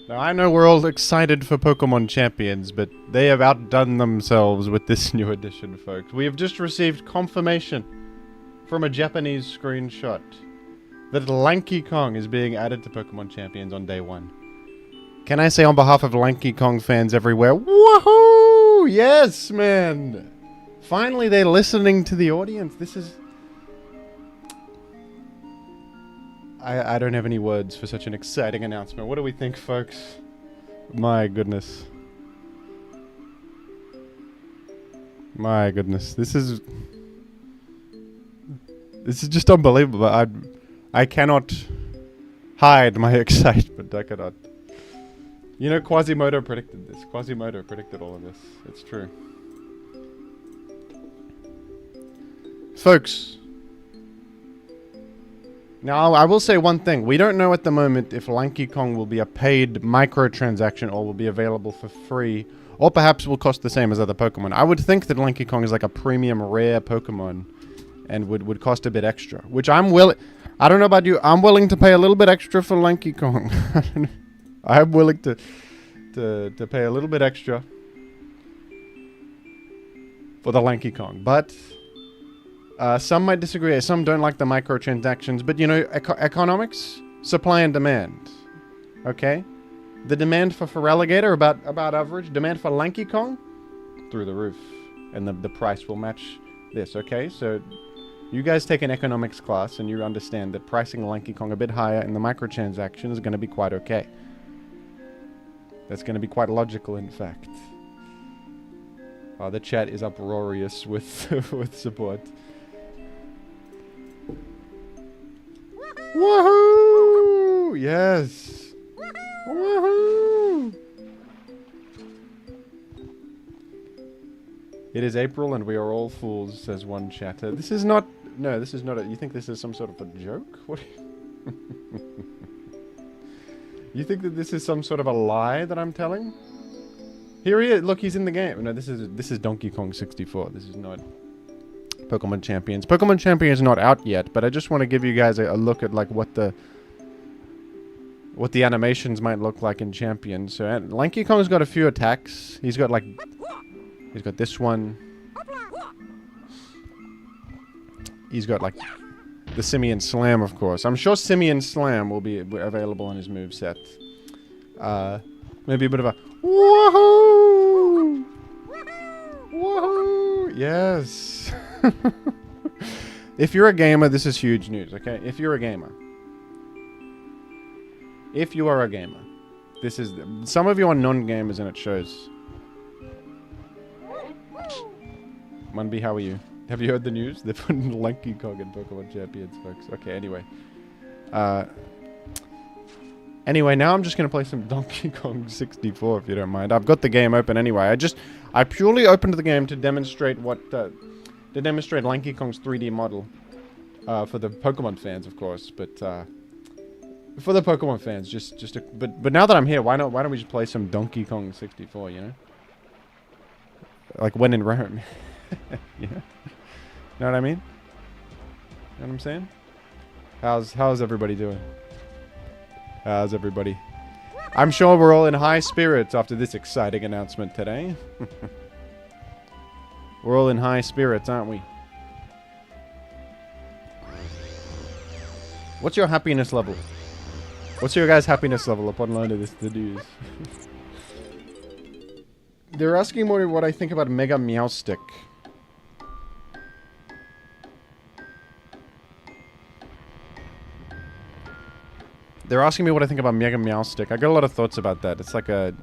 Now, I know we're all excited for Pokémon Champions, but they have outdone themselves with this new edition, folks. We have just received confirmation from a Japanese screenshot that Lanky Kong is being added to Pokémon Champions on day 1. Can I say on behalf of Lanky Kong fans everywhere, woohoo! Yes, man! Finally, they're listening to the audience. This is... I don't have any words for such an exciting announcement. What do we think, folks? My goodness. My goodness. This is just unbelievable. I cannot hide my excitement. I cannot. You know, Quasimodo predicted this. Quasimodo predicted all of this. It's true. Folks. Now, I will say one thing. We don't know at the moment if Lanky Kong will be a paid microtransaction or will be available for free, or perhaps will cost the same as other Pokemon. I would think that Lanky Kong is like a premium rare Pokemon and would cost a bit extra, which I'm willing... I don't know about you. I'm willing to pay a little bit extra for Lanky Kong. I'm willing to pay a little bit extra for the Lanky Kong, but... some might disagree. Some don't like the microtransactions, but you know, economics, supply and demand. Okay, the demand for Feraligatr about average. Demand for Lanky Kong through the roof, and the price will match this. Okay, so you guys take an economics class and you understand that pricing Lanky Kong a bit higher in the microtransaction is going to be quite okay. That's going to be quite logical, in fact. Oh, the chat is uproarious with with support. Woohoo! Yes! Woohoo! It is April and we are all fools, says one chatter. This is not... No, this is not a... You think this is some sort of a joke? What? You think that this is some sort of a lie that I'm telling? Here he is. Look, he's in the game. No, this is Donkey Kong 64. This is not... Pokemon Champions. Pokemon Champions is not out yet, but I just want to give you guys a look at like what the animations might look like in Champions. So Lanky Kong's got a few attacks. He's got like this one. He's got like the Simian Slam, of course. I'm sure Simian Slam will be available on his moveset. Maybe a bit of a woohoo! Woohoo! Yes. If you're a gamer, this is huge news, okay? If you're a gamer. If you are a gamer. This is... Some of you are non-gamers and it shows. Munby, how are you? Have you heard the news? They're putting Lanky Kong in Pokemon Champions, folks. Okay, anyway. Anyway, now I'm just going to play some Donkey Kong 64, if you don't mind. I've got the game open anyway. I purely opened the game to demonstrate what... to demonstrate Lanky Kong's 3D model. For the Pokemon fans, of course, but for the Pokemon fans, but now that I'm here, why don't we just play some Donkey Kong 64, you know? Like when in Rome. You know? Know what I mean? Know what I'm saying? How's everybody doing? How's everybody? I'm sure we're all in high spirits after this exciting announcement today. We're all in high spirits, aren't we? What's your happiness level? What's your guys' happiness level upon learning the news? They're asking me what I think about Mega Meowstick. They're asking me what I think about Mega Meowstick. I got a lot of thoughts about that. It's like a...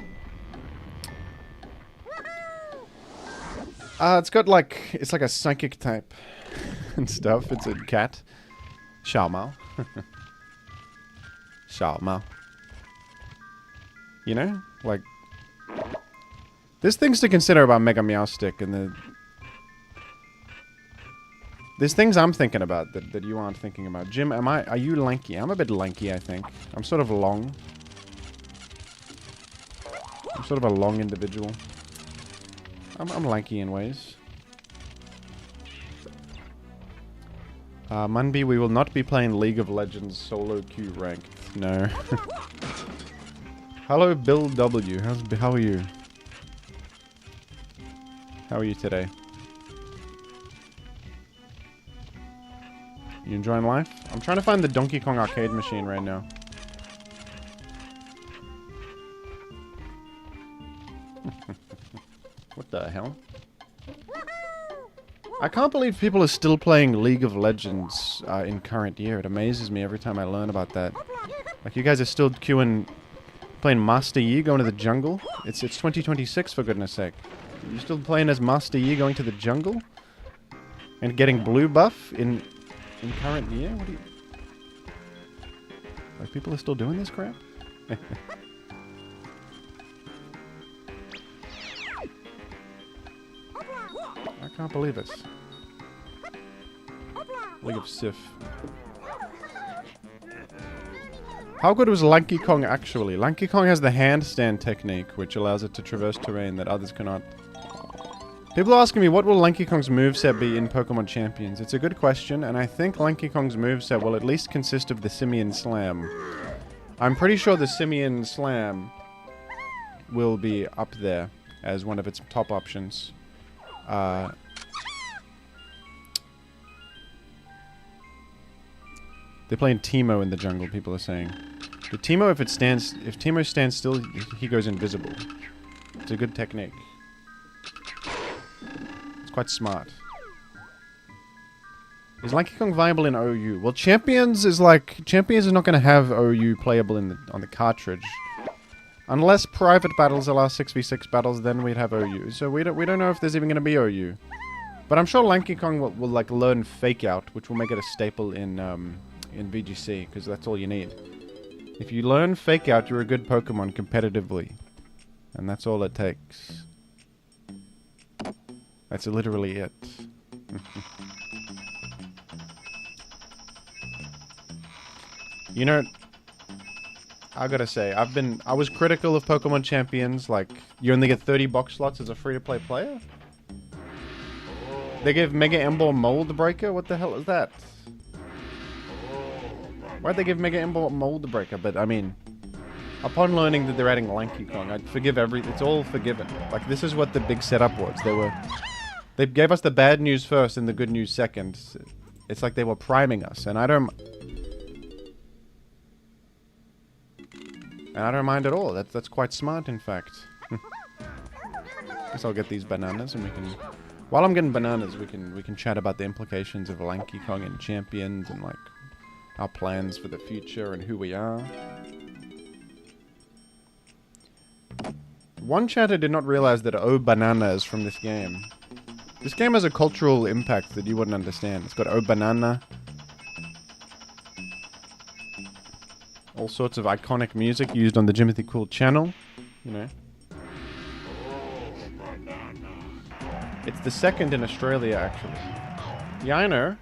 it's got like... It's like a psychic type and stuff. It's a cat. Xiaomao. Xiaomao. You know? Like... There's things to consider about Mega Meowstick and the... There's things I'm thinking about that you aren't thinking about. Jim, are you lanky? I'm a bit lanky, I think. I'm sort of long. I'm sort of a long individual. I'm lanky in ways. Munby, we will not be playing League of Legends solo queue ranked. No. Hello, Bill W. How are you? How are you today? You enjoying life? I'm trying to find the Donkey Kong arcade machine right now. What the hell? I can't believe people are still playing League of Legends in current year. It amazes me every time I learn about that. Like, you guys are still queuing, playing Master Yi going to the jungle? It's 2026, for goodness sake. You still playing as Master Yi going to the jungle? And getting blue buff in current year? What do you... Like, people are still doing this crap? I can't believe it. League of Sif. How good was Lanky Kong actually? Lanky Kong has the handstand technique, which allows it to traverse terrain that others cannot. People are asking me, what will Lanky Kong's moveset be in Pokémon Champions? It's a good question, and I think Lanky Kong's moveset will at least consist of the Simian Slam. I'm pretty sure the Simian Slam will be up there as one of its top options. They're playing Teemo in the jungle, people are saying. The Teemo, if Teemo stands still, he goes invisible. It's a good technique. It's quite smart. Is Lanky Kong viable in OU? Well, Champions is not going to have OU playable on the cartridge. Unless private battles allow 6v6 battles, then we'd have OU. So we don't know if there's even going to be OU. But I'm sure Lanky Kong will like learn Fake Out, which will make it a staple in VGC, because that's all you need. If you learn Fake Out, you're a good Pokemon competitively. And that's all it takes. That's literally it. You know, I gotta say, I was critical of Pokemon Champions, like, you only get 30 box slots as a free-to-play player? They give Mega Emblem Mold Breaker? What the hell is that? Why'd they give Mega Emblem Mold Breaker? But, I mean, upon learning that they're adding Lanky Kong, I'd forgive everything. It's all forgiven. Like, this is what the big setup was. They gave us the bad news first and the good news second. It's like they were priming us, and I don't mind at all. That's quite smart, in fact. Guess I'll get these bananas, and we can... While I'm getting bananas, we can chat about the implications of Lanky Kong and Champions, and, like, our plans for the future and who we are. One chatter did not realize that Oh Banana is from this game. This game has a cultural impact that you wouldn't understand. It's got Oh Banana. All sorts of iconic music used on the Jimothy Cool channel. You know. It's the second in Australia, actually. Yeah, I know.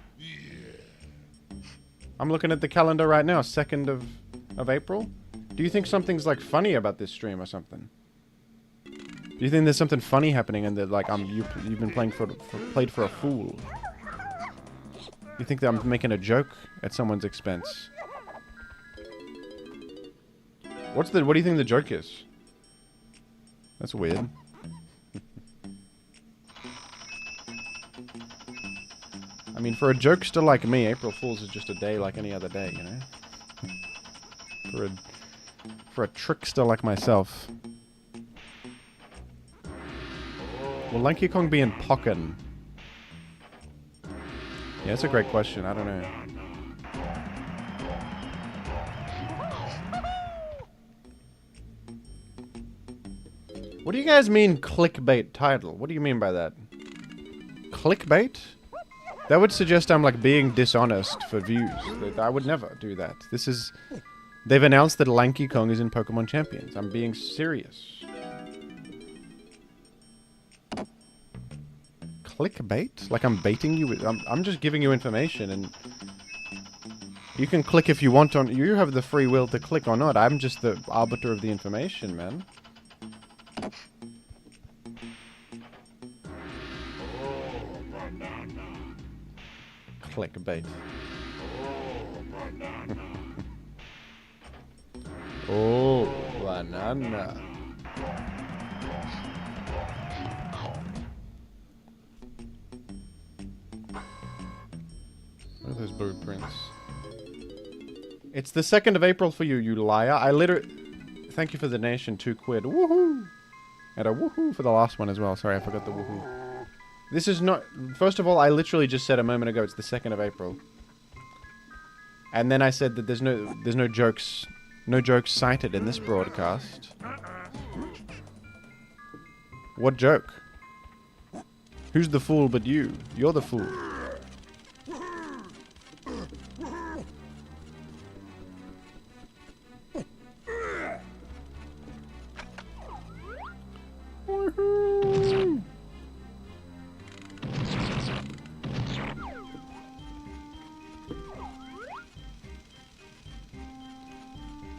I'm looking at the calendar right now, 2nd of April. Do you think something's, like, funny about this stream or something? Do you think there's something funny happening and that, like, you've been played for a fool? You think that I'm making a joke at someone's expense? What do you think the joke is? That's weird. I mean, for a jokester like me, April Fool's is just a day like any other day, you know? For a trickster like myself. Will Lanky Kong be in Pokken? Yeah, that's a great question. I don't know. What do you guys mean, clickbait title? What do you mean by that? Clickbait? That would suggest I'm, like, being dishonest for views. I would never do that. This is... They've announced that Lanky Kong is in Pokémon Champions. I'm being serious. Clickbait? Like I'm baiting you with... I'm just giving you information, and... You can click if you want on... You have the free will to click or not. I'm just the arbiter of the information, man. Clickbait. Oh, banana. What are those blueprints? It's the 2nd of April for you, you liar. I literally... Thank you for the donation, 2 quid. Woohoo! And a woohoo for the last one as well. Sorry, I forgot the woohoo. This is not... First of all, I literally just said a moment ago it's the 2nd of April. And then I said that there's no jokes cited in this broadcast. What joke? Who's the fool but you? You're the fool.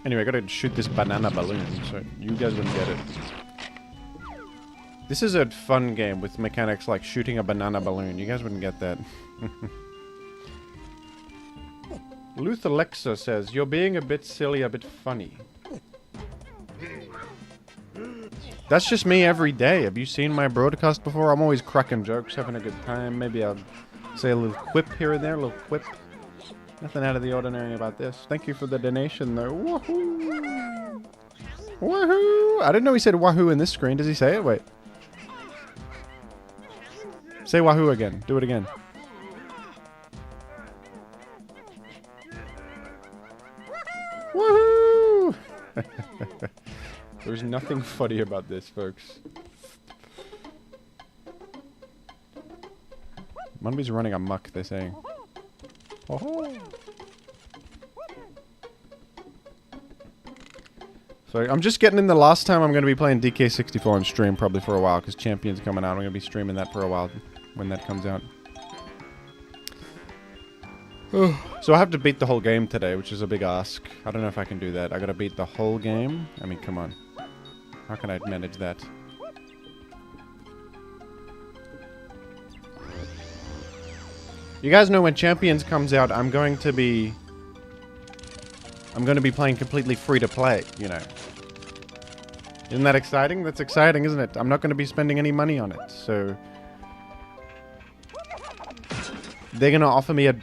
Anyway, I gotta shoot this banana balloon, so you guys wouldn't get it. This is a fun game with mechanics like shooting a banana balloon. You guys wouldn't get that. Luth Alexa says, you're being a bit silly, a bit funny. That's just me every day. Have you seen my broadcast before? I'm always cracking jokes, having a good time. Maybe I'll say a little quip here and there, a little quip. Nothing out of the ordinary about this. Thank you for the donation, though. Woohoo! Woohoo! I didn't know he said wahoo in this screen. Does he say it? Wait. Say wahoo again. Do it again. Woohoo! There's nothing funny about this, folks. Munby's running amok, they're saying. Oh. So I'm just getting in the last time I'm going to be playing DK64 on stream probably for a while because Champions coming out. I'm going to be streaming that for a while when that comes out. So I have to beat the whole game today, which is a big ask. I don't know if I can do that. I got to beat the whole game. I mean, come on. How can I manage that? You guys know when Champions comes out, I'm going to be playing completely free to play, you know. Isn't that exciting? That's exciting, isn't it? I'm not going to be spending any money on it, so... They're going to offer me a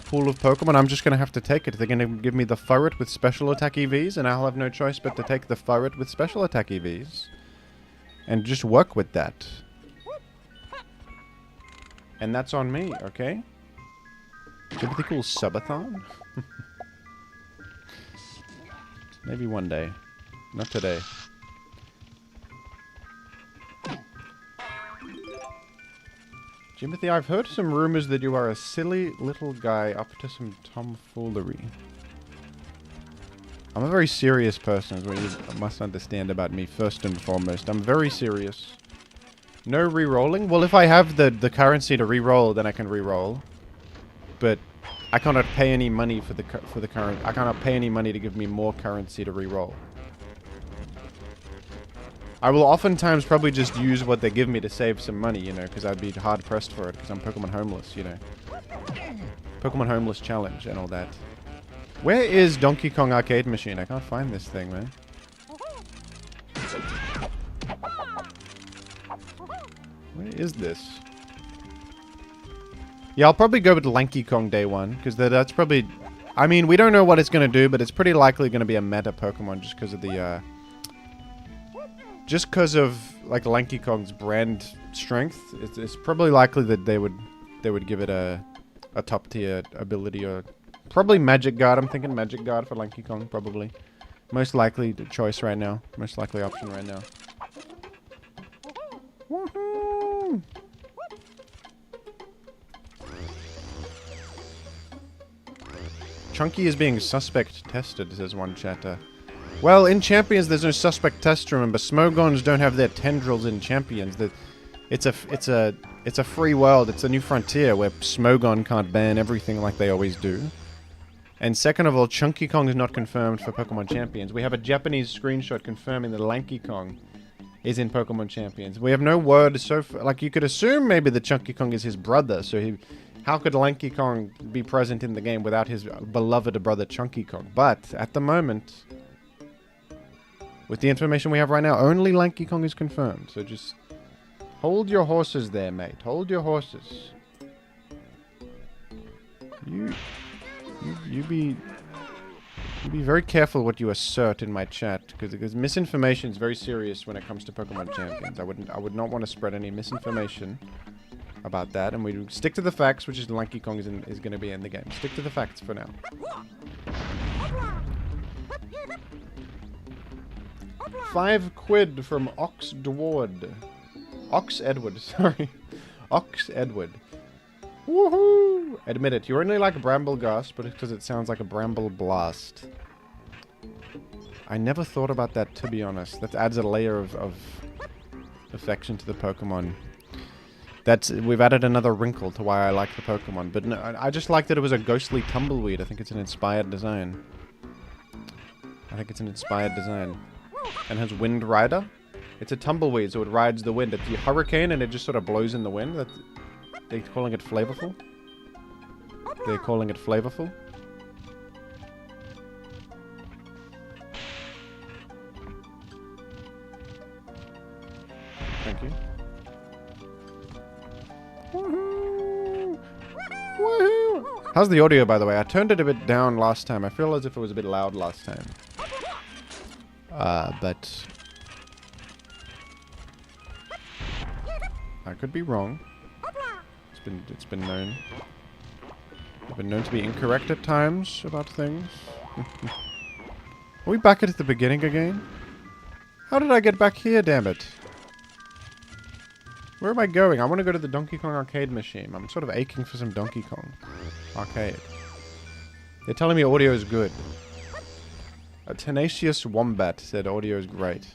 pool of Pokemon, I'm just going to have to take it. They're going to give me the Furret with special attack EVs, and I'll have no choice but to take the Furret with special attack EVs. And just work with that. And that's on me, okay? Sympathy cool subathon? Maybe one day. Not today. Jimothy, I've heard some rumors that you are a silly little guy up to some tomfoolery. I'm a very serious person, is what you must understand about me, first and foremost. I'm very serious. No re-rolling? Well, if I have the currency to re-roll, then I can re-roll. But I cannot pay any money for the current. I cannot pay any money to give me more currency to re-roll. I will oftentimes probably just use what they give me to save some money, you know, because I'd be hard pressed for it because I'm Pokemon homeless, you know. Pokemon homeless challenge and all that. Where is Donkey Kong arcade machine? I can't find this thing, man. Where is this? Yeah, I'll probably go with Lanky Kong day one, because that's probably... I mean, we don't know what it's going to do, but it's pretty likely going to be a meta Pokemon just because of the... just because of, like, Lanky Kong's brand strength. It's probably likely that they would give it a top tier ability, or... Probably Magic Guard. I'm thinking Magic Guard for Lanky Kong, probably. Most likely choice right now. Most likely option right now. Woohoo! Chunky is being suspect tested, says one chatter. Well, in Champions, there's no suspect test. Remember, Smogons don't have their tendrils in Champions. It's a free world. It's a new frontier where Smogon can't ban everything like they always do. And second of all, Chunky Kong is not confirmed for Pokemon Champions. We have a Japanese screenshot confirming that Lanky Kong is in Pokemon Champions. We have no word so far. Like, you could assume maybe that Chunky Kong is his brother, so how could Lanky Kong be present in the game without his beloved brother Chunky Kong? But, at the moment, With the information we have right now, only Lanky Kong is confirmed. So just hold your horses there, mate. Hold your horses. You be very careful what you assert in my chat, because misinformation is very serious when it comes to Pokemon Champions. I would not want to spread any misinformation about that, and we stick to the facts, which is Lanky Kong is going to be in the game. Stick to the facts for now. £5 from Ox Edward, sorry. Ox Edward. Woohoo! Admit it, you're only like Brambleghast, but it's because it sounds like a Bramble Blast. I never thought about that, to be honest. That adds a layer of affection to the Pokemon. We've added another wrinkle to why I like the Pokemon. But no, I just like that it was a ghostly tumbleweed. I think it's an inspired design. And has Wind Rider. It's a tumbleweed, so it rides the wind. It's a hurricane, and it just sort of blows in the wind. They're calling it flavorful. Thank you. Woohoo! Woohoo! How's the audio, by the way? I turned it a bit down last time. I feel as if it was a bit loud last time. But I could be wrong. It's been known. I've been known to be incorrect at times about things. Are we back at the beginning again? How did I get back here, damn it? Where am I going? I want to go to the Donkey Kong arcade machine. I'm sort of aching for some Donkey Kong arcade. They're telling me audio is good. A tenacious wombat said audio is great.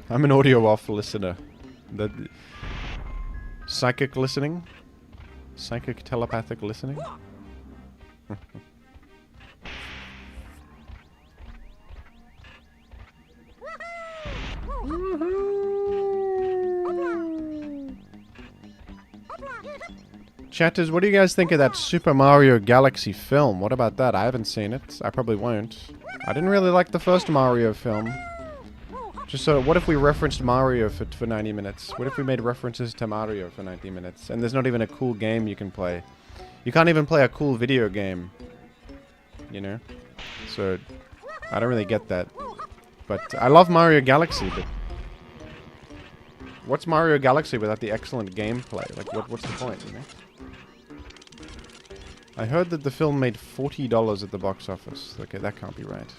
I'm an audio off listener. Psychic listening? Psychic telepathic listening? Chatters, what do you guys think of that Super Mario Galaxy film? What about that? I haven't seen it. I probably won't. I didn't really like the first Mario film. Just sort of, what if we referenced Mario for 90 minutes? What if we made references to Mario for 90 minutes? And there's not even a cool game you can play. You can't even play a cool video game. You know? So, I don't really get that. But I love Mario Galaxy, but what's Mario Galaxy without the excellent gameplay? Like, what's the point, you know? I heard that the film made $40 at the box office. Okay, that can't be right.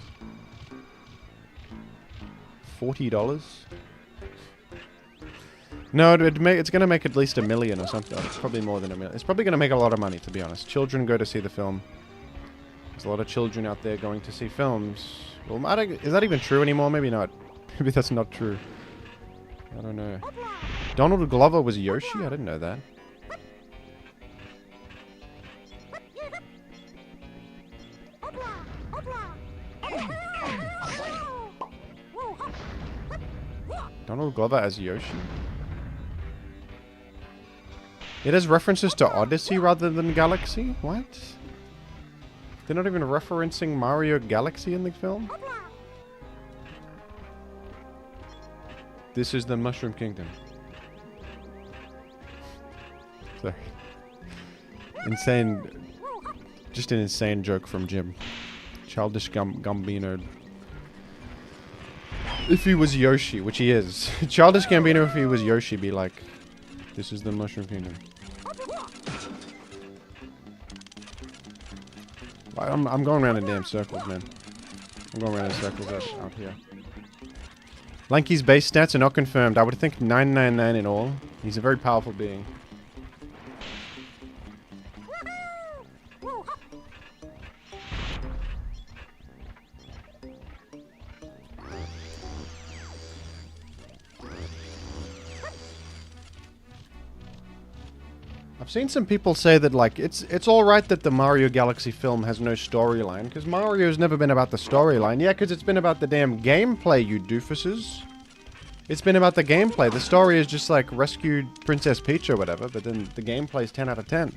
$40? No, it's going to make at least $1 million or something. It's probably more than $1 million. It's probably going to make a lot of money, to be honest. Children go to see the film. There's a lot of children out there going to see films. Well, is that even true anymore? Maybe not. Maybe that's not true. I don't know. Donald Glover was Yoshi? I didn't know that. Donald Glover as Yoshi? It has references to Odyssey rather than Galaxy? What? They're not even referencing Mario Galaxy in the film? This is the Mushroom Kingdom. Sorry. Insane. Just an insane joke from Jim. Childish Gambino. If he was Yoshi, which he is. Childish Gambino, if he was Yoshi, be like, this is the Mushroom Kingdom. I'm going around in damn circles, man. I'm going around in circles out here. Lanky's base stats are not confirmed. I would think 999 in all. He's a very powerful being. I've seen some people say that, like, it's alright that the Mario Galaxy film has no storyline, because Mario's never been about the storyline. Yeah, because it's been about the damn gameplay, you doofuses. It's been about the gameplay. The story is just like rescued Princess Peach or whatever, but then the gameplay is 10 out of 10.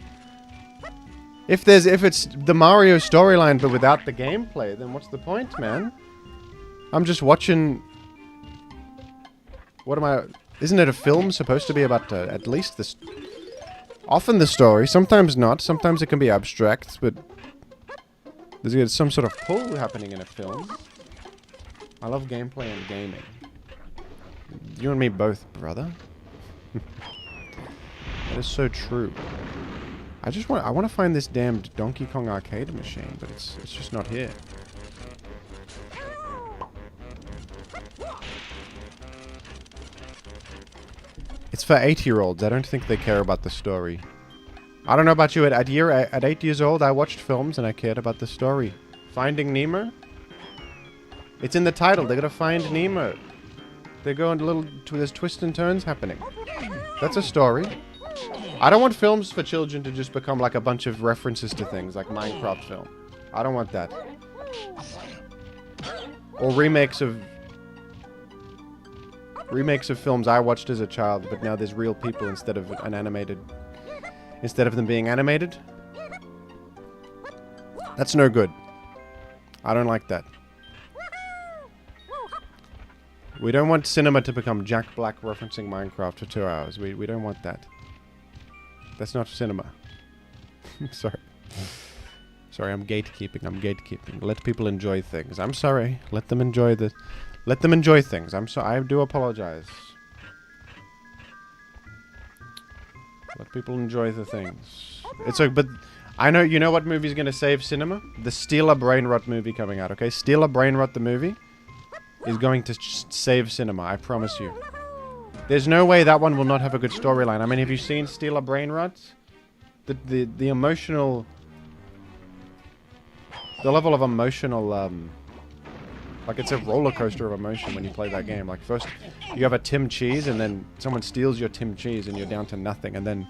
If it's the Mario storyline but without the gameplay, then what's the point, man? I'm just watching... What am I... Isn't it a film supposed to be about at least this... Often the story, sometimes not. Sometimes it can be abstract, but... There's some sort of pull happening in a film. I love gameplay and gaming. You and me both, brother. That is so true. I want to find this damned Donkey Kong arcade machine, but it's just not here. It's for 8-year-olds. I don't think they care about the story. I don't know about you. At 8 years old, I watched films and I cared about the story. Finding Nemo? It's in the title. They gotta find Nemo. They go into there's twists and turns happening. That's a story. I don't want films for children to just become like a bunch of references to things, like Minecraft film. I don't want that. Or remakes of films I watched as a child, but now there's real people instead of them being animated. That's no good. I don't like that. We don't want cinema to become Jack Black referencing Minecraft for 2 hours. We don't want that. That's not cinema. Sorry. Sorry, I'm gatekeeping. Let people enjoy things. I'm sorry. Let them enjoy things. I'm sorry. I do apologize. Let people enjoy the things. It's like, but I know, you know what movie's gonna save cinema? The Steeler Brainrot movie coming out, okay? Steeler Brainrot the movie is going to save cinema, I promise you. There's no way that one will not have a good storyline. I mean, have you seen Steeler Brainrot? The emotional... The level of emotional, like it's a roller coaster of emotion when you play that game. Like first, you have a Tim Cheese, and then someone steals your Tim Cheese, and you're down to nothing. And then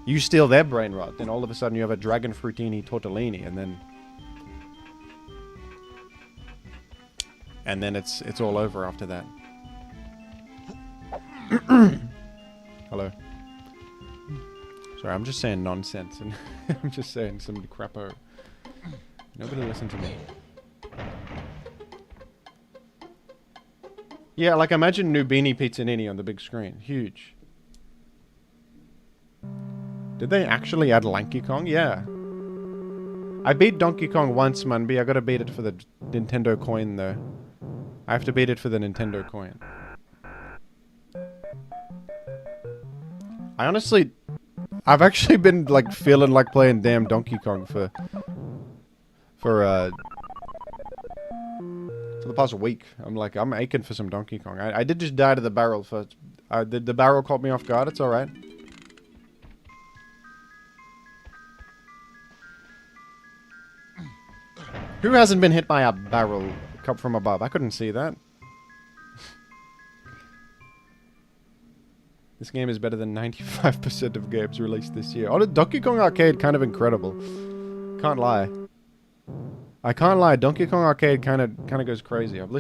you steal their brain rot. Then all of a sudden, you have a Dragon Fruitini Tortellini, and then it's all over after that. Hello. Sorry, I'm just saying nonsense, and I'm just saying some crapo. Nobody listen to me. Yeah, like imagine Nubini Pizzanini on the big screen. Huge. Did they actually add Lanky Kong? Yeah. I beat Donkey Kong once, Munby. I gotta beat it for the Nintendo coin, though. I have to beat it for the Nintendo coin. I honestly... I've actually been, like, feeling like playing damn Donkey Kong for the past week. I'm aching for some Donkey Kong. I did just die to the barrel first. The barrel caught me off guard. It's alright. Who hasn't been hit by a barrel come from above? I couldn't see that. This game is better than 95% of games released this year. Oh, the Donkey Kong Arcade, kind of incredible. Can't lie. I can't lie, Donkey Kong Arcade kind of goes crazy. I've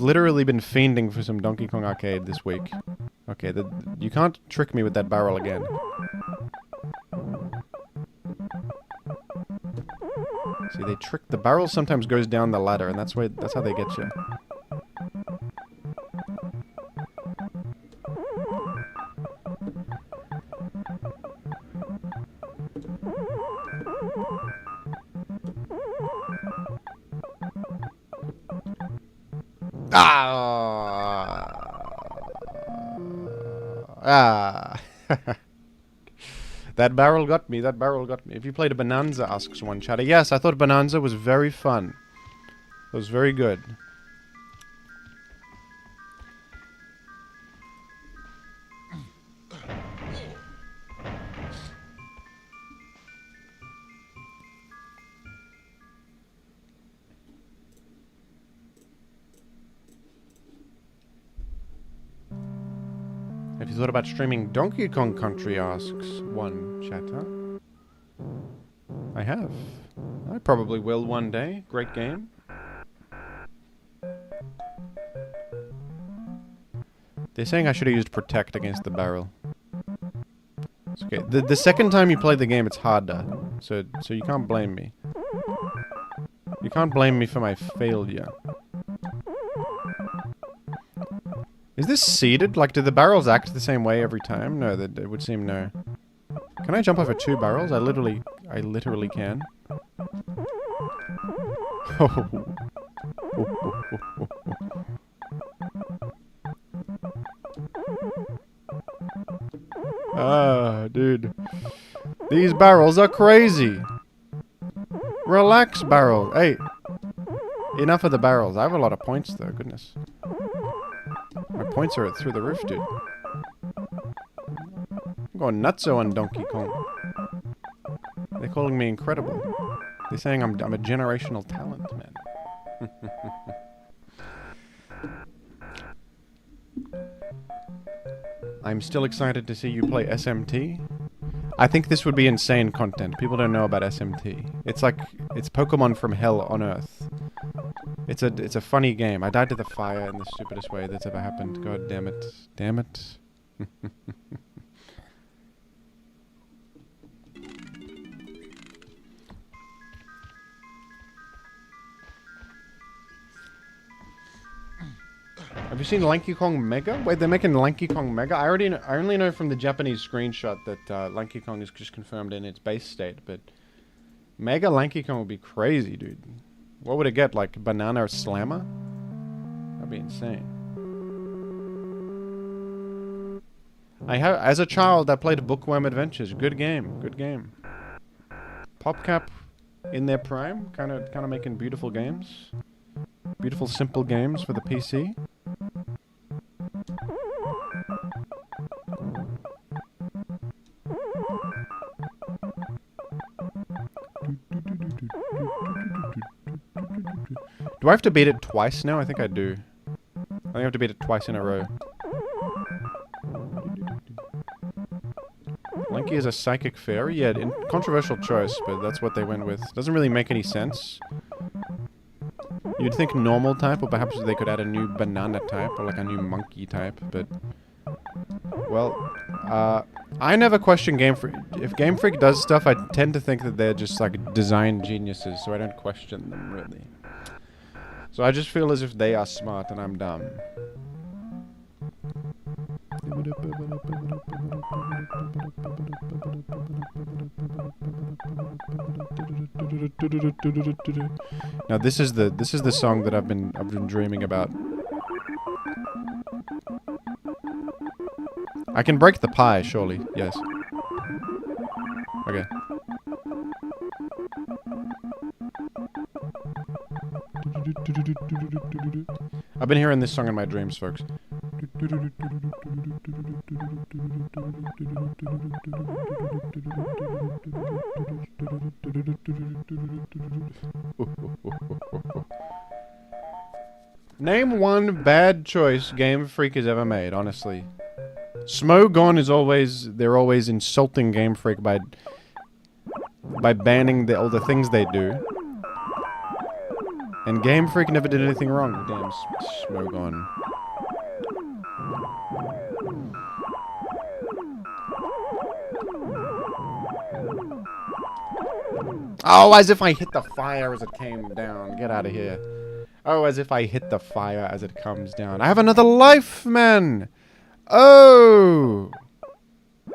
literally been fiending for some Donkey Kong Arcade this week. Okay, you can't trick me with that barrel again. See, the barrel sometimes goes down the ladder, and that's how they get you. That barrel got me. If you played a Bonanza, asks one chatter. Yes, I thought Bonanza was very fun. It was very good. Have you thought about streaming Donkey Kong Country, asks one chatter. I have. I probably will one day. Great game. They're saying I should have used protect against the barrel. It's okay. The second time you play the game, it's harder. So you can't blame me. You can't blame me for my failure. Is this seeded? Like, do the barrels act the same way every time? No, it would seem no. Can I jump over 2 barrels? I literally can. Ah, dude. These barrels are crazy. Relax, barrel. Hey. Enough of the barrels. I have a lot of points, though. Goodness. My points are through the roof, dude. I'm going nutso on Donkey Kong. They're calling me incredible. They're saying I'm a generational talent, man. I'm still excited to see you play SMT. I think this would be insane content. People don't know about SMT. It's like, it's Pokemon from hell on Earth. It's a funny game. I died to the fire in the stupidest way that's ever happened. God damn it. Damn it. Have you seen Lanky Kong Mega? Wait, they're making Lanky Kong Mega? I only know from the Japanese screenshot that Lanky Kong is just confirmed in its base state, but Mega Lanky Kong would be crazy, dude. What would it get? Like Banana or Slammer? That'd be insane. As a child, I played Bookworm Adventures. Good game. Good game. PopCap in their prime, kind of making beautiful games. Beautiful, simple games for the PC. Do I have to beat it twice now? I think I do. I think I have to beat it twice in a row. Lanky is a psychic fairy? Yeah, controversial choice, but that's what they went with. Doesn't really make any sense. You'd think normal type, or perhaps they could add a new banana type, or like a new monkey type, but... Well, I never question Game Freak. If Game Freak does stuff, I tend to think that they're just like design geniuses, so I don't question them, really. So I just feel as if they are smart and I'm dumb. Now this is the song that I've been dreaming about. I can break the pie, surely. Yes. Okay. I've been hearing this song in my dreams, folks. Name one bad choice Game Freak has ever made, honestly. Smogon is always... They're always insulting Game Freak by banning all the things they do. And Game Freak never did anything wrong. Damn, Smogon. Oh, as if I hit the fire as it came down. Get out of here. Oh, as if I hit the fire as it comes down. I have another life, man! Oh!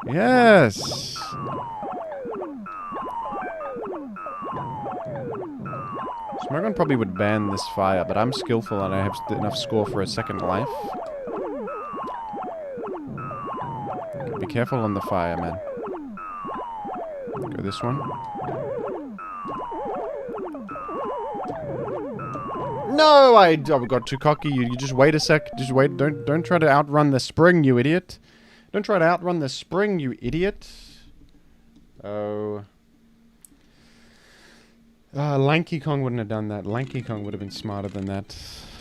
Yes! Smogon probably would ban this fire, but I'm skillful and I have enough score for a second life. Be careful on the fire, man. Go this one. No, I got too cocky. You just wait a sec. Just wait. Don't try to outrun the spring, you idiot. Don't try to outrun the spring, you idiot. Oh. Lanky Kong wouldn't have done that. Lanky Kong would have been smarter than that.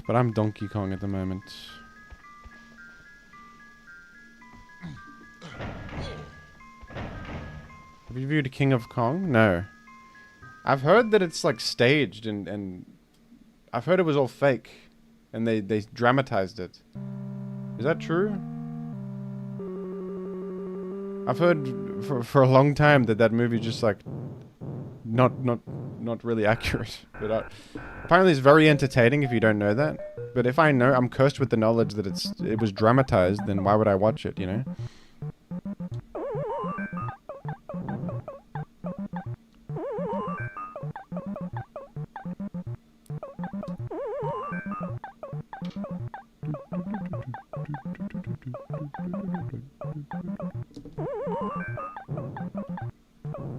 But I'm Donkey Kong at the moment. Have you viewed King of Kong? No. I've heard that it's like staged and I've heard it was all fake. And they dramatized it. Is that true? I've heard for a long time that movie just like not really accurate. But apparently it's very entertaining if you don't know that. But if I know, I'm cursed with the knowledge that it was dramatized, then why would I watch it, you know?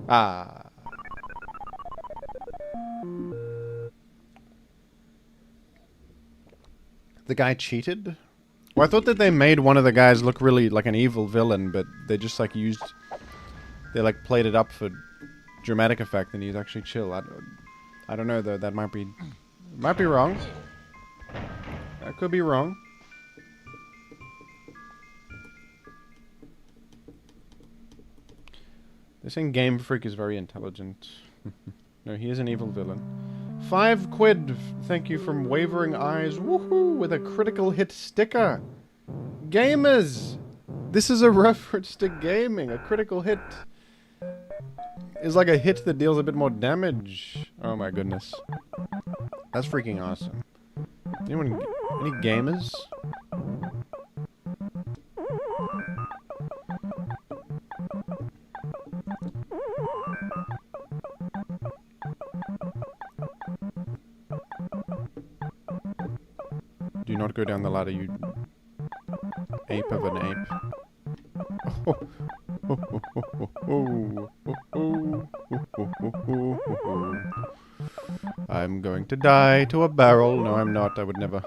Ah. The guy cheated? Well, I thought that they made one of the guys look really like an evil villain, but they just like they like played it up for dramatic effect and he's actually chill. I don't know though, that might be wrong. That could be wrong. They're saying Game Freak is very intelligent. No, he is an evil villain. 5 quid, thank you from Wavering Eyes, woohoo, with a critical hit sticker. Gamers! This is a reference to gaming. A critical hit is like a hit that deals a bit more damage. Oh my goodness. That's freaking awesome. Anyone, any gamers? Do not go down the ladder, you ape of an ape. I'm going to die to a barrel. No, I'm not. I would never.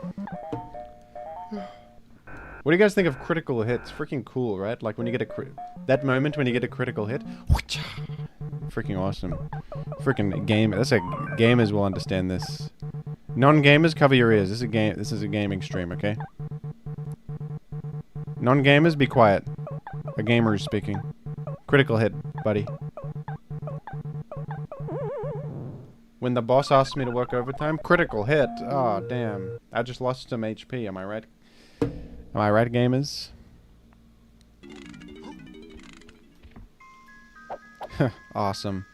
What do you guys think of critical hits? Freaking cool, right? Like when you get that moment when you get a critical hit. Freaking awesome. Freaking game. That's a gamers will understand this. Non-gamers, cover your ears. This is a game. This is a gaming stream, okay? Non-gamers, be quiet. A gamer is speaking. Critical hit, buddy. When the boss asked me to work overtime, critical hit. Oh, damn. I just lost some HP. Am I right? Am I right, gamers? Awesome.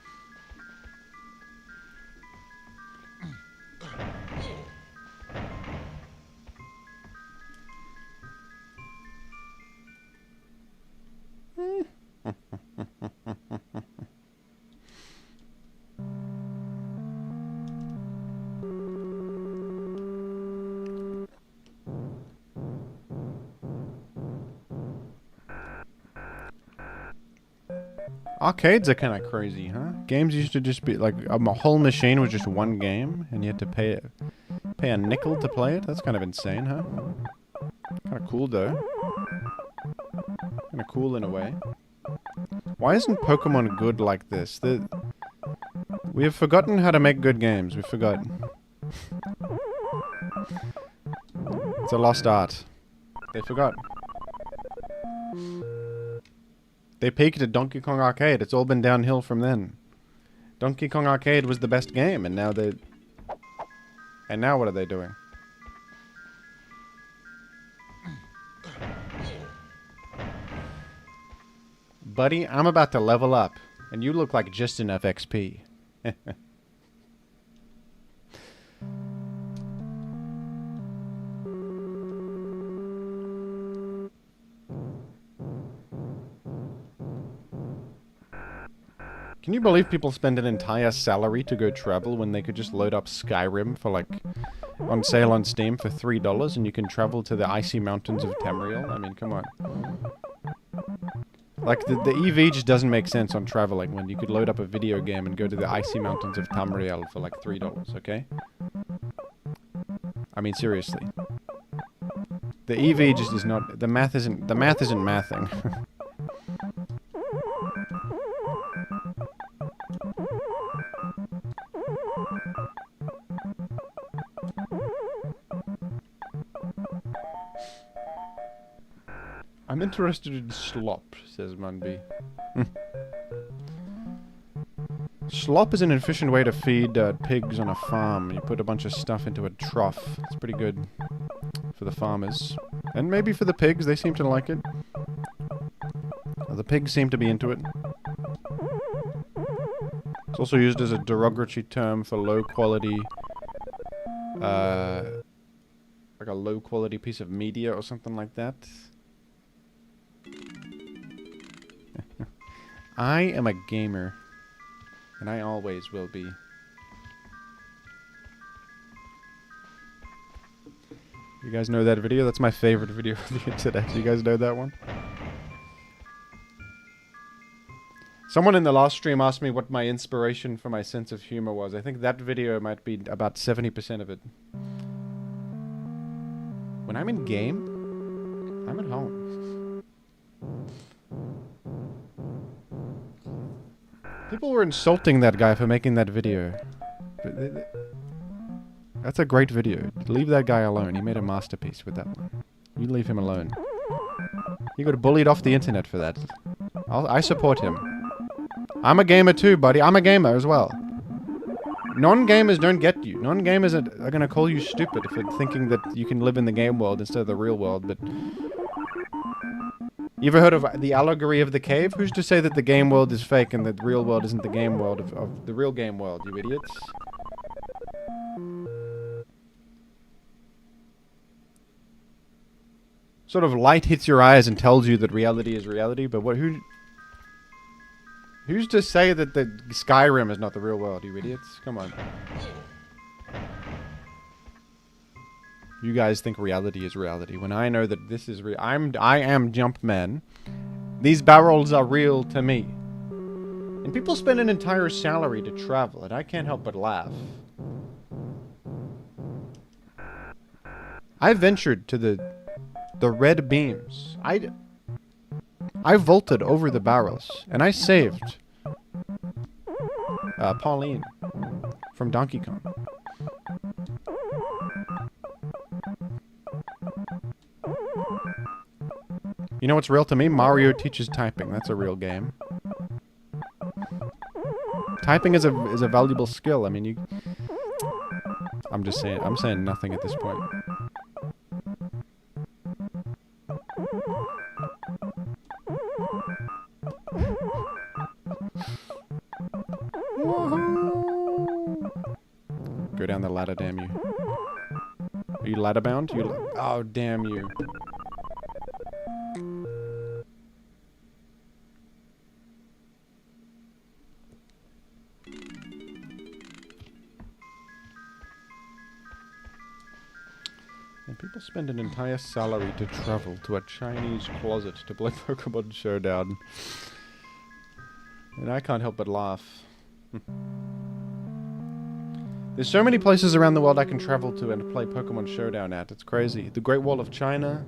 Arcades are kind of crazy, huh? Games used to just be like a whole machine was just one game, and you had to pay a nickel to play it. That's kind of insane, huh? Kind of cool though. Kind of cool in a way. Why isn't Pokemon good like this? We have forgotten how to make good games. We forgot. It's a lost art. They forgot. They peaked at Donkey Kong Arcade. It's all been downhill from then. Donkey Kong Arcade was the best game, and now they... And now what are they doing? Buddy, I'm about to level up, and you look like just enough XP. Can you believe people spend an entire salary to go travel when they could just load up Skyrim for like on sale on Steam for $3 and you can travel to the icy mountains of Tamriel? I mean, come on. Like the EV just doesn't make sense on traveling when you could load up a video game and go to the icy mountains of Tamriel for like $3, okay? I mean, seriously. The EV just is not, the math isn't mathing. I'm interested in slop, says Munby. Slop is an efficient way to feed pigs on a farm. You put a bunch of stuff into a trough. It's pretty good for the farmers. And maybe for the pigs, they seem to like it. The pigs seem to be into it. It's also used as a derogatory term for low quality, like a low quality piece of media or something like that. I am a gamer, and I always will be. You guys know that video? That's my favorite video of the internet. You guys know that one? Someone in the last stream asked me what my inspiration for my sense of humor was. I think that video might be about 70% of it. When I'm in game, I'm at home. People were insulting that guy for making that video. That's a great video. Leave that guy alone. He made a masterpiece with that one. You leave him alone. He got bullied off the internet for that. I support him. I'm a gamer too, buddy. I'm a gamer as well. Non-gamers don't get you. Non-gamers are going to call you stupid for thinking that you can live in the game world instead of the real world, but... You ever heard of the allegory of the cave? Who's to say that the game world is fake and that the real world isn't the game world of the real game world, you idiots? Sort of light hits your eyes and tells you that reality is reality, but who's to say that the Skyrim is not the real world, you idiots? Come on. You guys think reality is reality, when I know that this is real. I am Jumpman. These barrels are real to me. And people spend an entire salary to travel, and I can't help but laugh. I ventured to the red beams. I vaulted over the barrels, and I saved Pauline from Donkey Kong. You know what's real to me? Mario teaches typing. That's a real game. Typing is a valuable skill. I mean, I'm just saying. I'm saying nothing at this point. Go down the ladder, damn you. Are you ladder bound? Oh, damn you. And people spend an entire salary to travel to a Chinese closet to play Pokémon Showdown. And I can't help but laugh. There's so many places around the world I can travel to and play Pokémon Showdown at. It's crazy. The Great Wall of China,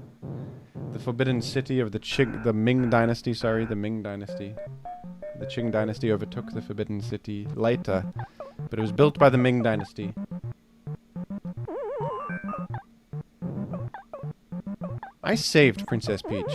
the Forbidden City of the Ming Dynasty, sorry, the Ming Dynasty. The Qing Dynasty overtook the Forbidden City later, but it was built by the Ming Dynasty. I saved Princess Peach.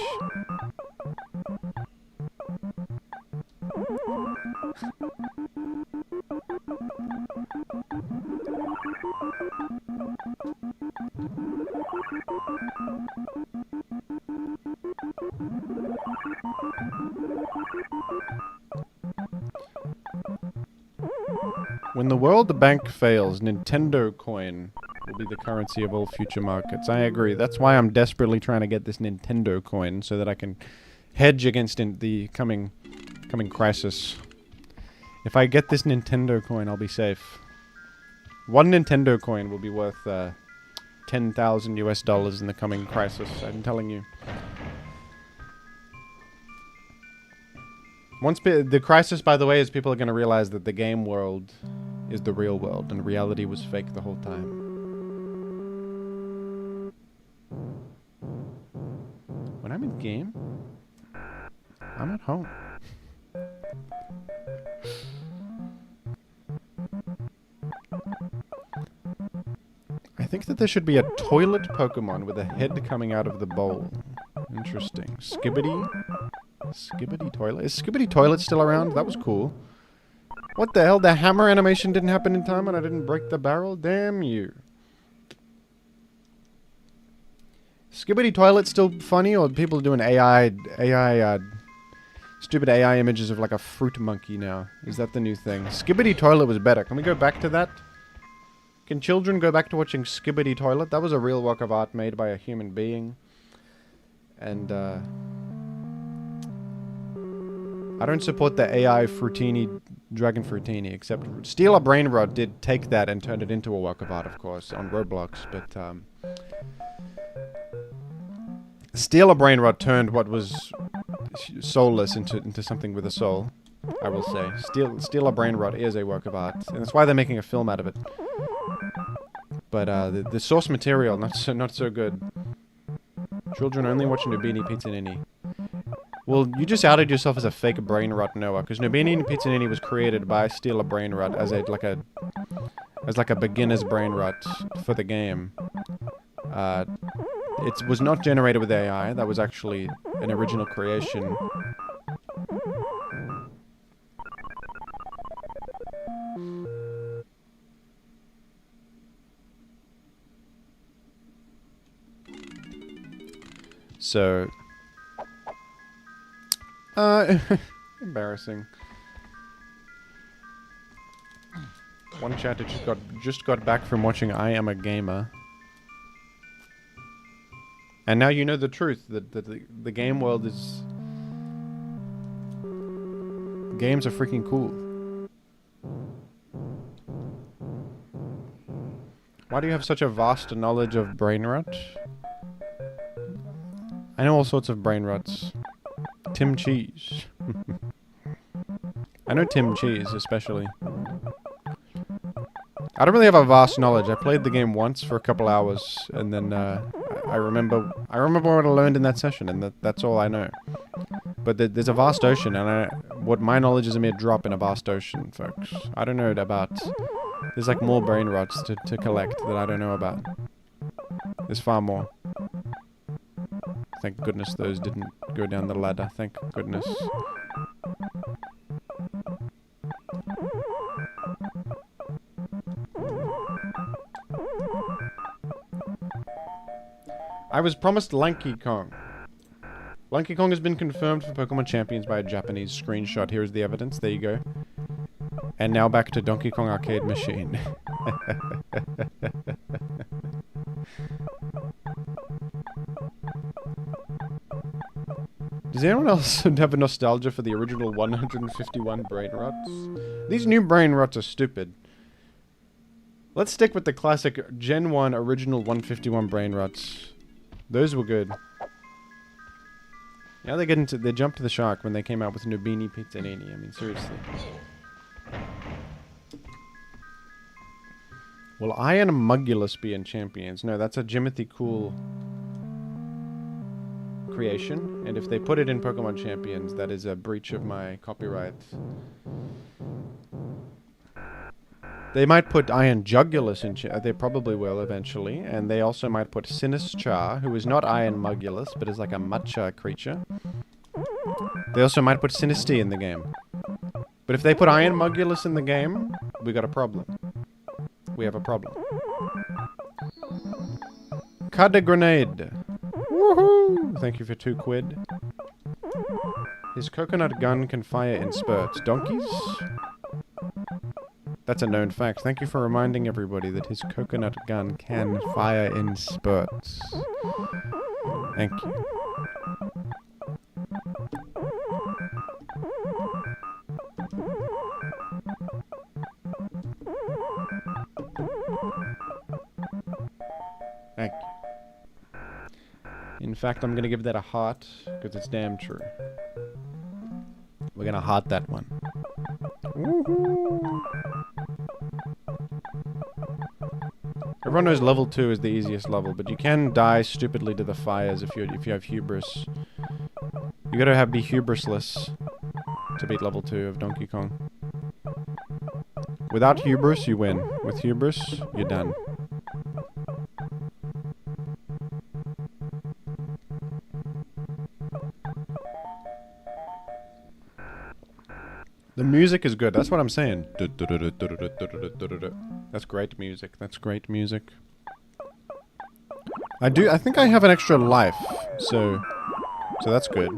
When the World Bank fails, Nintendo coin will be the currency of all future markets. I agree. That's why I'm desperately trying to get this Nintendo coin so that I can hedge against the coming crisis. If I get this Nintendo coin, I'll be safe. One Nintendo coin will be worth 10,000 US dollars in the coming crisis. I'm telling you. The crisis, by the way, is people are going to realize that the game world is the real world and reality was fake the whole time. When I'm in game, I'm at home. I think that there should be a toilet Pokemon with a head coming out of the bowl. Interesting. Skibbity Toilet? Is Skibbity Toilet still around? That was cool. What the hell? The hammer animation didn't happen in time and I didn't break the barrel? Damn you. Skibbity Toilet's still funny, or people doing stupid AI images of like a fruit monkey now? Is that the new thing? Skibbity Toilet was better. Can we go back to that? Can children go back to watching Skibbity Toilet? That was a real work of art made by a human being. And, I don't support the AI Fruitini, Dragon Fruitini, except Steal a Brain Rot did take that and turn it into a work of art, of course, on Roblox, but, Steal a Brain Rot turned what was soulless into something with a soul, I will say. Steal a Brain Rot is a work of art, and that's why they're making a film out of it. But the source material, not so good. Children only watching Nubini Pizzanini. Well, you just outed yourself as a fake brain rot, Noah, because Nubini Pizzanini was created by Steal a Brain Rot as like a beginner's brain rot for the game. It was not generated with AI. That was actually an original creation. So, embarrassing. One chatter just got back from watching I Am a Gamer. And now you know the truth, that the game world is... Games are freaking cool. Why do you have such a vast knowledge of brain rot? I know all sorts of brain rots. Tim Cheese. I know Tim Cheese, especially. I don't really have a vast knowledge. I played the game once for a couple hours, and then, I remember what I learned in that session, and that's all I know. But there's a vast ocean, and what my knowledge is a mere drop in a vast ocean, folks. I don't know about... There's like more brain rots to collect that I don't know about. There's far more. Thank goodness those didn't go down the ladder. Thank goodness. I was promised Lanky Kong. Lanky Kong has been confirmed for Pokémon Champions by a Japanese screenshot. Here is the evidence. There you go. And now back to Donkey Kong Arcade Machine. Does anyone else have a nostalgia for the original 151 brain rots? These new brain rots are stupid. Let's stick with the classic Gen 1 original 151 brain rots. Those were good. Now they jumped to the shark when they came out with Nubini Pizzanini. I mean, seriously. Will Iron Mugulus be in Champions? No, that's a Jimothy Cool creation, and if they put it in Pokemon Champions, that is a breach of my copyright. They might put Iron Jugulus in they probably will eventually, and they also might put Sinistchar, who is not Iron Mugulus, but is like a matcha creature. They also might put Sinistea in the game. But if they put Iron Mugulus in the game, we got a problem. We have a problem. Cudda Grenade. Woohoo! Thank you for 2 quid. His coconut gun can fire in spurts. Donkeys? That's a known fact. Thank you for reminding everybody that his coconut gun can fire in spurts. Thank you. Thank you. In fact, I'm gonna give that a heart, because it's damn true. We're gonna heart that one. Woohoo! Everyone knows level 2 is the easiest level, but you can die stupidly to the fires if you have hubris. You gotta be hubrisless to beat level 2 of Donkey Kong. Without hubris, you win. With hubris, you're done. The music is good. That's what I'm saying. That's great music. That's great music. I think I have an extra life, so that's good.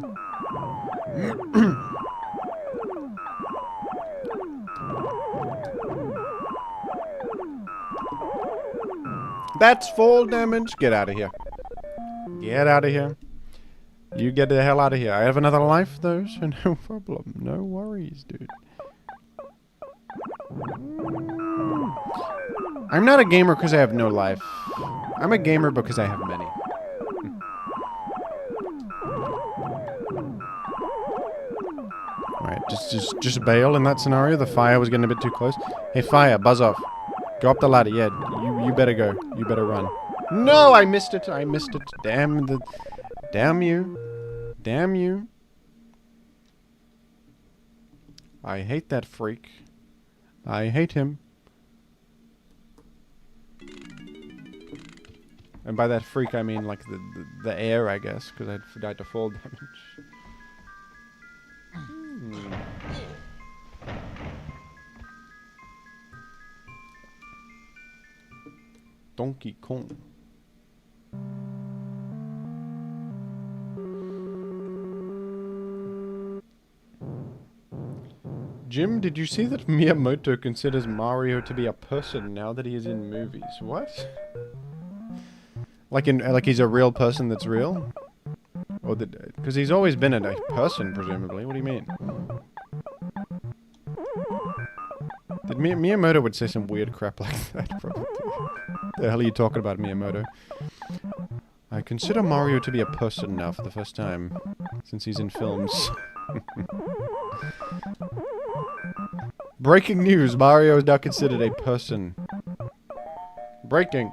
That's full damage. Get out of here. Get out of here. You get the hell out of here. I have another life though, so no problem. No worries, dude. I'm not a gamer because I have no life. I'm a gamer because I have many. Alright, just bail in that scenario. The fire was getting a bit too close. Hey, fire, buzz off. Go up the ladder. Yeah, you better go. You better run. No, I missed it. I missed it. Damn you. Damn you. I hate that freak. I hate him. And by that freak, I mean like the air, I guess, because I died to fall damage. Donkey Kong. Jim, did you see that Miyamoto considers Mario to be a person now that he is in movies? What? Like he's a real person that's real? Or because he's always been a person, presumably. What do you mean? Did Miyamoto would say some weird crap like that, probably. The hell are you talking about, Miyamoto? I consider Mario to be a person now for the first time, since he's in films. Breaking news, Mario is now considered a person. Breaking.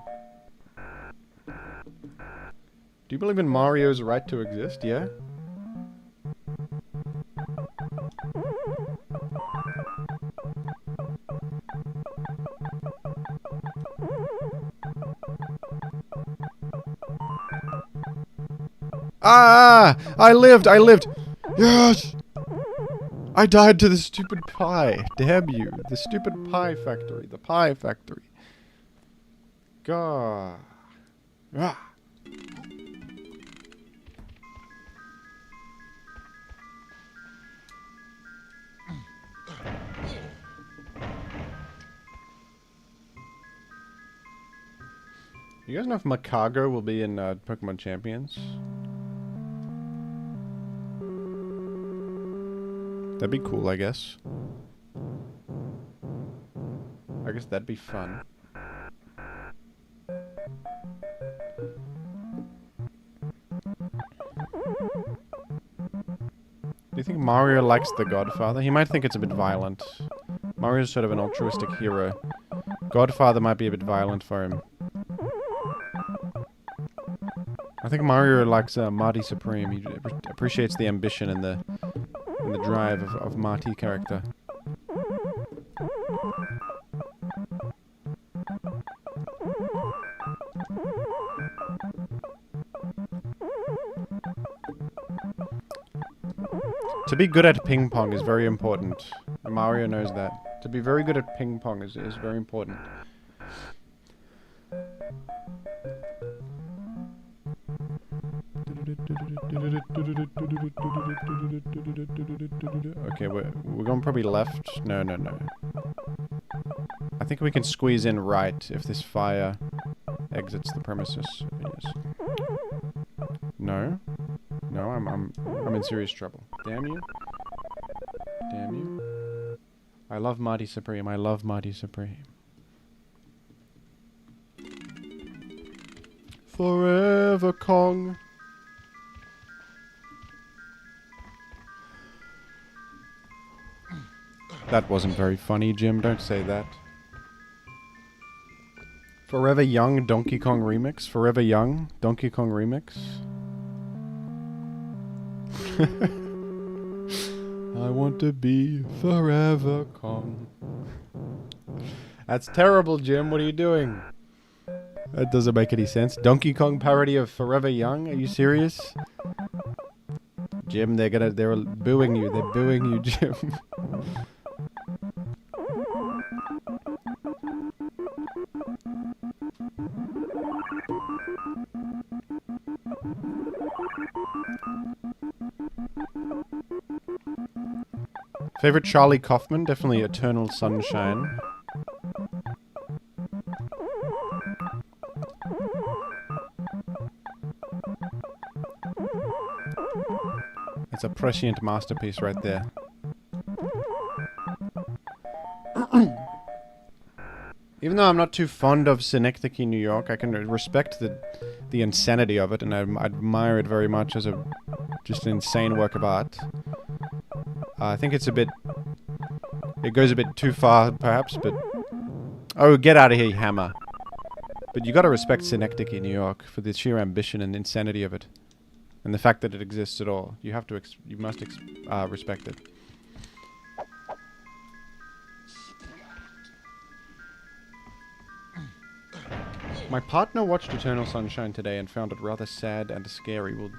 Do you believe in Mario's right to exist? Yeah? Ah! I lived! Yes! I died to the stupid pie. Damn you. The stupid pie factory. The pie factory. God. Ah. You guys know if Makago will be in Pokémon Champions? That'd be cool, I guess. I guess that'd be fun. Do you think Mario likes The Godfather? He might think it's a bit violent. Mario's sort of an altruistic hero. Godfather might be a bit violent for him. I think Mario likes Marty Supreme. He appreciates the ambition and the drive of Marty character. To be good at ping pong is very important. And Mario knows that. To be very good at ping pong is very important. Okay, we're going probably left. No. I think we can squeeze in right if this fire exits the premises. Yes. No, I'm in serious trouble. Damn you! Damn you! I love Marty Supreme. I love Marty Supreme. Forever Kong. That wasn't very funny, Jim. Don't say that. Forever Young Donkey Kong Remix? Forever Young Donkey Kong Remix? I want to be Forever Kong. That's terrible, Jim. What are you doing? That doesn't make any sense. Donkey Kong parody of Forever Young? Are you serious? Jim, they're booing you. They're booing you, Jim. Favorite Charlie Kaufman? Definitely Eternal Sunshine. It's a prescient masterpiece right there. Even though I'm not too fond of Synecdoche, New York, I can respect the insanity of it, and I admire it very much as just an insane work of art. I think it's it goes a bit too far, perhaps, but... Oh, get out of here, you hammer. But you gotta respect Synecdoche, New York, for the sheer ambition and insanity of it. And the fact that it exists at all. You have to, you must respect it. My partner watched Eternal Sunshine today and found it rather sad and scary. Well,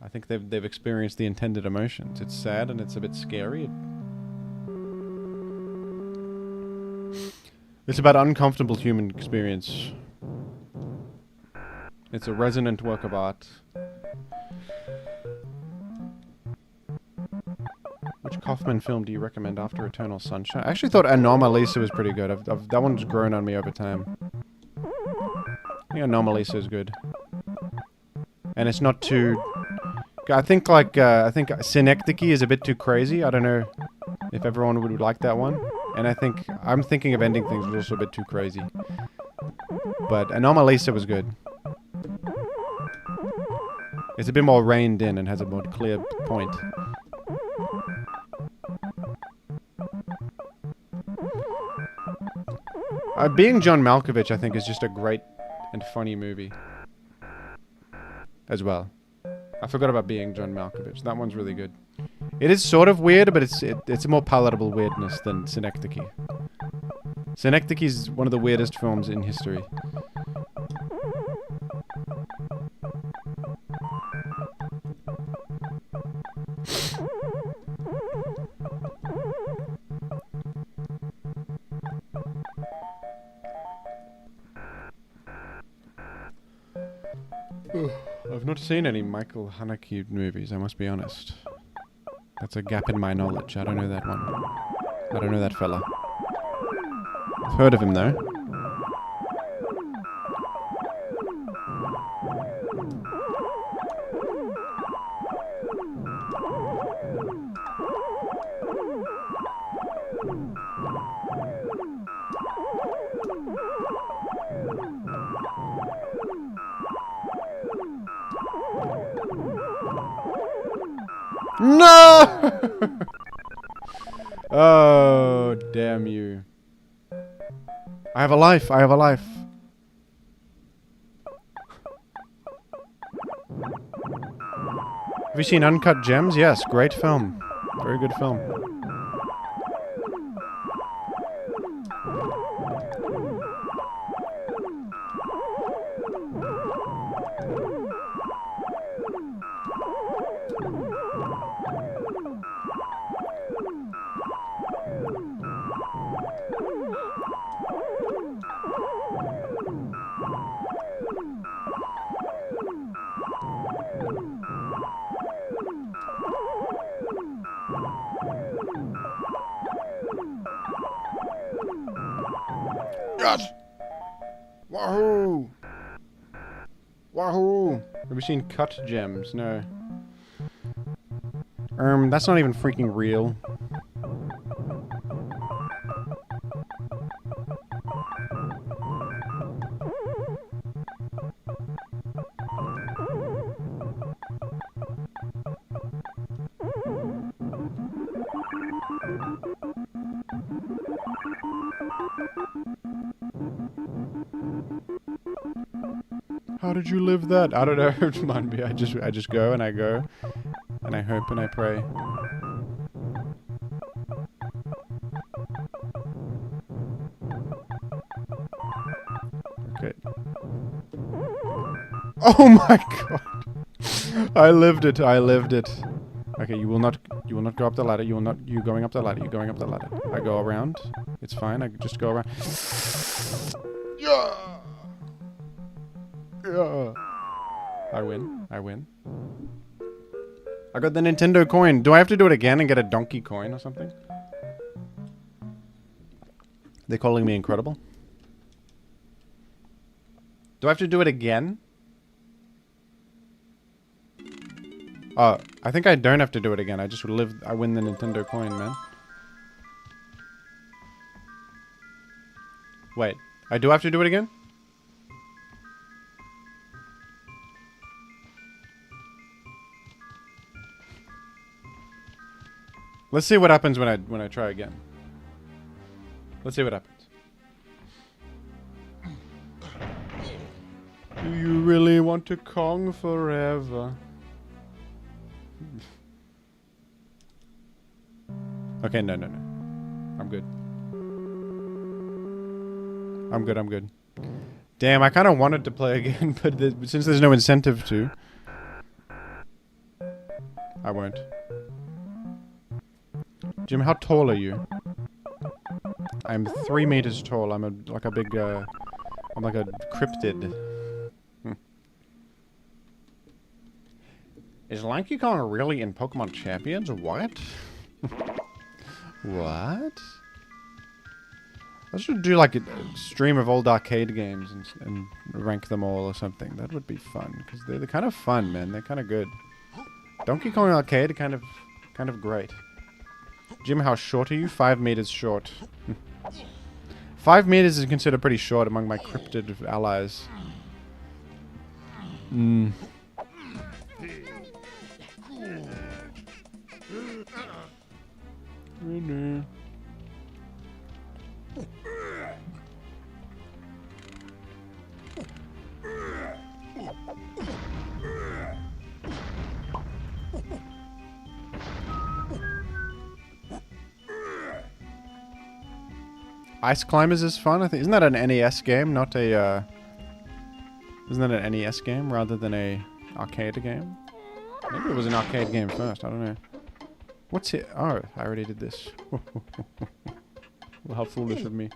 I think they've experienced the intended emotions. It's sad and it's a bit scary. It's about uncomfortable human experience. It's a resonant work of art. Which Kaufman film do you recommend after Eternal Sunshine? I actually thought Anomalisa was pretty good. That one's grown on me over time. I think Anomalisa is good. And it's not too... I think Synecdoche is a bit too crazy. I don't know if everyone would like that one. And I'm thinking of ending things was also a bit too crazy. But Anomalisa was good. It's a bit more reined in and has a more clear point. Being John Malkovich, I think, is just a great and funny movie. As well. I forgot about Being John Malkovich. That one's really good. It is sort of weird, but it's a more palatable weirdness than Synecdoche. Synecdoche is one of the weirdest films in history. I've not seen any Michael Haneke movies, I must be honest. That's a gap in my knowledge. I don't know that one. I don't know that fella. I've heard of him, though. No! Oh, damn you. I have a life. I have a life. Have you seen Uncut Gems? Yes, great film. Very good film. Yes! Wahoo! Wahoo! Have you seen Cut Gems? No. That's not even freaking real. How did you live that? I don't know. Remind me. I just go and I go, and I hope and I pray. Okay. Oh my god! I lived it. I lived it. Okay, you will not go up the ladder. You going up the ladder. You going up the ladder. I go around. It's fine. I just go around. Yeah. Yeah. I win. I win. I got the Nintendo coin. Do I have to do it again and get a donkey coin or something? They're calling me incredible. Do I have to do it again? Oh, I think I don't have to do it again. I just I win the Nintendo coin, man. Wait, I do have to do it again? Let's see what happens when I try again. Let's see what happens. Do you really want to Kong forever? Okay, no. I'm good. I'm good. Damn, I kind of wanted to play again, but since there's no incentive to, I won't. Jim, how tall are you? I'm 3 meters tall. I'm like a big, I'm like a cryptid. Is Lanky Kong really in Pokémon Champions? What? What? I should do like a stream of old arcade games and rank them all or something. That would be fun, because they're kind of fun, man. They're kind of good. Donkey Kong Arcade, kind of great. Jim, how short are you? 5 meters short. 5 meters is considered pretty short among my cryptid allies. Hmm. Ice Climbers is fun, I think. Isn't that an NES game, not a, Isn't that an NES game rather than a arcade game? Maybe it was an arcade game first, I don't know. What's it? Oh, I already did this. Well, how foolish of me.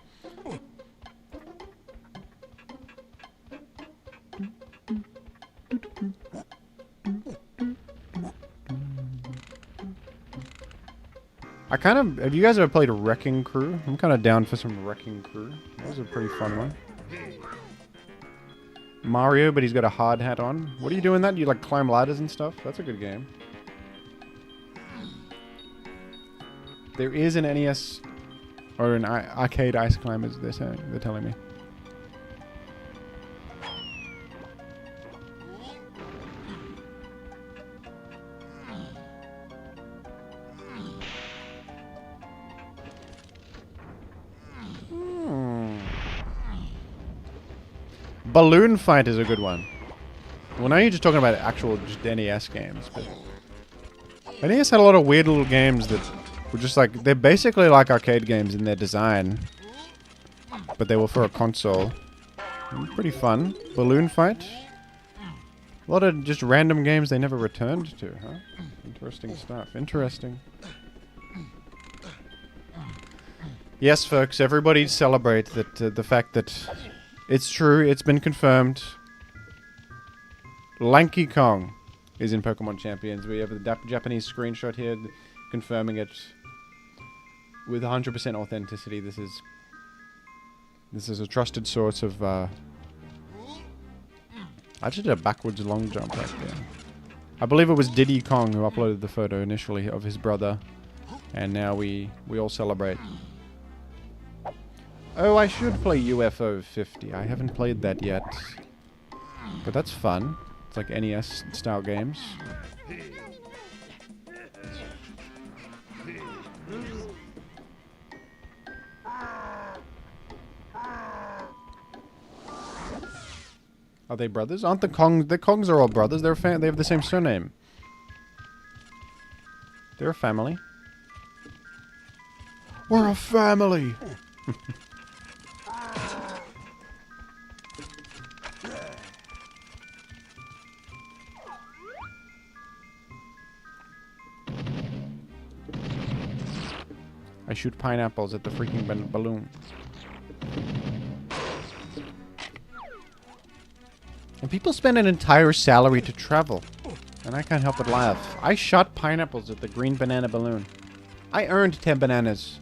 Have you guys ever played Wrecking Crew? I'm kind of down for some Wrecking Crew. That was a pretty fun one. Mario, but he's got a hard hat on. What are you doing that? You like climb ladders and stuff? That's a good game. There is an NES or an arcade Ice Climbers, they're telling me. Balloon Fight is a good one. Well, now you're just talking about actual just NES games, but NES had a lot of weird little games that were just like, they're basically like arcade games in their design, but they were for a console. Pretty fun. Balloon Fight. A lot of just random games they never returned to, huh? Interesting stuff. Interesting. Yes, folks, everybody celebrate that the fact that it's true, it's been confirmed. Lanky Kong is in Pokémon Champions. We have the Japanese screenshot here confirming it with 100% authenticity. This is a trusted source of... I just did a backwards long jump right there. I believe it was Diddy Kong who uploaded the photo initially of his brother. And now we all celebrate. Oh, I should play UFO 50. I haven't played that yet. But that's fun. It's like NES style games. Are they brothers? Aren't the Kongs? The Kongs are all brothers. They have the same surname. They're a family. We're a family! I shoot pineapples at the freaking balloon. And people spend an entire salary to travel. And I can't help but laugh. I shot pineapples at the green banana balloon. I earned 10 bananas.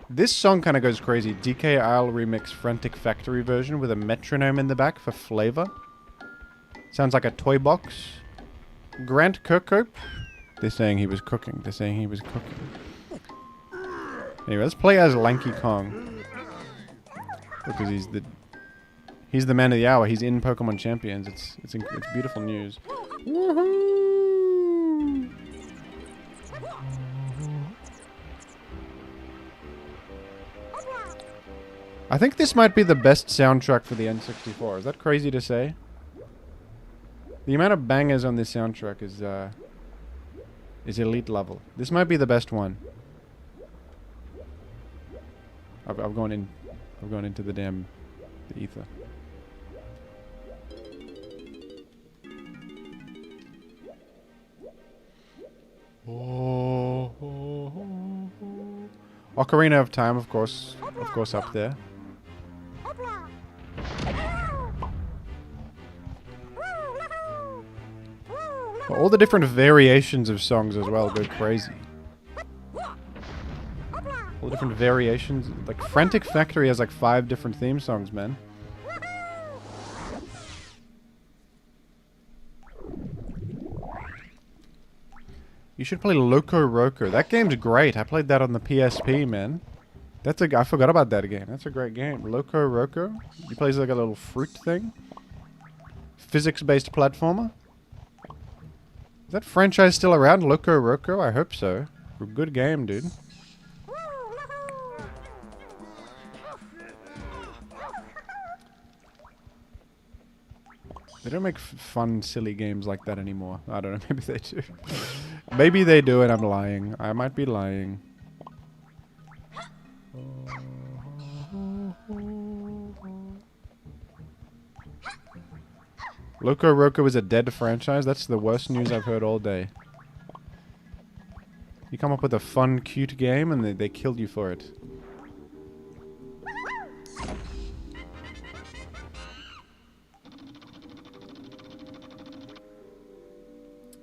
This song kind of goes crazy. DKIL remix Frantic Factory version with a metronome in the back for flavor. Sounds like a toy box. Grant Kirkhope. They're saying he was cooking. They're saying he was cooking. Anyway, let's play as Lanky Kong. Because he's the man of the hour. He's in Pokémon Champions. It's beautiful news. Woohoo! I think this might be the best soundtrack for the N64. Is that crazy to say? The amount of bangers on this soundtrack is elite level. This might be the best one. I've gone into the ether. Ocarina of Time, of course up there. All the different variations of songs as well go crazy. All the different variations. Like, Frantic Factory has like 5 different theme songs, man. You should play Loco Roco. That game's great. I played that on the PSP, man. I forgot about that game. That's a great game. Loco Roco. He plays like a little fruit thing. Physics-based platformer. Is that franchise still around? Loco Roco? I hope so. A good game, dude. They don't make fun, silly games like that anymore. I don't know. Maybe they do. Maybe they do and I'm lying. I might be lying. Loco Roco is a dead franchise? That's the worst news I've heard all day. You come up with a fun, cute game and they killed you for it.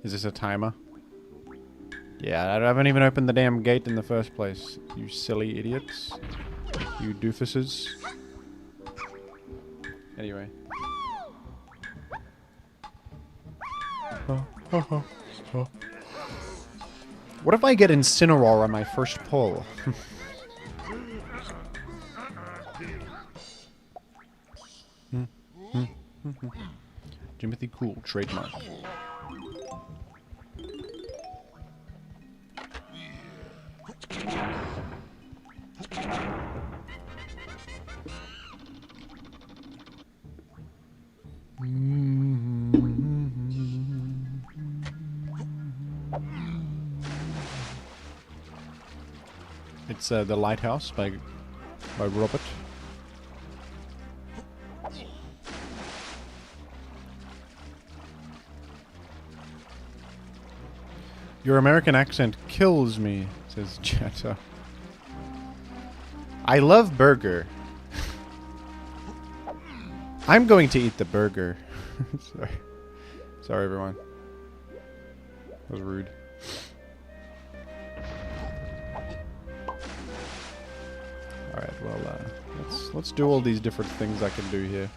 Is this a timer? Yeah, I haven't even opened the damn gate in the first place. You silly idiots. You doofuses. Anyway. What if I get Incineroar on my first pull? Jimothy Cool, trademark. It's The Lighthouse by Robert. Your American accent kills me, says Chatter. I love burger. I'm going to eat the burger. Sorry. Sorry, everyone. That was rude. Alright, well, let's do all these different things I can do here.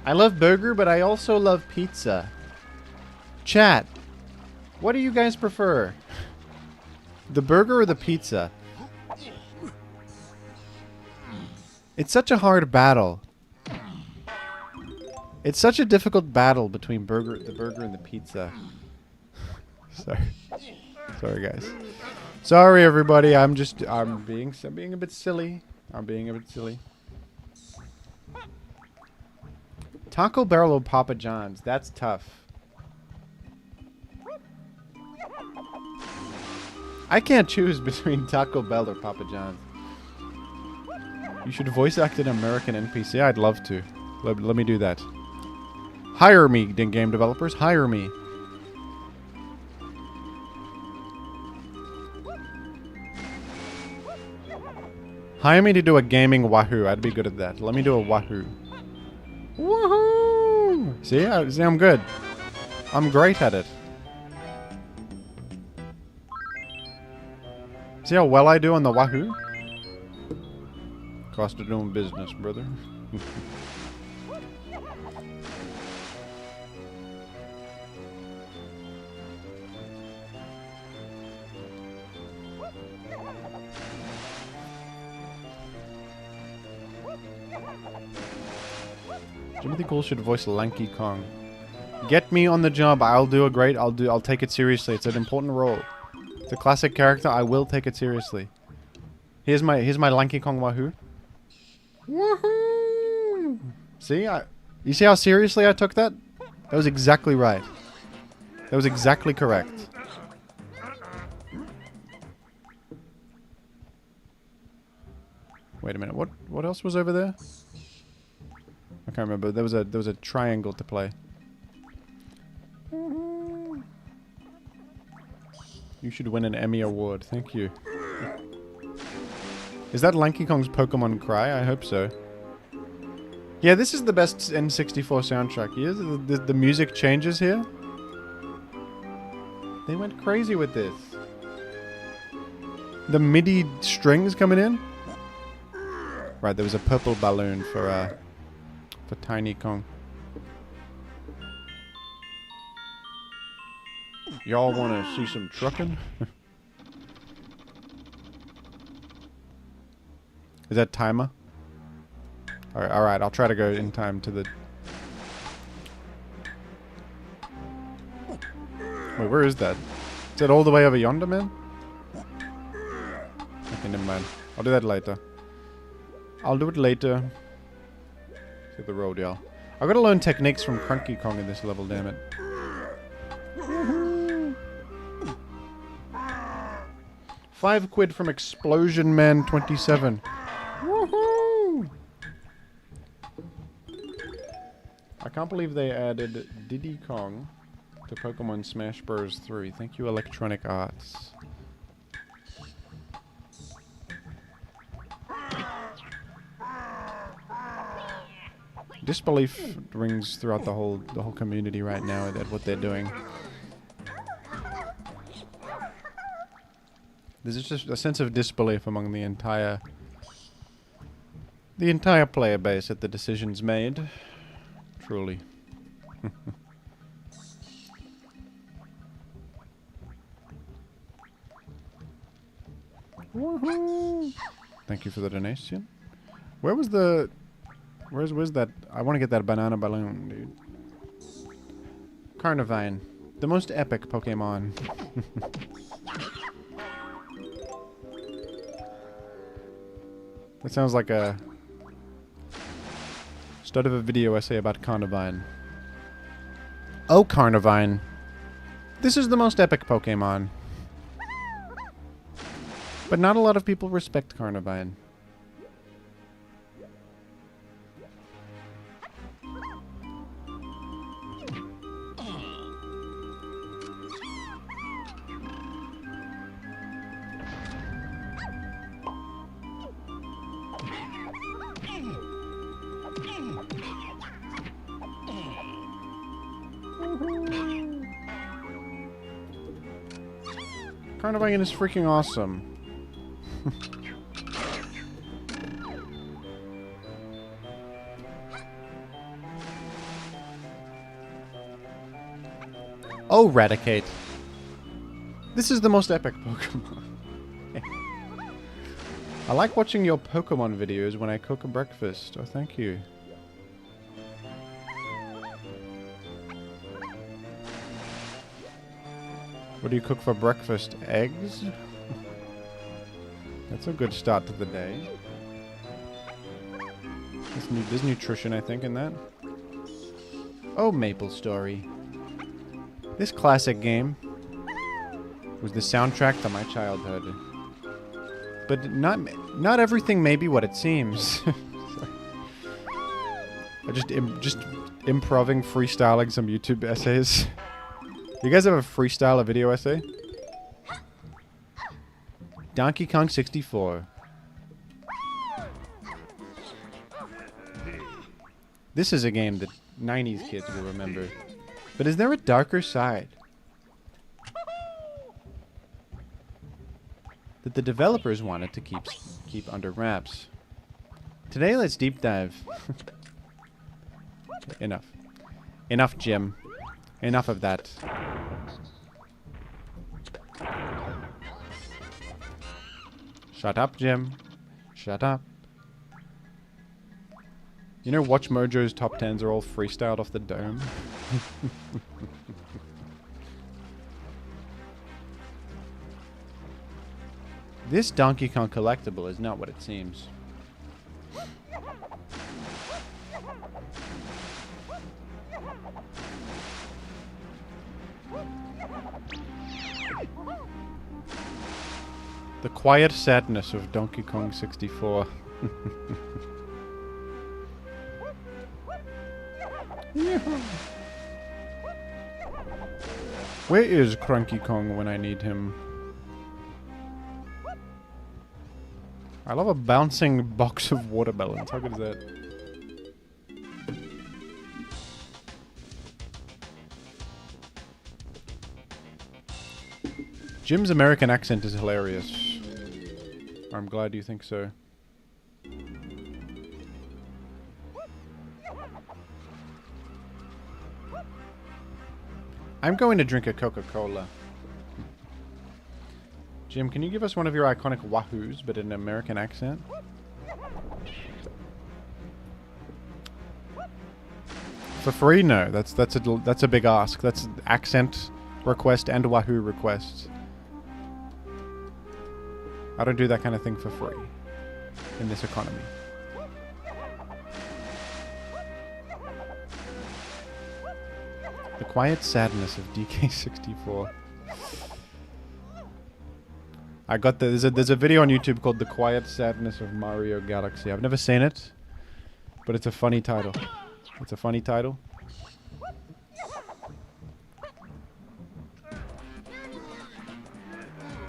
I love burger, but I also love pizza. Chat, what do you guys prefer? The burger or the pizza? It's such a hard battle. It's such a difficult battle between the burger and the pizza. Sorry. Sorry, guys. Sorry, everybody. I'm being a bit silly. I'm being a bit silly. Taco Bell or Papa John's? That's tough. I can't choose between Taco Bell or Papa John's. You should voice act an American NPC. I'd love to. Let me do that. Hire me, game developers. Hire me. Hire me to do a gaming wahoo. I'd be good at that. Let me do a wahoo. Woohoo! See, I'm good. I'm great at it. See how well I do on the wahoo? Cost of doing business, brother. Jimothy Cole should voice Lanky Kong. Get me on the job. I'll take it seriously. It's an important role. It's a classic character. I will take it seriously. Here's my Lanky Kong wahoo. Woohoo! See, you see how seriously I took that? That was exactly right. That was exactly correct. Wait a minute. What else was over there? I can't remember. There was a triangle to play. You should win an Emmy award. Thank you. Is that Lanky Kong's Pokemon cry? I hope so. Yeah, this is the best N64 soundtrack here. The music changes here. They went crazy with this. The MIDI strings coming in. Right, there was a purple balloon for Tiny Kong. Y'all want to see some trucking? Is that timer? Alright, I'll try to go in time to the... Wait, where is that? Is that all the way over yonder, man? Okay, never mind. I'll do that later. I'll do it later. Hit the road, y'all. I've got to learn techniques from Cranky Kong in this level, damn it. £5 from Explosion Man 27. Woohoo! I can't believe they added Diddy Kong to Pokemon Smash Bros. 3. Thank you, Electronic Arts. Disbelief rings throughout the whole community right now at what they're doing. There's just a sense of disbelief among the entire player base at the decisions made. Truly. Woohoo! Thank you for the donation. Where was the... Where's that? I want to get that banana balloon, dude. Carnivine. The most epic Pokemon. That sounds like a... start of a video essay about Carnivine. Oh, Carnivine. This is the most epic Pokemon. But not a lot of people respect Carnivine. Carnivine is freaking awesome. Oh, Raticate. This is the most epic Pokemon. I like watching your Pokemon videos when I cook a breakfast. Oh, thank you. What do you cook for breakfast? Eggs? That's a good start to the day. There's nutrition, I think, in that. Oh, Maple Story. This classic game was the soundtrack to my childhood. But not everything may be what it seems. I just improving, freestyling some YouTube essays. You guys ever freestyle a video essay? Donkey Kong 64. This is a game that 90s kids will remember. But is there a darker side that the developers wanted to keep under wraps? Today, let's deep dive. Enough. Enough, Jim. Enough of that. Shut up, Jim. Shut up. You know Watch Mojo's top 10s are all freestyled off the dome? This Donkey Kong collectible is not what it seems. The quiet sadness of Donkey Kong 64. Where is Cranky Kong when I need him? I love a bouncing box of watermelons. How good is that? Jim's American accent is hilarious. I'm glad you think so. I'm going to drink a Coca-Cola. Jim, can you give us one of your iconic wahoos, but in an American accent? For free? No, that's a big ask. That's accent request and wahoo request. I don't do that kind of thing for free in this economy. The quiet sadness of DK64. I got the, there's a video on YouTube called The Quiet Sadness of Mario Galaxy. I've never seen it, but it's a funny title. It's a funny title.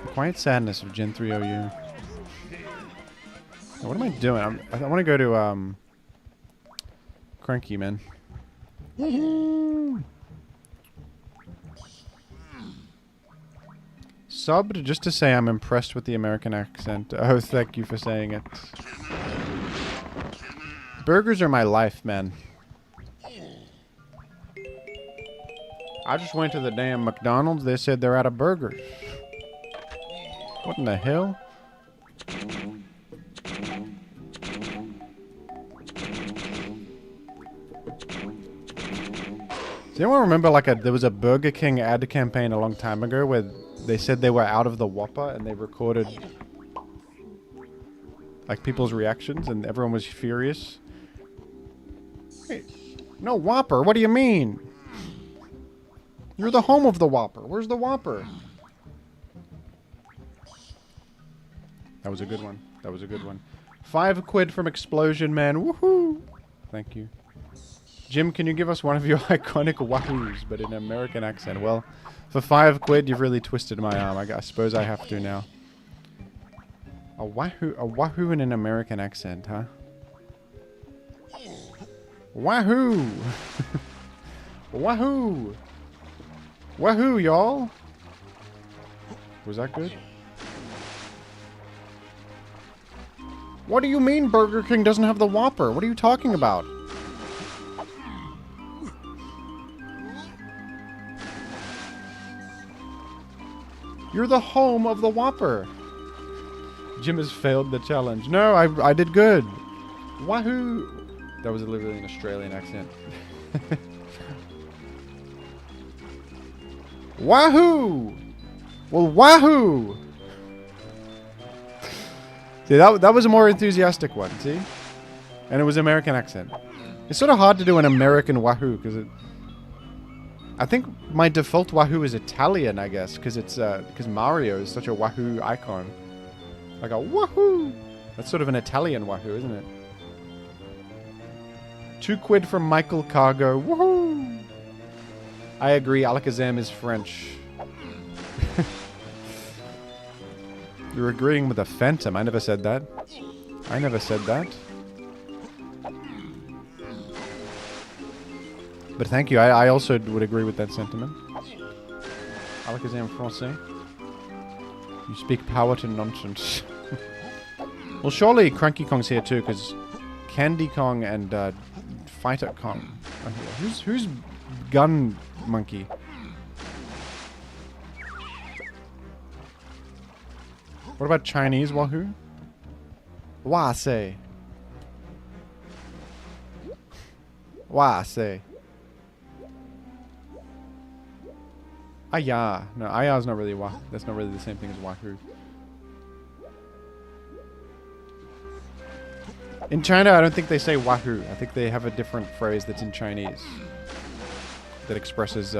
The Quiet Sadness of Gen 3 OU. Now, what am I doing? I want to go to Cranky, man. Subbed just to say I'm impressed with the American accent. Oh, thank you for saying it. Burgers are my life, man. I just went to the damn McDonald's. They said they're out of burgers. What in the hell? Does anyone remember like there was a Burger King ad campaign a long time ago where they said they were out of the Whopper and they recorded like people's reactions and everyone was furious? Hey, no Whopper, what do you mean? You're the home of the Whopper. Where's the Whopper? That was a good one. That was a good one. 5 quid from Explosion Man. Woohoo! Thank you. Jim, can you give us one of your iconic wahoos, but in an American accent? Well, for 5 quid, you've really twisted my arm. I suppose I have to now. A wahoo in an American accent, huh? Wahoo! Wahoo! Wahoo, y'all! Was that good? What do you mean Burger King doesn't have the Whopper? What are you talking about? You're the home of the Whopper. Jim has failed the challenge. No, I did good. Wahoo! That was literally an Australian accent. Wahoo! Well, wahoo! See, that was a more enthusiastic one, see? And it was American accent. It's sort of hard to do an American wahoo, because I think my default wahoo is Italian, I guess, because Mario is such a wahoo icon. Like a wahoo! That's sort of an Italian wahoo, isn't it? £2 from Michael Cargo. Woohoo! I agree, Alakazam is French. You're agreeing with a phantom. I never said that. I never said that. But thank you. I also would agree with that sentiment. Alakazam français. You speak power to nonsense. Well, surely Cranky Kong's here too, because Candy Kong and Fighter Kong are here. Who's Gun Monkey? What about Chinese Wahoo? Wase. Wase. Aya. No, Aya's not really Wahoo. That's not really the same thing as Wahoo. In China, I don't think they say Wahoo. I think they have a different phrase that's in Chinese that expresses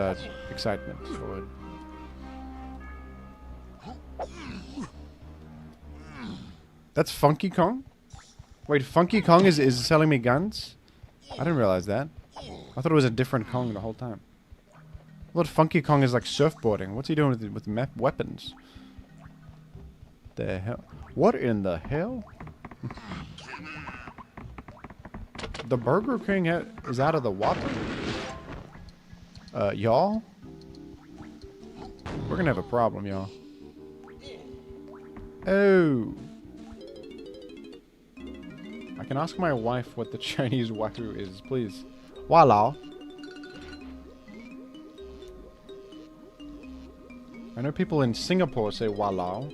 excitement. That's Funky Kong? Wait, Funky Kong is selling me guns? I didn't realize that. I thought it was a different Kong the whole time. I thought Funky Kong is like surfboarding. What's he doing with weapons? The hell? What in the hell? The Burger King is out of the water? Y'all? We're gonna have a problem, y'all. Oh. I can ask my wife what the Chinese Wahoo is, please. Walao. I know people in Singapore say walao.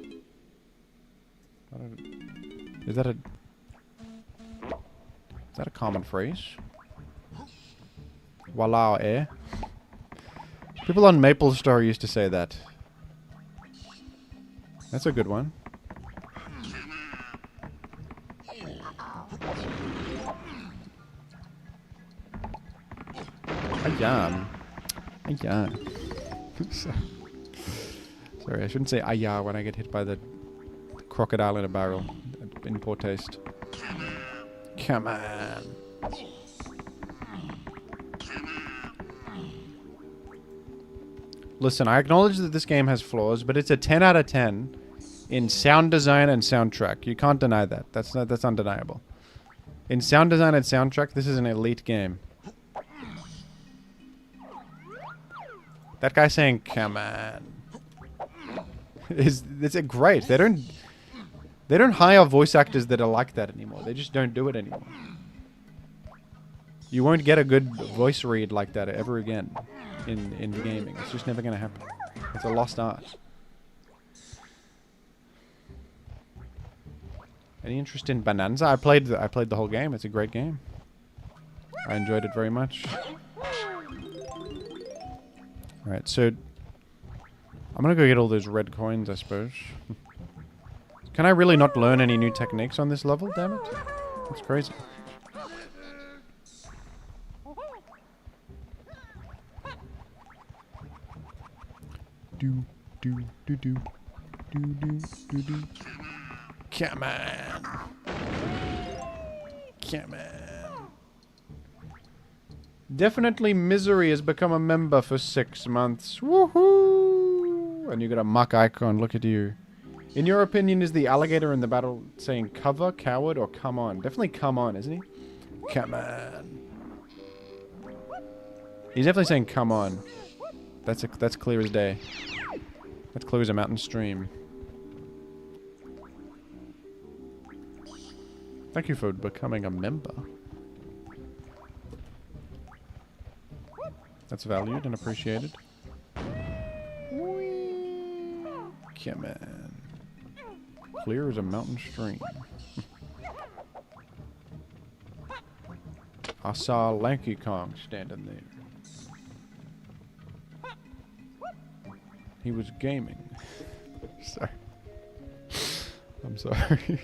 Is that a common phrase? Walao, eh? People on MapleStar used to say that. That's a good one. Ayam. Ayam. Sorry, I shouldn't say ayah when I get hit by the crocodile in a barrel. In poor taste. Come on. Listen, I acknowledge that this game has flaws, but it's a 10 out of 10 in sound design and soundtrack. You can't deny that. That's undeniable. In sound design and soundtrack, this is an elite game. That guy saying "come on" is great. They don't hire voice actors that are like that anymore. They just don't do it anymore. You won't get a good voice read like that ever again in gaming. It's just never going to happen. It's a lost art. Any interest in Bonanza? I played the whole game. It's a great game. I enjoyed it very much. Alright, so I'm gonna go get all those red coins, I suppose. Can I really not learn any new techniques on this level, damn it? That's crazy. Do. Come on. Come on. Definitely Misery has become a member for 6 months. Woohoo! And you got a muck icon, look at you. In your opinion, is the alligator in the battle saying cover, coward, or come on? Definitely come on, isn't he? Come on. He's definitely saying come on. That's clear as day. That's clear as a mountain stream. Thank you for becoming a member. That's valued and appreciated. Come on. Clear as a mountain stream. I saw Lanky Kong standing there. He was gaming. Sorry. I'm sorry.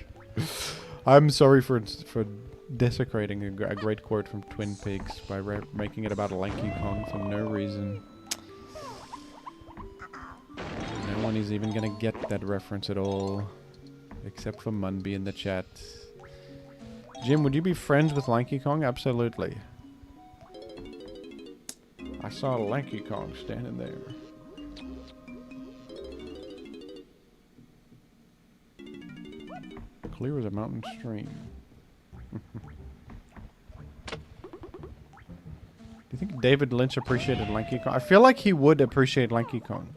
I'm sorry for desecrating a great quote from Twin Peaks by making it about Lanky Kong for no reason. No one is even gonna get that reference at all, except for Munby in the chat. Jim, would you be friends with Lanky Kong? Absolutely. I saw Lanky Kong standing there. Clear as a mountain stream. Do you think David Lynch appreciated Lanky Kong? I feel like he would appreciate Lanky Kong.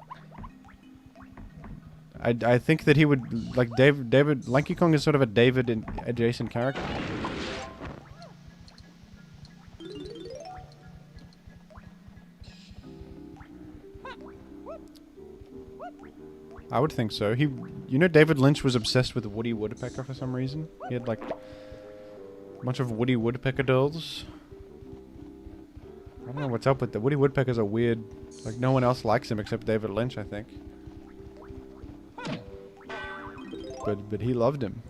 I think that he would, like, Lanky Kong is sort of a David adjacent character. I would think so. You know, David Lynch was obsessed with Woody Woodpecker for some reason. He had, like, a bunch of Woody Woodpecker dolls. I don't know what's up with the Woody Woodpecker's a weird, like, no one else likes him except David Lynch, I think. But he loved him.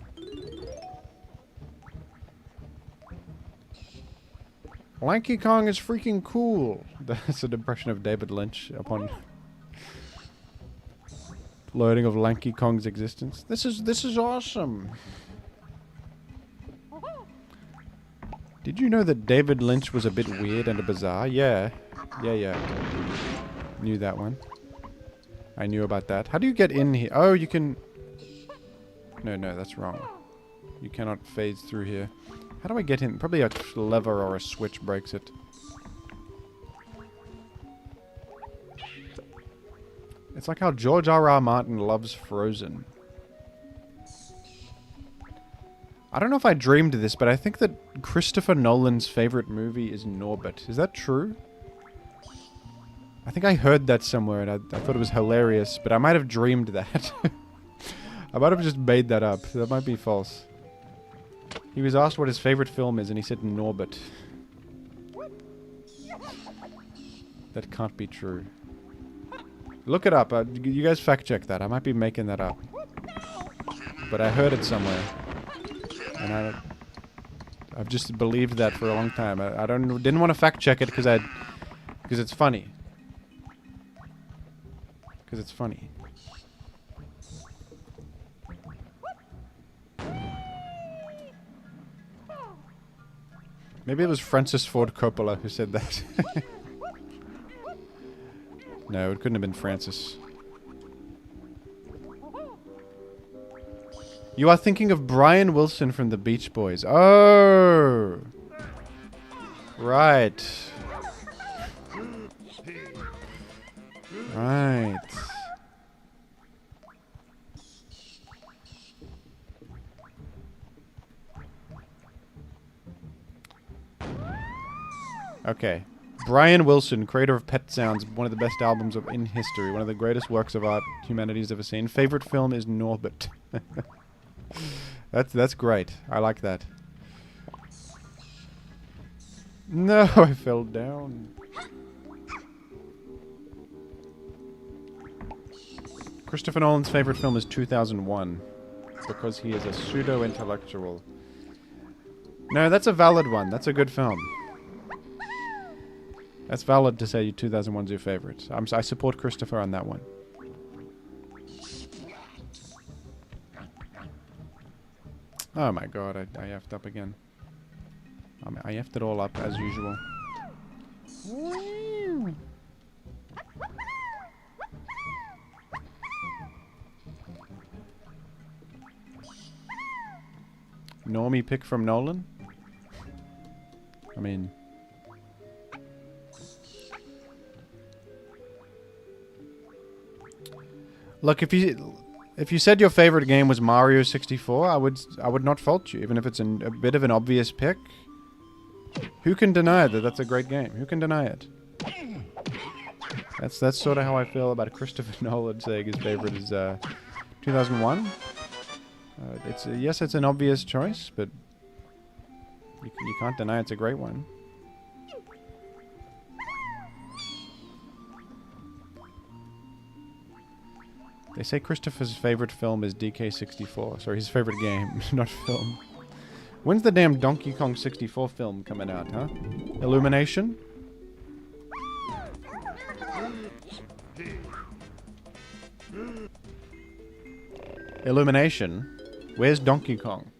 Lanky Kong is freaking cool. That's an impression of David Lynch upon learning of Lanky Kong's existence. This is awesome. Did you know that David Lynch was a bit weird and bizarre? Yeah. Knew that one. I knew about that. How do you get in here? Oh, you can... No, that's wrong. You cannot phase through here. How do I get in? Probably a lever or a switch breaks it. It's like how George R.R. Martin loves Frozen. I don't know if I dreamed this, but I think that Christopher Nolan's favorite movie is Norbit. Is that true? I think I heard that somewhere and I thought it was hilarious, but I might have dreamed that. I might have just made that up. That might be false. He was asked what his favorite film is and he said Norbit. That can't be true. Look it up. You guys fact check that. I might be making that up. But I heard it somewhere. And I've just believed that for a long time. I didn't want to fact check it because it's funny. Because it's funny. Maybe it was Francis Ford Coppola who said that. No, it couldn't have been Francis. You are thinking of Brian Wilson from the Beach Boys. Oh! Right. Right. Okay. Brian Wilson, creator of Pet Sounds, one of the best albums in history, one of the greatest works of art humanity's ever seen. Favorite film is Norbit. That's great. I like that. No, I fell down. Christopher Nolan's favorite film is 2001 because he is a pseudo-intellectual. No, that's a valid one. That's a good film. That's valid to say 2001's your favorite. I support Christopher on that one. Oh my god, I effed up again. I effed it all up as usual. Normie pick from Nolan? I mean... Look, if you said your favorite game was Mario 64, I would not fault you, even if it's a bit of an obvious pick. Who can deny that that's a great game? Who can deny it? That's sort of how I feel about Christopher Nolan saying his favorite is 2001. Yes, it's an obvious choice, but you can't deny it's a great one. They say Christopher's favorite film is DK64. Sorry, his favorite game, not film. When's the damn Donkey Kong 64 film coming out, huh? Illumination? Illumination? Where's Donkey Kong?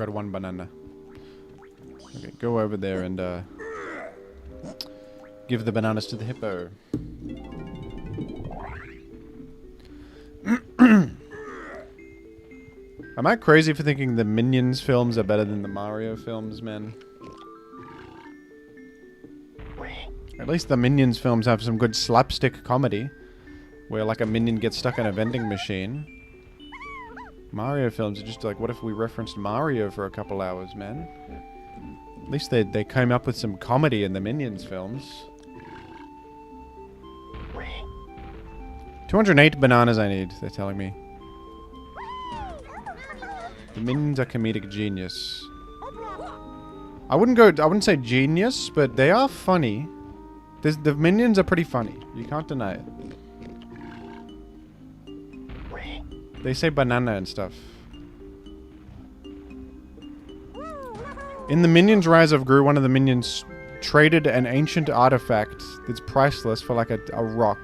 got one banana. Okay, go over there and give the bananas to the hippo. Am I crazy for thinking the Minions films are better than the Mario films, man? At least the Minions films have some good slapstick comedy, where like a minion gets stuck in a vending machine. Mario films are just like, what if we referenced Mario for a couple hours, man? At least they came up with some comedy in the Minions films. 208 bananas I need, they're telling me. The Minions are comedic genius. I wouldn't say genius, but they are funny. The Minions are pretty funny. You can't deny it. They say banana and stuff. In the Minions Rise of Gru, one of the Minions traded an ancient artifact that's priceless for like a rock.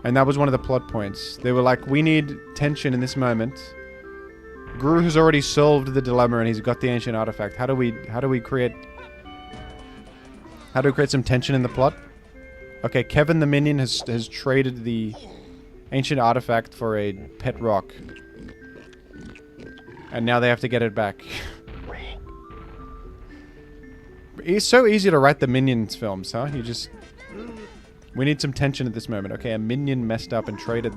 And that was one of the plot points. They were like, we need tension in this moment. Gru has already solved the dilemma and he's got the ancient artifact. How do we create some tension in the plot? Okay, Kevin the Minion has traded the ancient artifact for a pet rock. And now they have to get it back. It's so easy to write the Minions films, huh? We need some tension at this moment. Okay, a minion messed up and traded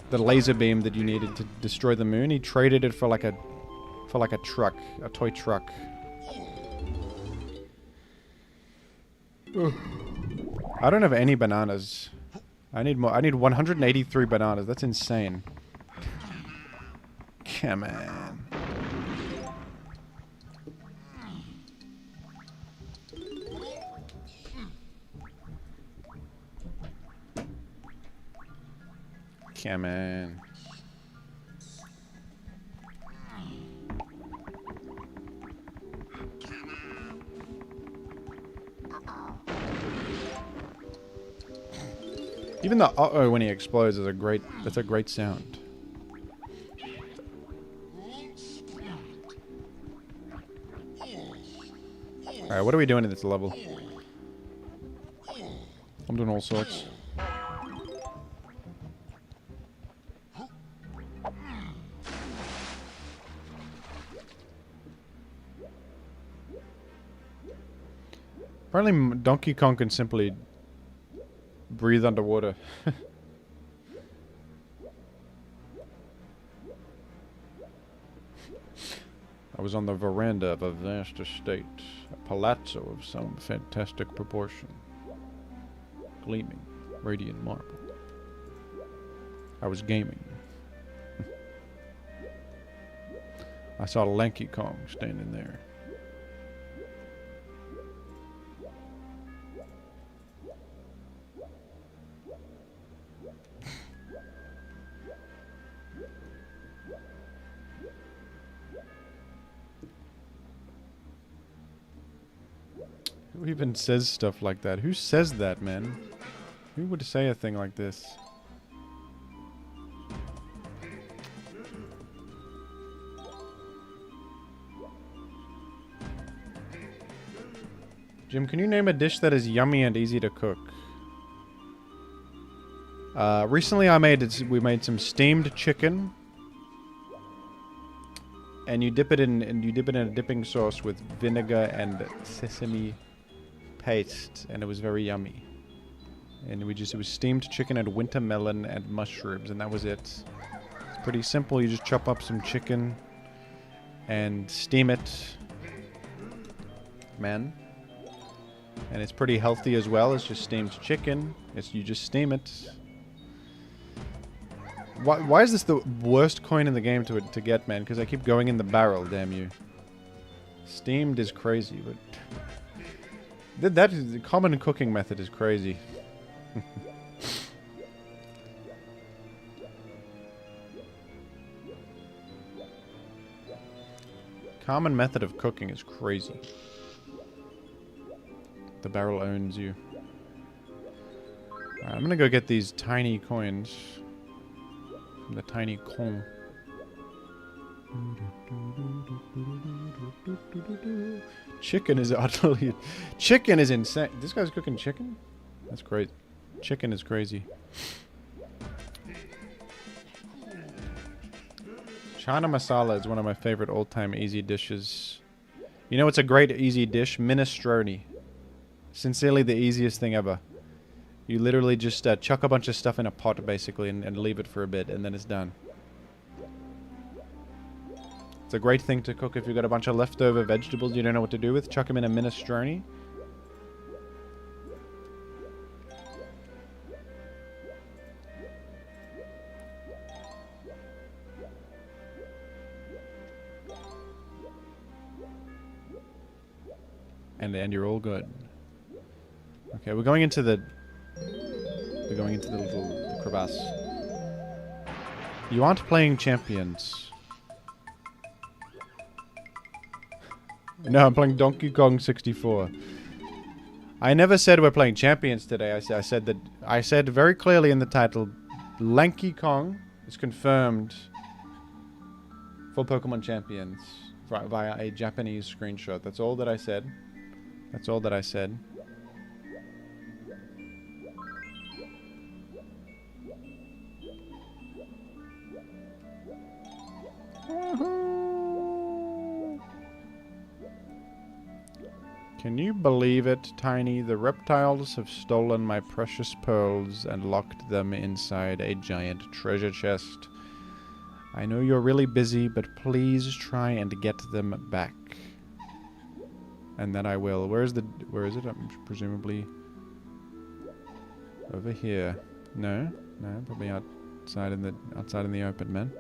the laser beam that you needed to destroy the moon. He traded it for like a truck, a toy truck. Ugh. I don't have any bananas. I need more. I need 183 bananas. That's insane. Come on. Come on. Even the uh-oh when he explodes is that's a great sound. Alright, what are we doing in this level? I'm doing all sorts. Apparently Donkey Kong can simply breathe underwater. I was on the veranda of a vast estate, a palazzo of some fantastic proportion, gleaming, radiant marble. I was gaming. I saw Lanky Kong standing there. Who even says stuff like that? Who says that, man? Who would say a thing like this? Jim, can you name a dish that is yummy and easy to cook? Recently we made some steamed chicken. And you dip it in a dipping sauce with vinegar and sesame paste, and it was very yummy. And it was steamed chicken and winter melon and mushrooms, and that was it. It's pretty simple. You just chop up some chicken and steam it, man. And it's pretty healthy as well. It's just steamed chicken. You just steam it. Why is this the worst coin in the game to get, man? Because I keep going in the barrel, damn you. Steamed is crazy, but that is the common cooking method is crazy. Common method of cooking is crazy. The barrel owns you. Alright, I'm gonna go get these tiny coins. The tiny Kong. Chicken is utterly... Chicken is insane. This guy's cooking chicken? That's great. Chicken is crazy. Chana masala is one of my favorite all-time easy dishes. You know what's a great easy dish? Minestrone. Sincerely the easiest thing ever. You literally just chuck a bunch of stuff in a pot, basically, and leave it for a bit, and then it's done. It's a great thing to cook if you've got a bunch of leftover vegetables you don't know what to do with. Chuck them in a minestrone. And you're all good. Okay, we're going into the little crevasse. You aren't playing Champions. No, I'm playing Donkey Kong 64. I never said we're playing Champions today. I said very clearly in the title, Lanky Kong is confirmed for Pokemon Champions via a Japanese screenshot. That's all that I said. That's all that I said. Can you believe it, Tiny? The reptiles have stolen my precious pearls and locked them inside a giant treasure chest. I know you're really busy, but please try and get them back. And then I will. Where is it? I'm presumably over here. No, probably outside in the open, man.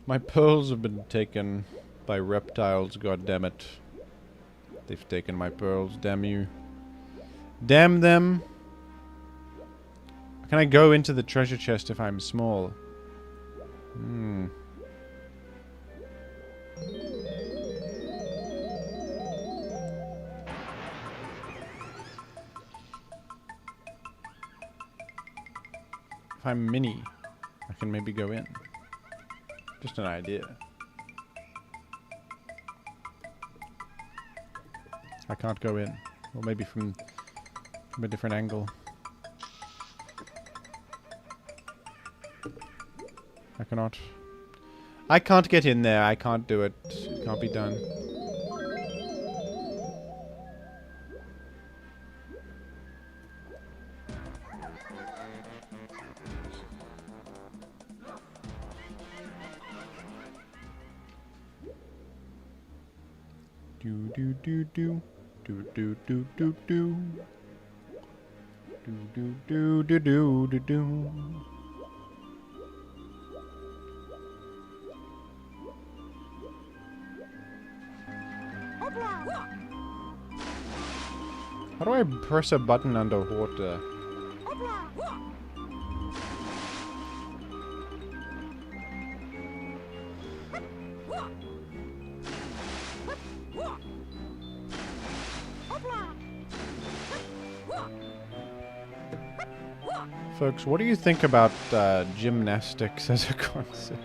My pearls have been taken by reptiles, goddammit. They've taken my pearls, damn you. Damn them! Can I go into the treasure chest if I'm small? If I'm mini, I can maybe go in. Just an idea. I can't go in. Or maybe from a different angle. I cannot. I can't get in there. I can't do it. It can't be done. How do I press a button underwater? Folks, what do you think about gymnastics as a concept?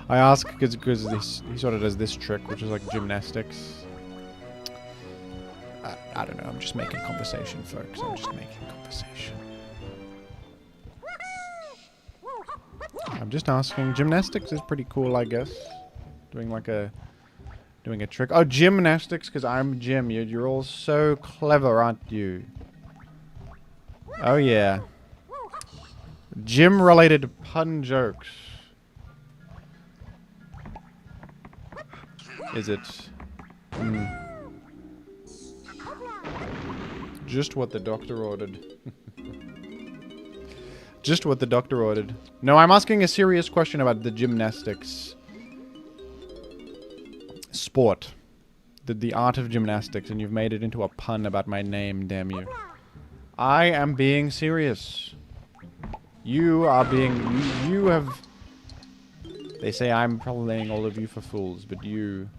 I ask because he sort of does this trick, which is like gymnastics. I don't know, I'm just making conversation, folks. I'm just making conversation. I'm just asking. Gymnastics is pretty cool, I guess. Doing a trick. Oh, gymnastics, because I'm Jim. You're all so clever, aren't you? Oh, yeah. Gym-related pun jokes. Is it? Just what the doctor ordered. Just what the doctor ordered. No, I'm asking a serious question about the gymnastics sport. The art of gymnastics, and you've made it into a pun about my name, damn you. I am being serious. You are being... You have... They say I'm playing all of you for fools, but you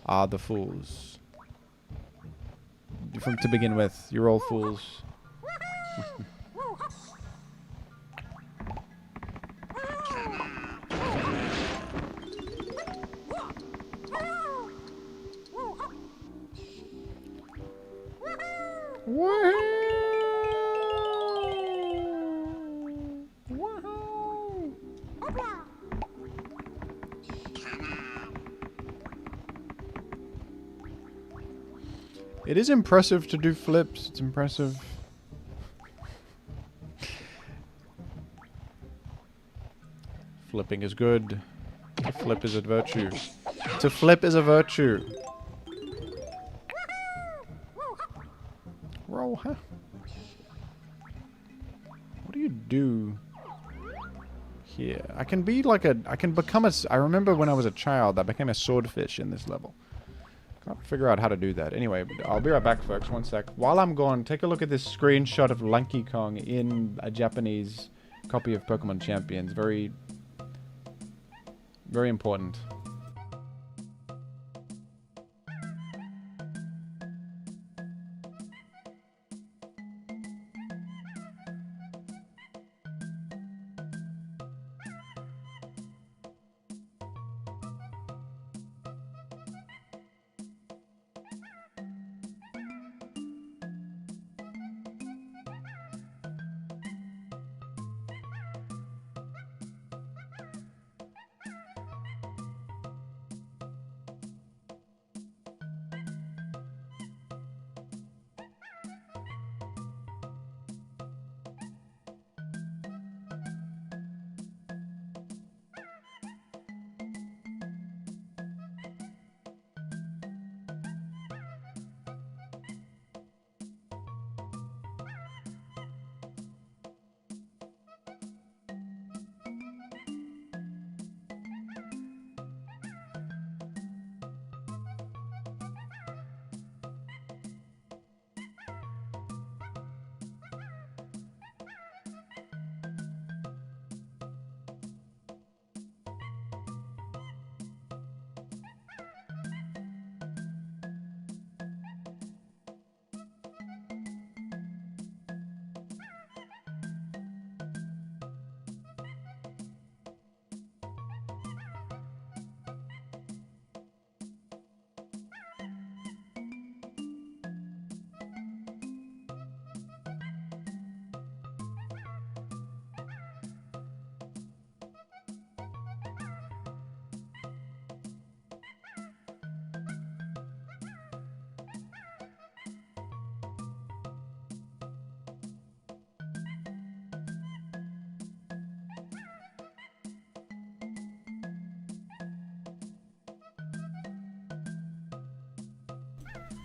are the fools. To begin with, you're all fools. It is impressive to do flips. It's impressive. Flipping is good. To flip is a virtue. To flip is a virtue. Roll, huh? What do you do here? I can be like a... I can become a... I remember when I was a child, I became a swordfish in this level. Can't figure out how to do that. Anyway, I'll be right back, folks. One sec. While I'm gone, take a look at this screenshot of Lanky Kong in a Japanese copy of Pokémon Champions. Very, very important.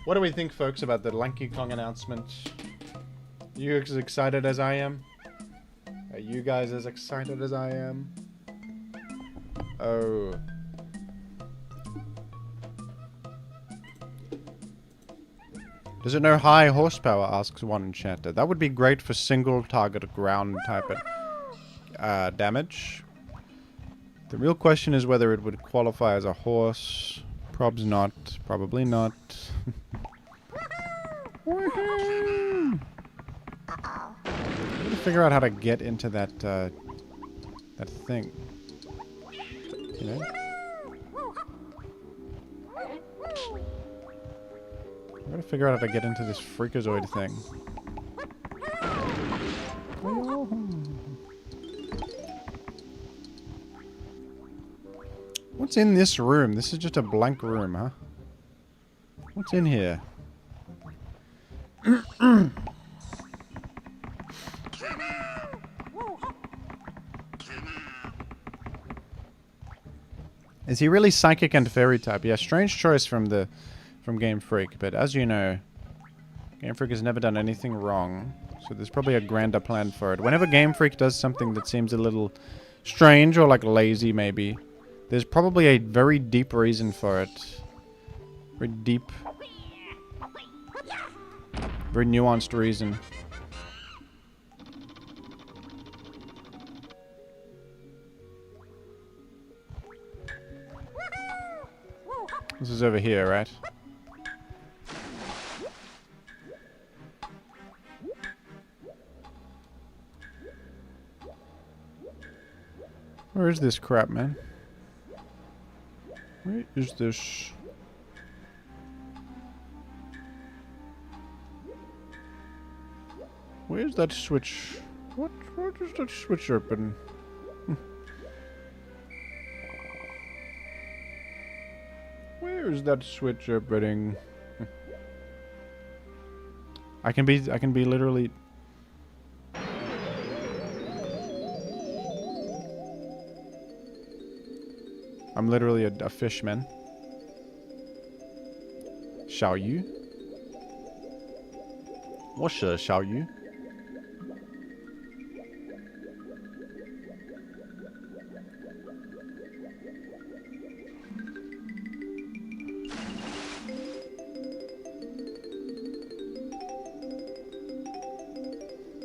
What do we think, folks, about the Lanky Kong announcement? Are you as excited as I am? Are you guys as excited as I am? Oh. Does it know high horsepower, asks one enchanter. That would be great for single target ground type damage. The real question is whether it would qualify as a horse. Probs not. Probably not. I'm gonna figure out how to get into that that thing. You know? I'm gonna figure out how to get into this freakazoid thing. What's in this room? This is just a blank room, huh? What's in here? Is he really psychic and fairy type? Yeah, strange choice from Game Freak, but as you know, Game Freak has never done anything wrong, so there's probably a grander plan for it. Whenever Game Freak does something that seems a little strange or like lazy maybe, there's probably a very deep reason for it. Very deep, very nuanced reason. This is over here, right? Where is this crap, man? Where is this? Where's that switch? What is that switch open? Where is that switch opening? I can be literally. I'm literally a fish, man. Shall you? What shall you?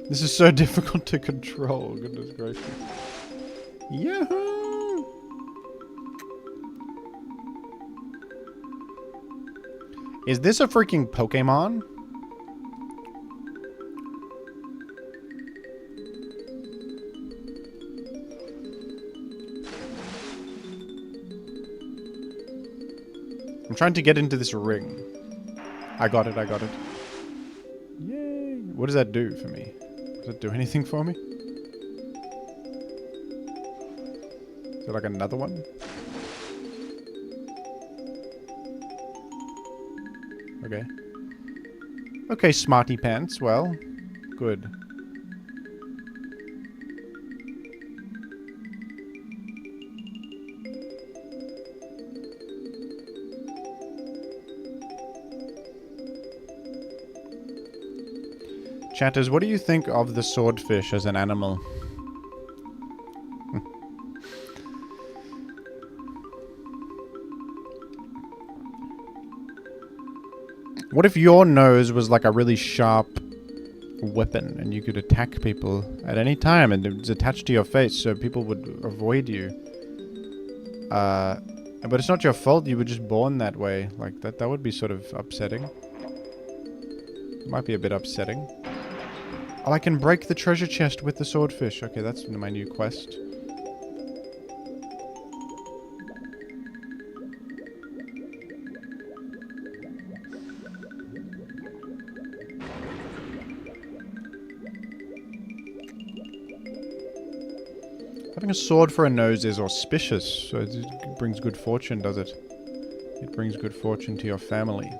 This is so difficult to control, goodness gracious. Yahoo! Is this a freaking Pokémon? I'm trying to get into this ring. I got it, I got it. Yay! What does that do for me? Does it do anything for me? Is there like another one? Okay. Okay, smarty pants. Well, good. Chatters, what do you think of the swordfish as an animal? What if your nose was like a really sharp weapon and you could attack people at any time and it was attached to your face so people would avoid you? But it's not your fault, you were just born that way. Like, that would be sort of upsetting. It might be a bit upsetting. Oh, I can break the treasure chest with the swordfish. Okay, that's my new quest. Having a sword for a nose is auspicious, so it brings good fortune, does it? It brings good fortune to your family.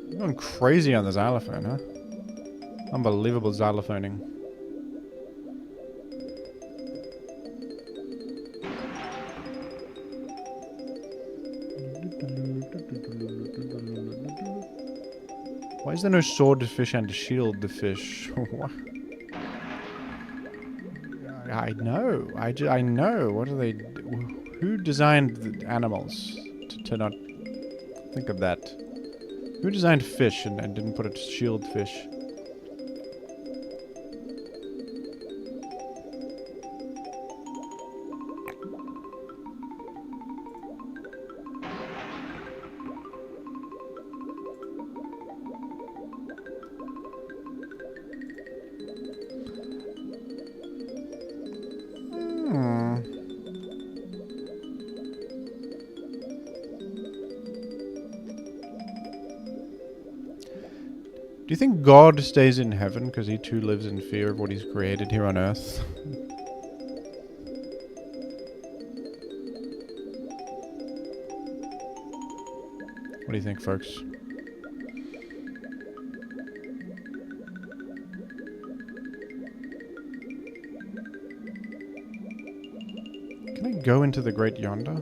You're going crazy on the xylophone, huh? Unbelievable xylophoning. Why is there no swordfish and shield the fish? What? I know. I know. What do they do? Who designed the animals to not think of that? Who designed fish and didn't put a shield fish? Do you think God stays in heaven because he too lives in fear of what he's created here on earth? What do you think, folks? Can I go into the great yonder?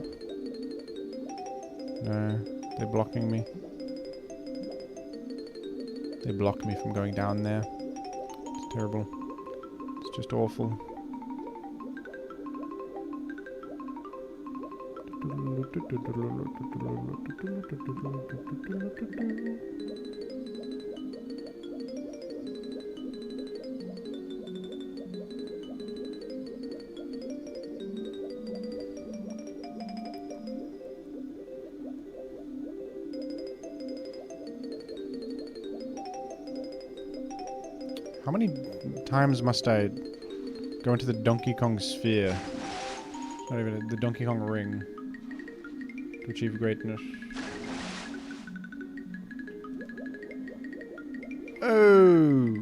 No, they're blocking me. They block me from going down there. It's terrible. It's just awful. How many times must I go into the Donkey Kong sphere? Not even the Donkey Kong ring to achieve greatness. Oh!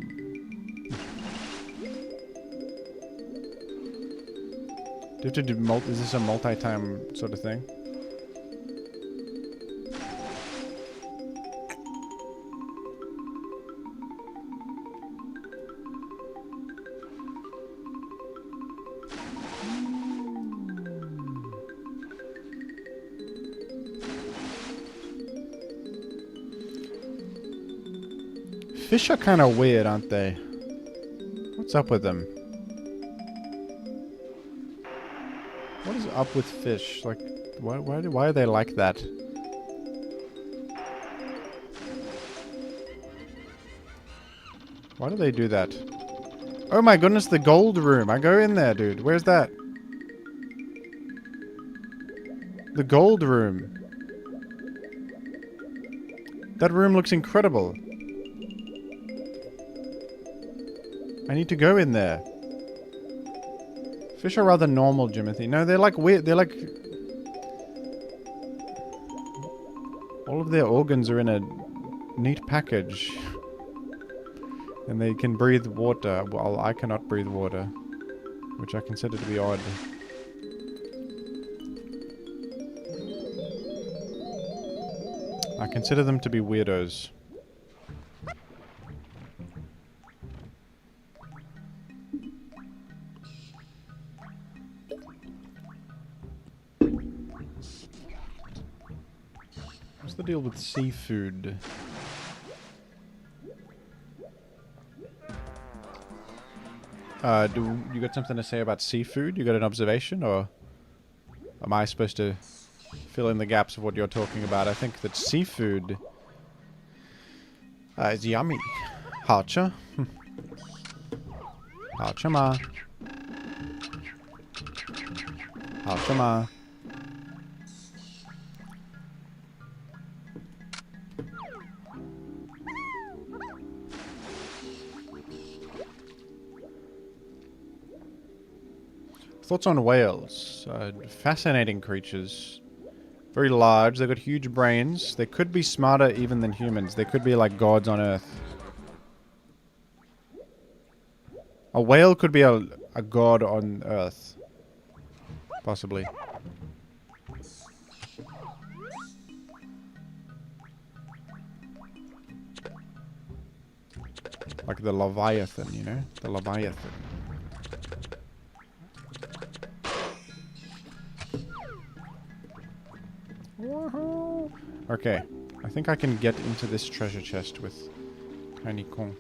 Do you have to do is this a multi-time sort of thing? Fish are kind of weird, aren't they? What's up with them? What is up with fish? Like, why are they like that? Why do they do that? Oh my goodness, the gold room. I go in there, dude. Where's that? The gold room. That room looks incredible. I need to go in there. Fish are rather normal, Jimothy. No, they're like weird. They're like... all of their organs are in a neat package. And they can breathe water. Well, I cannot breathe water. Which I consider to be odd. I consider them to be weirdos. What's the deal with seafood? Do you got something to say about seafood? You got an observation, or am I supposed to fill in the gaps of what you're talking about? I think that seafood is yummy. Hacha. Hacha-ma. Hacha-ma. Thoughts on whales? Fascinating creatures. Very large. They've got huge brains. They could be smarter even than humans. They could be like gods on Earth. A whale could be a god on Earth. Possibly. Like the Leviathan, you know? The Leviathan. Okay, I think I can get into this treasure chest with Tiny Kong.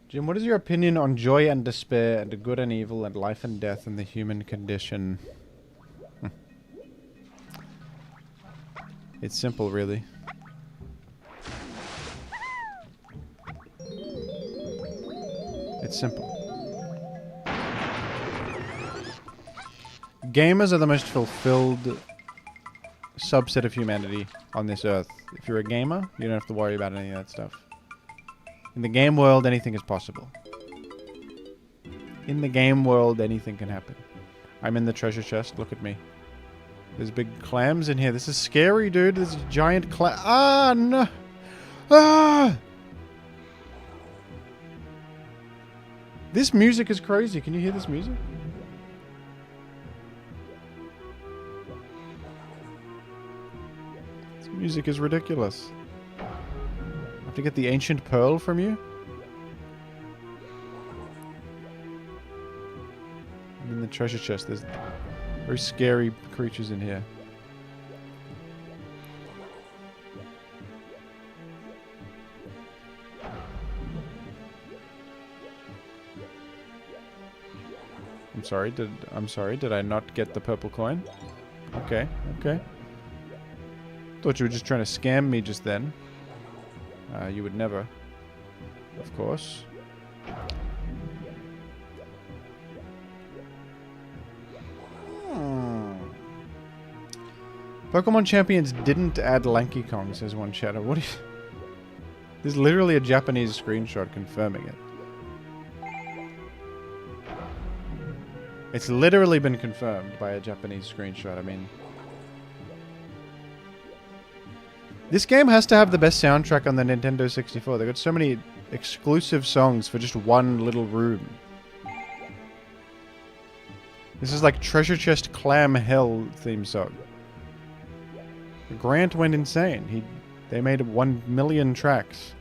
Jim, what is your opinion on joy and despair and good and evil and life and death and the human condition? It's simple, really. It's simple. Gamers are the most fulfilled subset of humanity on this earth. If you're a gamer, you don't have to worry about any of that stuff. In the game world, anything is possible. In the game world, anything can happen. I'm in the treasure chest. Look at me. There's big clams in here. This is scary, dude. There's a giant clam. Ah, no. Ah! This music is crazy. Can you hear this music? This music is ridiculous. I have to get the ancient pearl from you? I'm in the treasure chest. There's very scary creatures in here. I'm sorry, did I not get the purple coin? Okay, okay. Thought you were just trying to scam me just then. You would never. Of course. Pokémon Champions didn't add Lanky Kong, says one chatter. What is... There's literally a Japanese screenshot confirming it. It's literally been confirmed by a Japanese screenshot. I mean... This game has to have the best soundtrack on the Nintendo 64. They've got so many exclusive songs for just one little room. This is like Treasure Chest Clam Hell theme song. Grant went insane. They made 1 million tracks.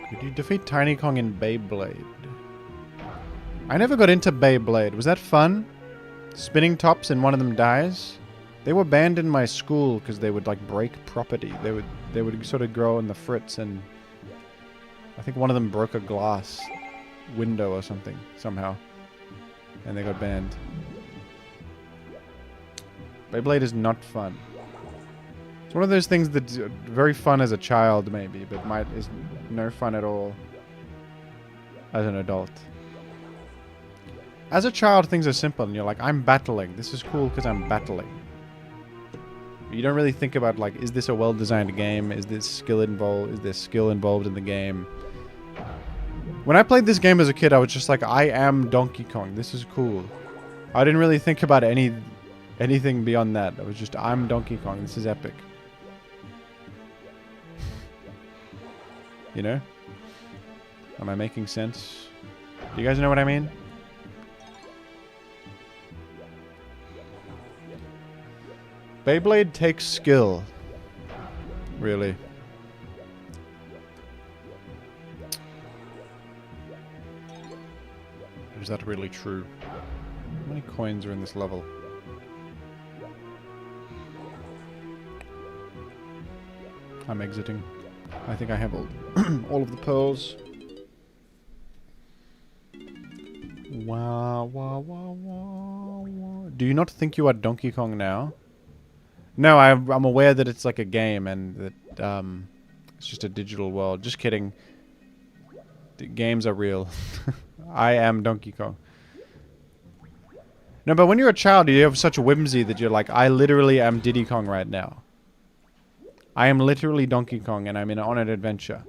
Could you defeat Tiny Kong in Beyblade? I never got into Beyblade. Was that fun? Spinning tops and one of them dies? They were banned in my school because they would like break property. They would sort of grow in the fritz, and I think one of them broke a glass window or something somehow, and they got banned. Beyblade is not fun. It's one of those things that's very fun as a child maybe, but is no fun at all as an adult. As a child, things are simple, and you're like, I'm battling. This is cool because I'm battling. You don't really think about, like, is this a well-designed game? Is there skill involved in the game? When I played this game as a kid, I was just like, I am Donkey Kong. This is cool. I didn't really think about anything beyond that. I was just, I'm Donkey Kong. This is epic. You know? Am I making sense? Do you guys know what I mean? Beyblade takes skill. Really. Is that really true? How many coins are in this level? I'm exiting. I think I have all of the pearls. Wow, wow, wow, wow, wow. Do you not think you are Donkey Kong now? No, I'm aware that it's like a game and that it's just a digital world. Just kidding. The games are real. I am Donkey Kong. No, but when you're a child, you have such whimsy that you're like, I literally am Diddy Kong right now. I am literally Donkey Kong and I'm on an adventure.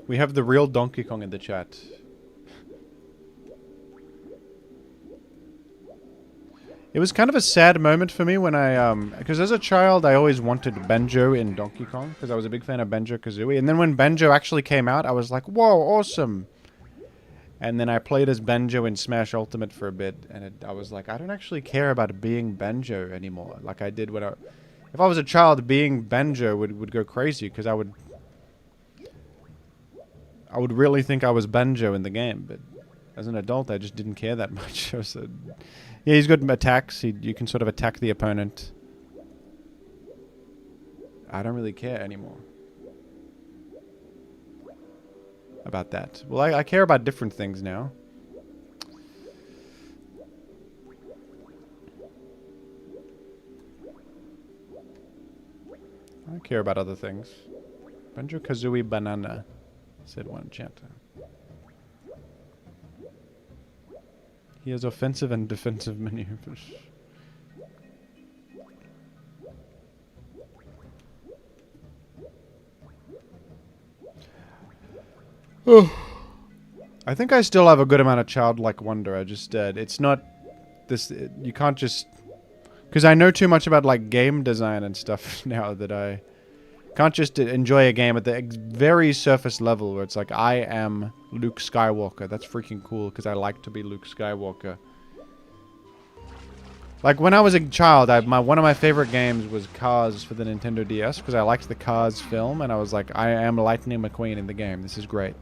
We have the real Donkey Kong in the chat. It was kind of a sad moment for me when I, because as a child I always wanted Banjo in Donkey Kong, because I was a big fan of Banjo-Kazooie, and then when Banjo actually came out, I was like, whoa, awesome! And then I played as Banjo in Smash Ultimate for a bit, and I was like, I don't actually care about being Banjo anymore, like I did when if I was a child, being Banjo would go crazy, because I would really think I was Banjo in the game, but as an adult, I just didn't care that much. Yeah, he's got attacks. You can sort of attack the opponent. I don't really care anymore about that. Well, I care about different things now. I care about other things. Banjo-Kazooie banana, said one chanter. He has offensive and defensive maneuvers. I think I still have a good amount of childlike wonder. I just, it's not this, you can't just, because I know too much about like game design and stuff now that Can't just enjoy a game at the very surface level where it's like, I am Luke Skywalker. That's freaking cool because I like to be Luke Skywalker. Like, when I was a child, one of my favorite games was Cars for the Nintendo DS because I liked the Cars film, and I was like, I am Lightning McQueen in the game. This is great.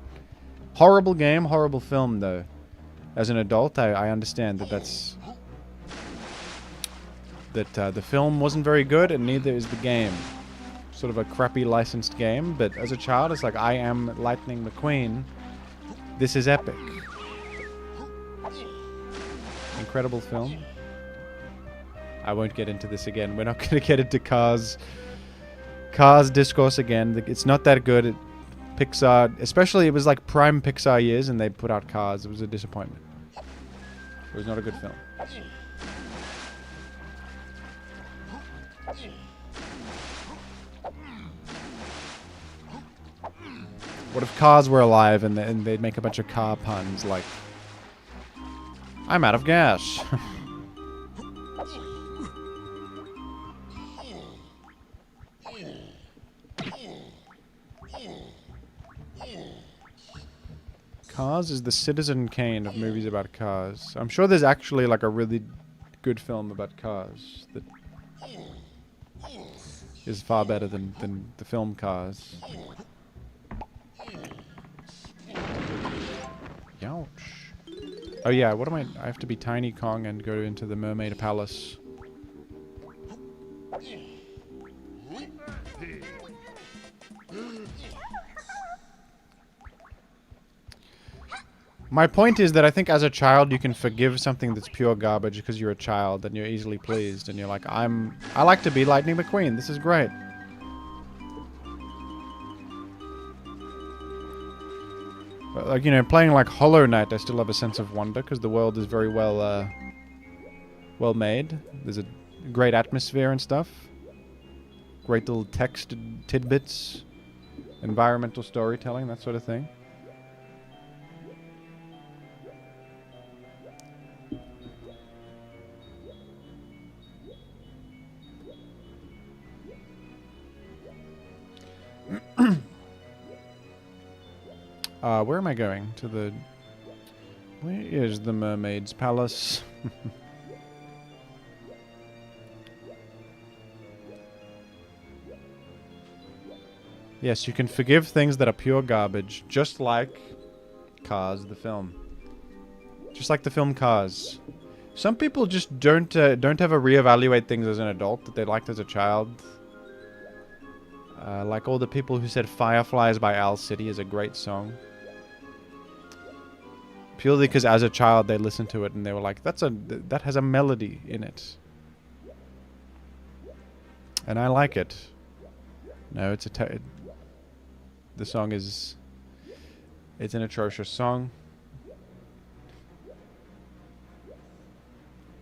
Horrible game, horrible film, though. As an adult, I understand that the film wasn't very good, and neither is the game. Sort of a crappy licensed game, but as a child, it's like, I am Lightning McQueen. This is epic. Incredible film. I won't get into this again. We're not going to get into Cars discourse again. It's not that good. Pixar, especially, it was like prime Pixar years, and they put out Cars. It was a disappointment. It was not a good film. What if Cars were alive and they'd make a bunch of car puns like, I'm out of gas. Cars is the Citizen Kane of movies about cars. I'm sure there's actually like a really good film about cars that is far better than the film Cars. Youch. Oh yeah, what am I have to be Tiny Kong and go into the Mermaid Palace. My point is that I think as a child you can forgive something that's pure garbage because you're a child and you're easily pleased and you're like, I like to be Lightning McQueen. This is great. But like, you know, playing like Hollow Knight, I still have a sense of wonder because the world is very well made. There's a great atmosphere and stuff. Great little text tidbits, environmental storytelling, that sort of thing. Where am I going? To the... Where is the Mermaid's Palace? Yes, you can forgive things that are pure garbage, just like Cars, the film. Just like the film Cars. Some people just don't ever reevaluate things as an adult that they liked as a child. Like all the people who said Fireflies by Owl City is a great song. Purely because as a child they listened to it and they were like, that has a melody in it. And I like it. No, it's the song is... It's an atrocious song.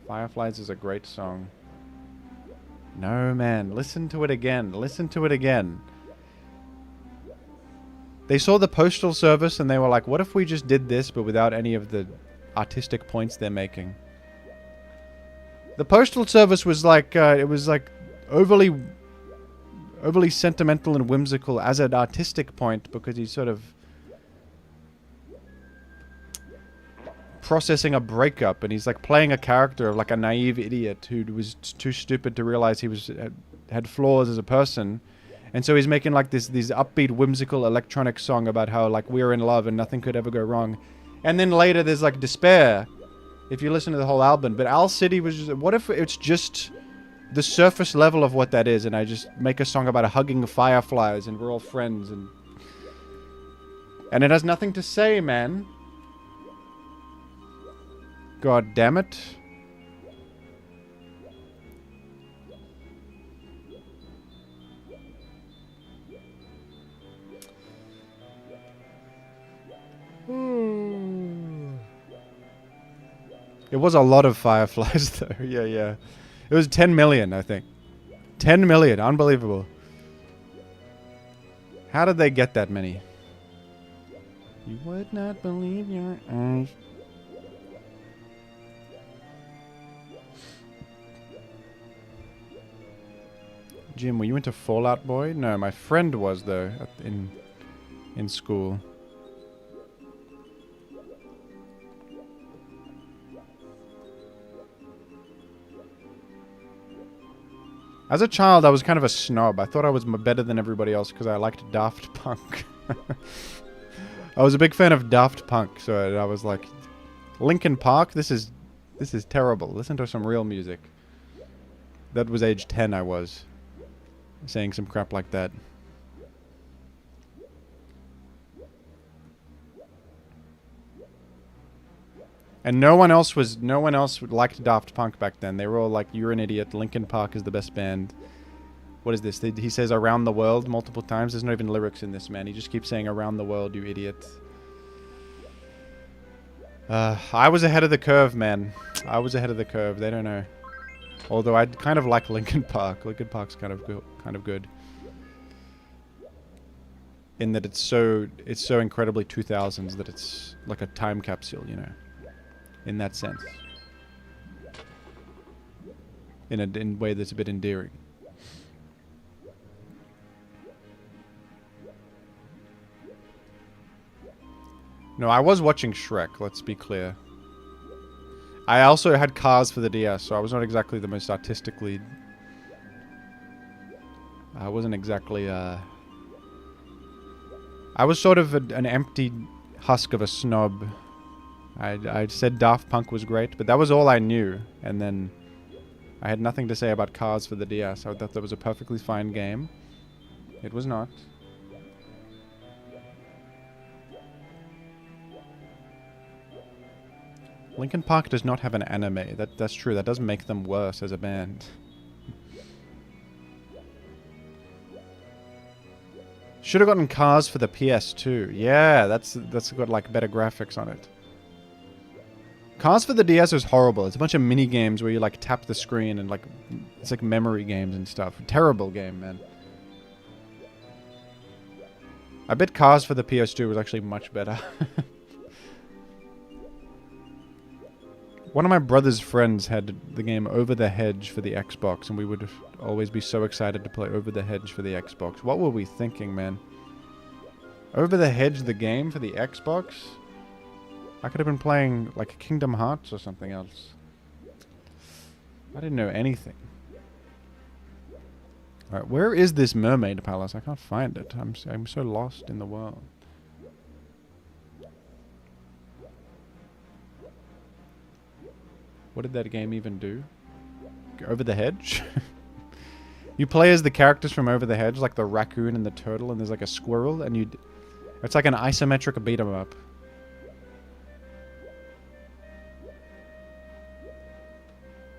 Fireflies is a great song. No, man. Listen to it again. Listen to it again. They saw the Postal Service and they were like, what if we just did this but without any of the artistic points they're making? The Postal Service was like, it was like overly sentimental and whimsical as an artistic point because he's sort of processing a breakup and he's like playing a character of like a naive idiot who was too stupid to realize he had flaws as a person. And so he's making like this upbeat, whimsical electronic song about how like we're in love and nothing could ever go wrong. And then later there's like despair if you listen to the whole album. But Owl City was just, what if it's just the surface level of what that is and I just make a song about hugging fireflies and we're all friends and it has nothing to say, man. God damn it. It was a lot of fireflies though. Yeah. It was 10 million, I think. 10 million. Unbelievable. How did they get that many? You would not believe your eyes. Jim, were you into Fallout Boy? No, my friend was though in school. As a child, I was kind of a snob. I thought I was better than everybody else because I liked Daft Punk. I was a big fan of Daft Punk, so I was like, Linkin Park, this is terrible. Listen to some real music. That was age 10 I was. Saying some crap like that. And no one else liked Daft Punk back then. They were all like, "You're an idiot. Linkin Park is the best band." What is this? He says "around the world" multiple times. There's not even lyrics in this, man. He just keeps saying "around the world, you idiot." I was ahead of the curve, man. I was ahead of the curve. They don't know. Although I kind of like Linkin Park. Linkin Park's kind of good. In that it's so incredibly 2000s that it's like a time capsule, you know. In that sense. In a way that's a bit endearing. No, I was watching Shrek, let's be clear. I also had Cars for the DS, so I was not exactly the most artistically... I wasn't exactly, I was sort of an empty husk of a snob. I said Daft Punk was great, but that was all I knew. And then I had nothing to say about Cars for the DS. I thought that was a perfectly fine game. It was not. Linkin Park does not have an anime. That's true. That does make them worse as a band. Should have gotten Cars for the PS2. Yeah, that's got like better graphics on it. Cars for the DS is horrible. It's a bunch of mini games where you like tap the screen and like it's like memory games and stuff. Terrible game, man. I bet Cars for the PS2 was actually much better. One of my brother's friends had the game Over the Hedge for the Xbox, and we would always be so excited to play Over the Hedge for the Xbox. What were we thinking, man? Over the Hedge, the game for the Xbox? I could have been playing, like, Kingdom Hearts or something else. I didn't know anything. Alright, where is this mermaid palace? I can't find it. I'm so lost in the world. What did that game even do? Over the Hedge? You play as the characters from Over the Hedge, like the raccoon and the turtle, and there's like a squirrel, and you... It's like an isometric beat-em-up.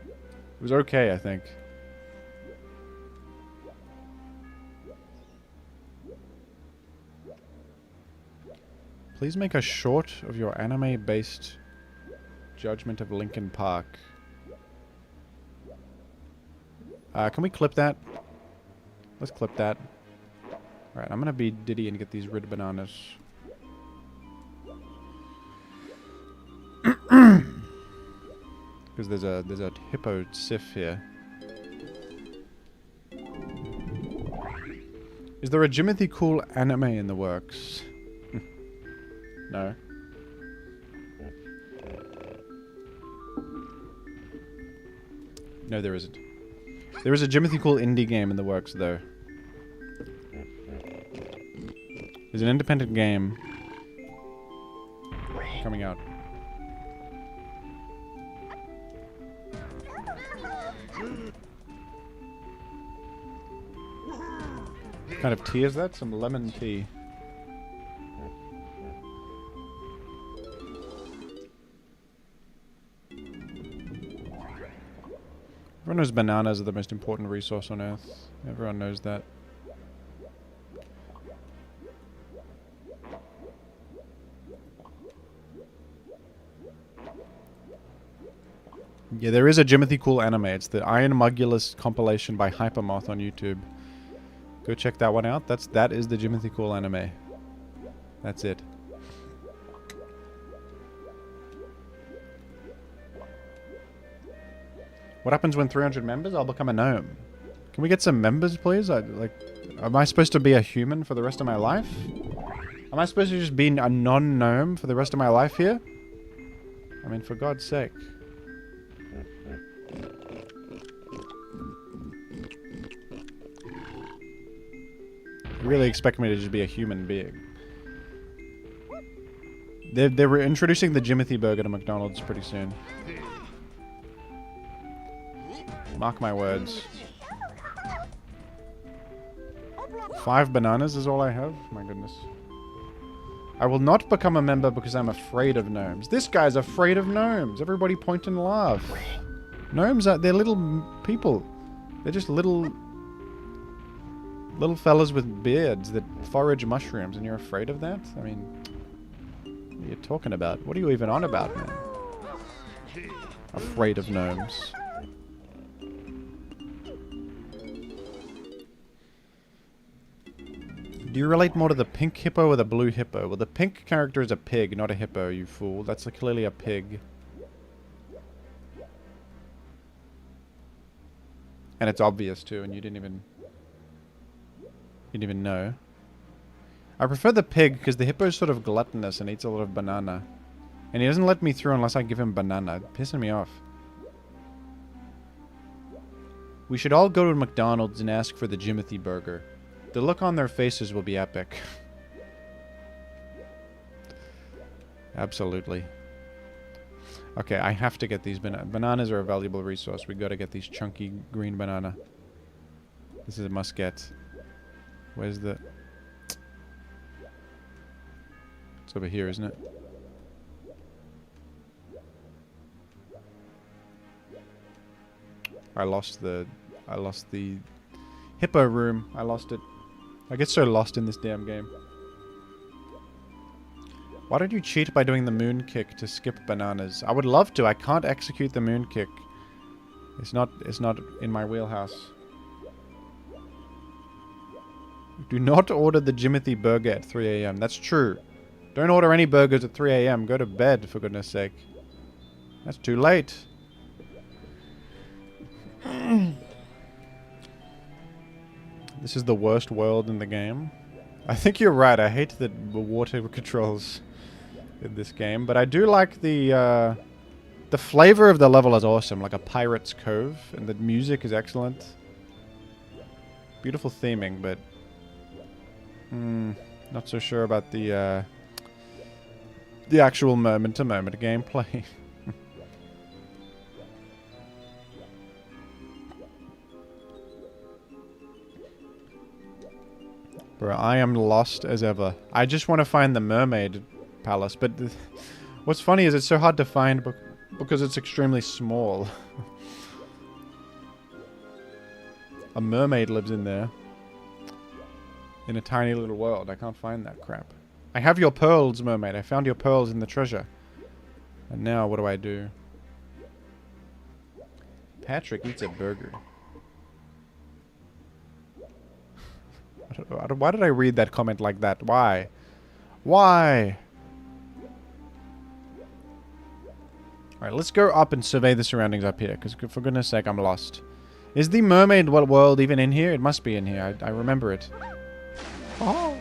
It was okay, I think. Please make a short of your anime-based judgment of Linkin Park. Can we clip that? Let's clip that. Alright, I'm gonna be Diddy and get these red bananas. Because there's a hippo sif here. Is there a Jimothy Cool anime in the works? No. No, there isn't. There is a Jimothy Cool indie game in the works, though. There's an independent game coming out. What kind of tea is that? Some lemon tea. Everyone knows bananas are the most important resource on Earth. Everyone knows that. Yeah, there is a Jimothy Cool anime. It's the Iron Mugulus compilation by Hypermoth on YouTube. Go check that one out. That is the Jimothy Cool anime. That's it. What happens when 300 members? I'll become a gnome. Can we get some members, please? Am I supposed to be a human for the rest of my life? Am I supposed to just be a non-gnome for the rest of my life here? I mean, for God's sake. You really expect me to just be a human being? They're introducing the Jimothy Burger to McDonald's pretty soon. Mark my words. 5 bananas is all I have? My goodness. I will not become a member because I'm afraid of gnomes. This guy's afraid of gnomes. Everybody point and laugh. Gnomes they're little people. They're just little fellas with beards that forage mushrooms, and you're afraid of that? I mean, what are you talking about? What are you even on about, man? Afraid of gnomes. Do you relate more to the pink hippo or the blue hippo? Well, the pink character is a pig, not a hippo, you fool. That's clearly a pig. And it's obvious too, and you didn't even know. I prefer the pig because the hippo is sort of gluttonous and eats a lot of banana. And he doesn't let me through unless I give him banana. It's pissing me off. We should all go to McDonald's and ask for the Jimothy Burger. The look on their faces will be epic. Absolutely. Okay, I have to get these bananas are a valuable resource. We gotta get these chunky green banana. This is a must get. Where's the... It's over here, isn't it? I lost the hippo room. I lost it. I get so lost in this damn game. Why don't you cheat by doing the moon kick to skip bananas? I would love to. I can't execute the moon kick. It's not in my wheelhouse. Do not order the Jimothy Burger at 3 AM. That's true. Don't order any burgers at 3 AM. Go to bed, for goodness sake. That's too late. This is the worst world in the game. I think you're right. I hate the water controls in this game, but I do like the flavor of the level is awesome, like a pirate's cove, and the music is excellent. Beautiful theming, but not so sure about the actual moment-to-moment gameplay. Bro, I am lost as ever. I just want to find the mermaid palace, but what's funny is it's so hard to find because it's extremely small. A mermaid lives in there. In a tiny little world. I can't find that crap. I have your pearls, mermaid. I found your pearls in the treasure. And now, what do I do? Patrick eats a burger. Why did I read that comment like that? Why? Why? Alright, let's go up and survey the surroundings up here, because for goodness sake, I'm lost. Is the mermaid world even in here? It must be in here. I remember it. Oh!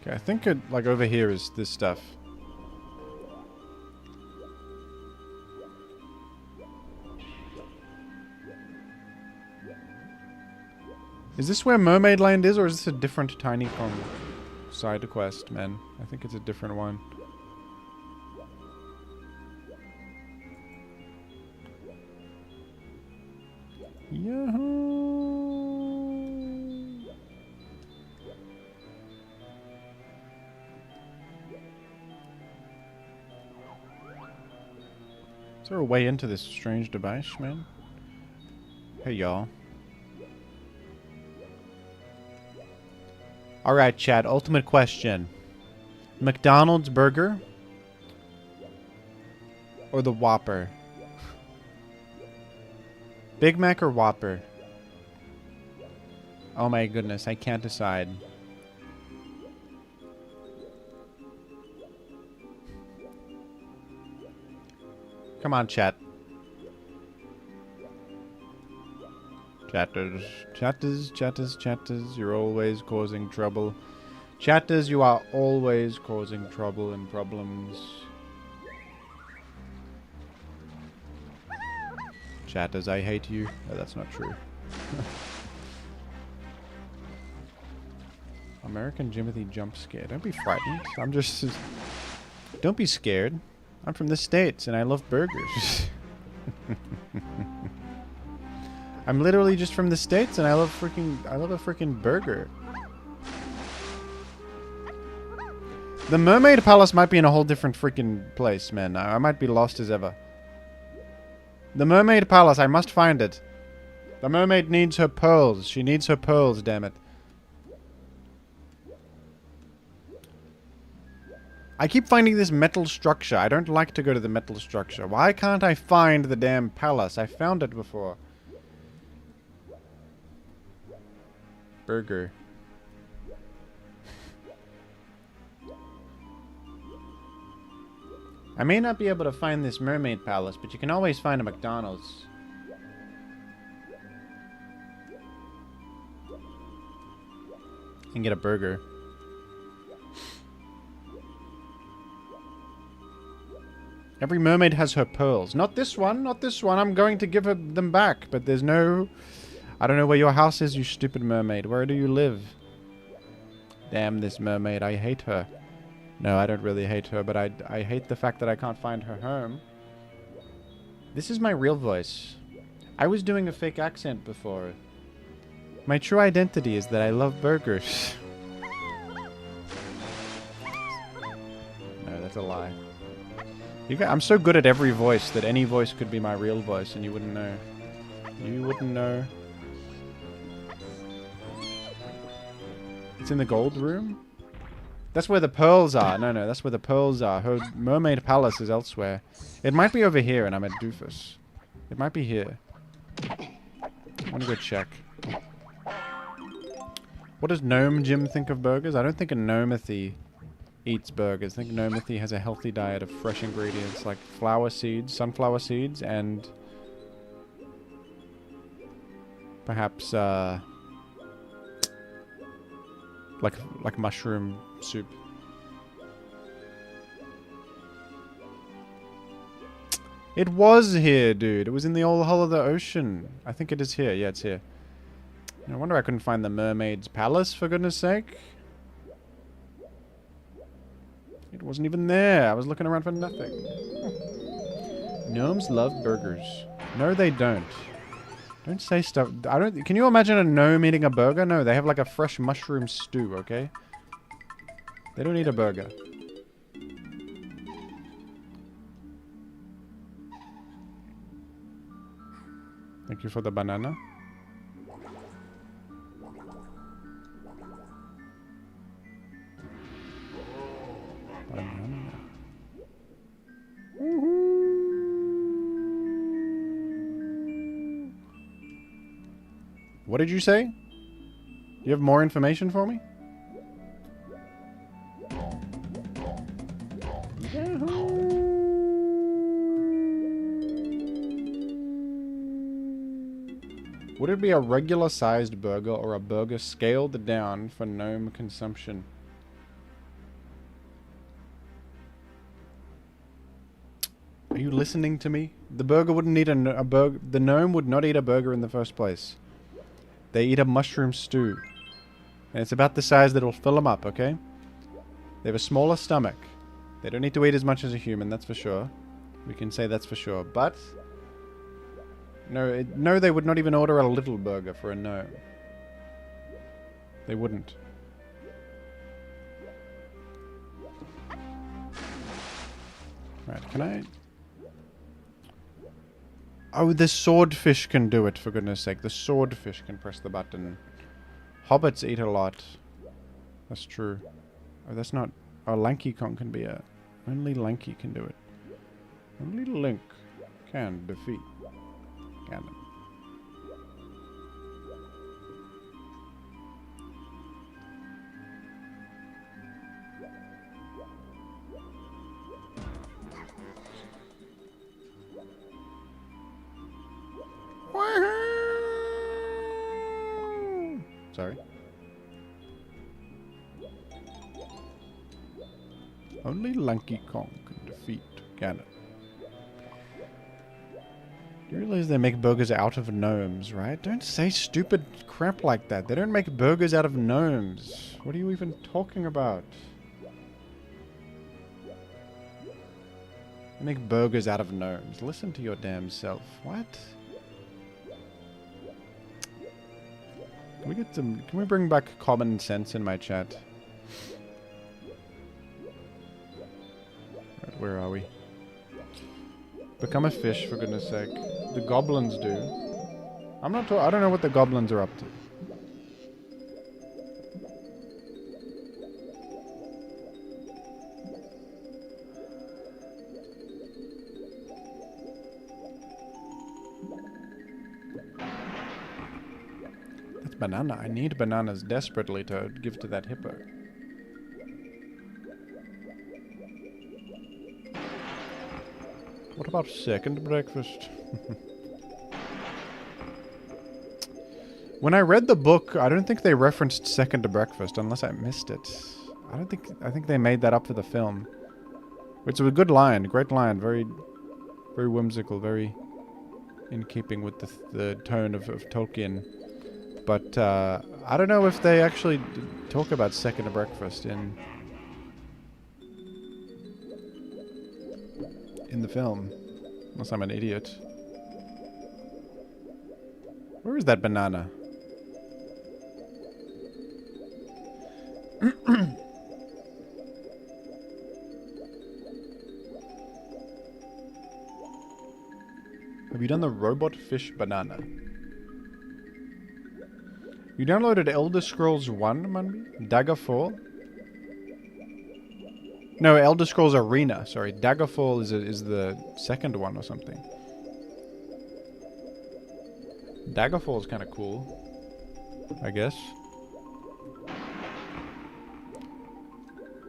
Okay, I think it, like over here is this stuff. Is this where Mermaid Land is, or is this a different Tiny Kong side quest, man? I think it's a different one. Yahoo! Is there a way into this strange device, man? Hey, y'all. Alright, chat. Ultimate question. McDonald's burger or the Whopper? Big Mac or Whopper? Oh my goodness, I can't decide. Come on, chat. Chatters, chatters, chatters, chatters, you're always causing trouble. Chatters, you are always causing trouble and problems. Chatters, I hate you. Oh, that's not true. American Jimothy jump scare. Don't be frightened. I'm just... Don't be scared. I'm from the States and I love burgers. I'm literally just from the States and I love a freaking burger. The Mermaid Palace might be in a whole different freaking place, man. I might be lost as ever. The Mermaid Palace, I must find it. The mermaid needs her pearls. She needs her pearls, damn it. I keep finding this metal structure. I don't like to go to the metal structure. Why can't I find the damn palace? I found it before. Burger. I may not be able to find this mermaid palace, but you can always find a McDonald's. And get a burger. Every mermaid has her pearls. Not this one, not this one. I'm going to give her them back, but there's no... I don't know where your house is, you stupid mermaid. Where do you live? Damn this mermaid, I hate her. No, I don't really hate her, but I hate the fact that I can't find her home. This is my real voice. I was doing a fake accent before. My true identity is that I love burgers. No, that's a lie. I'm so good at every voice that any voice could be my real voice and you wouldn't know. You wouldn't know. It's in the gold room? That's where the pearls are. No, that's where the pearls are. Her mermaid palace is elsewhere. It might be over here and I'm a doofus. It might be here. I want to go check. What does Gnome Jim think of burgers? I don't think a Gnomethy eats burgers. I think Gnomethy has a healthy diet of fresh ingredients like flower seeds, sunflower seeds, and perhaps like mushroom soup. It was here, dude. It was in the old hull of the ocean. I think it is here. Yeah, it's here. No wonder I couldn't find the mermaid's palace, for goodness sake. It wasn't even there. I was looking around for nothing. Gnomes love burgers. No, they don't. Don't say stuff. I don't. Can you imagine a gnome eating a burger? No, they have like a fresh mushroom stew, okay? They don't eat a burger. Thank you for the banana. Banana. What did you say? You have more information for me? Would it be a regular sized burger or a burger scaled down for gnome consumption? Are you listening to me? The burger wouldn't eat a burger. The gnome would not eat a burger in the first place. They eat a mushroom stew. And it's about the size that'll fill them up, okay? They have a smaller stomach. They don't need to eat as much as a human, that's for sure. We can say that's for sure. But no, they would not even order a little burger for a gnome. They wouldn't. Right, can I... Oh, the swordfish can do it, for goodness sake. The swordfish can press the button. Hobbits eat a lot. That's true. Oh, that's not... Oh, Lanky Kong can be a... Only Lanky can do it. Only Link can defeat Ganon. Sorry. Only Lanky Kong can defeat Ganon. You realize they make burgers out of gnomes, right? Don't say stupid crap like that. They don't make burgers out of gnomes. What are you even talking about? They make burgers out of gnomes. Listen to your damn self. What? Can we get some... Can we bring back common sense in my chat? Right, where are we? Become a fish, for goodness sake. The goblins do. I don't know what the goblins are up to. That's banana. I need bananas desperately to give to that hippo. What about second breakfast? When I read the book, I don't think they referenced second breakfast unless I missed it. I think they made that up for the film. Which was a good line, great line, very very whimsical, very in keeping with the tone of Tolkien. But I don't know if they actually talk about second breakfast in the film. Unless I'm an idiot. Where is that banana? Have you done the robot fish banana? You downloaded Elder Scrolls 1, Munby? Daggerfall? No, Elder Scrolls Arena. Sorry, Daggerfall is the second one or something. Daggerfall is kind of cool, I guess.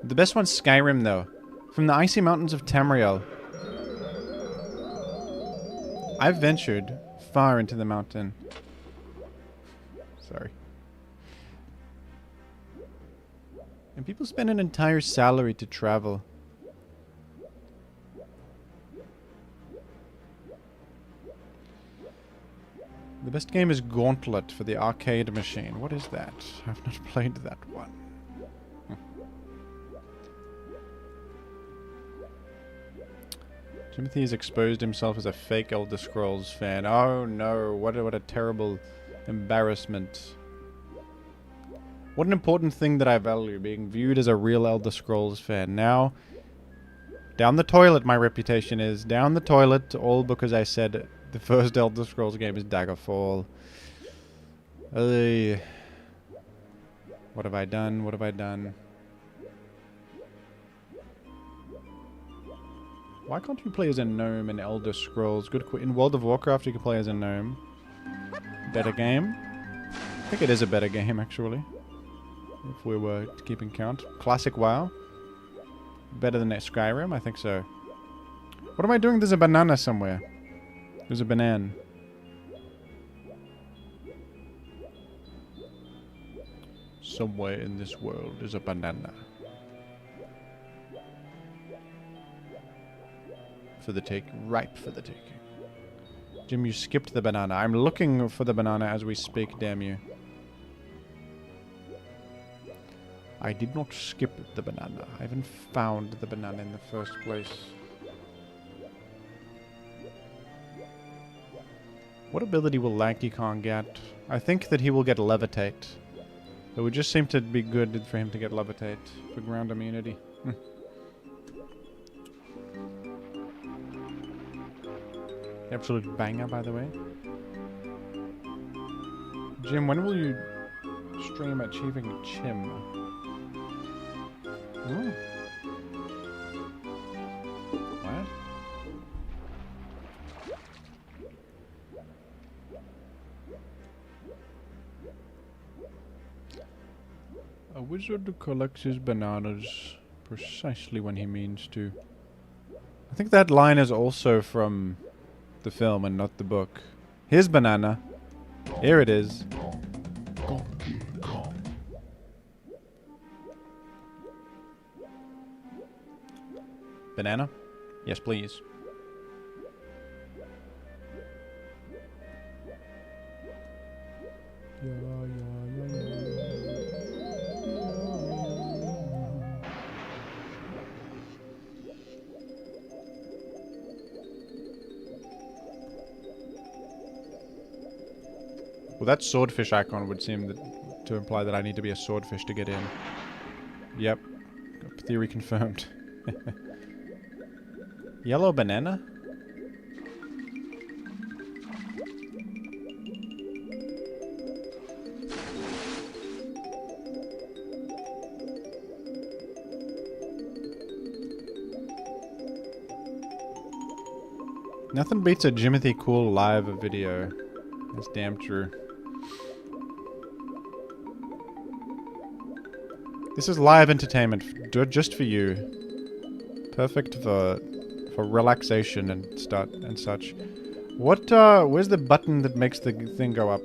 The best one's Skyrim, though. From the icy mountains of Tamriel. I've ventured far into the mountain. Sorry. And people spend an entire salary to travel. The best game is Gauntlet for the arcade machine. What is that? I've not played that one. Timothy has exposed himself as a fake Elder Scrolls fan. Oh no, what a terrible embarrassment. What an important thing that I value, being viewed as a real Elder Scrolls fan. Now, down the toilet my reputation is. Down the toilet, all because I said the first Elder Scrolls game is Daggerfall. What have I done? What have I done? Why can't you play as a gnome in Elder Scrolls? In World of Warcraft you can play as a gnome. Better game? I think it is a better game, actually. If we were keeping count. Classic WoW. Better than Skyrim? I think so. What am I doing? There's a banana somewhere. There's a banana. Somewhere in this world is a banana. For the take, ripe for the taking. Jim, you skipped the banana. I'm looking for the banana as we speak, damn you. I did not skip the banana. I haven't found the banana in the first place. What ability will Lanky Kong get? I think that he will get Levitate. It would just seem to be good for him to get Levitate for ground immunity. Absolute banger, by the way. Jim, when will you stream Achieving Chim? Ooh. wizard collects his bananas precisely when he means to. I think that line is also from the film and not the book. Here's banana. Here it is. Banana? Yes, please. Well, that swordfish icon would seem to imply that I need to be a swordfish to get in. Yep. Theory confirmed. Yellow banana? Nothing beats a Jimothy Cool live video. That's damn true. This is live entertainment just for you. Perfect for relaxation and such. What where's the button that makes the thing go up?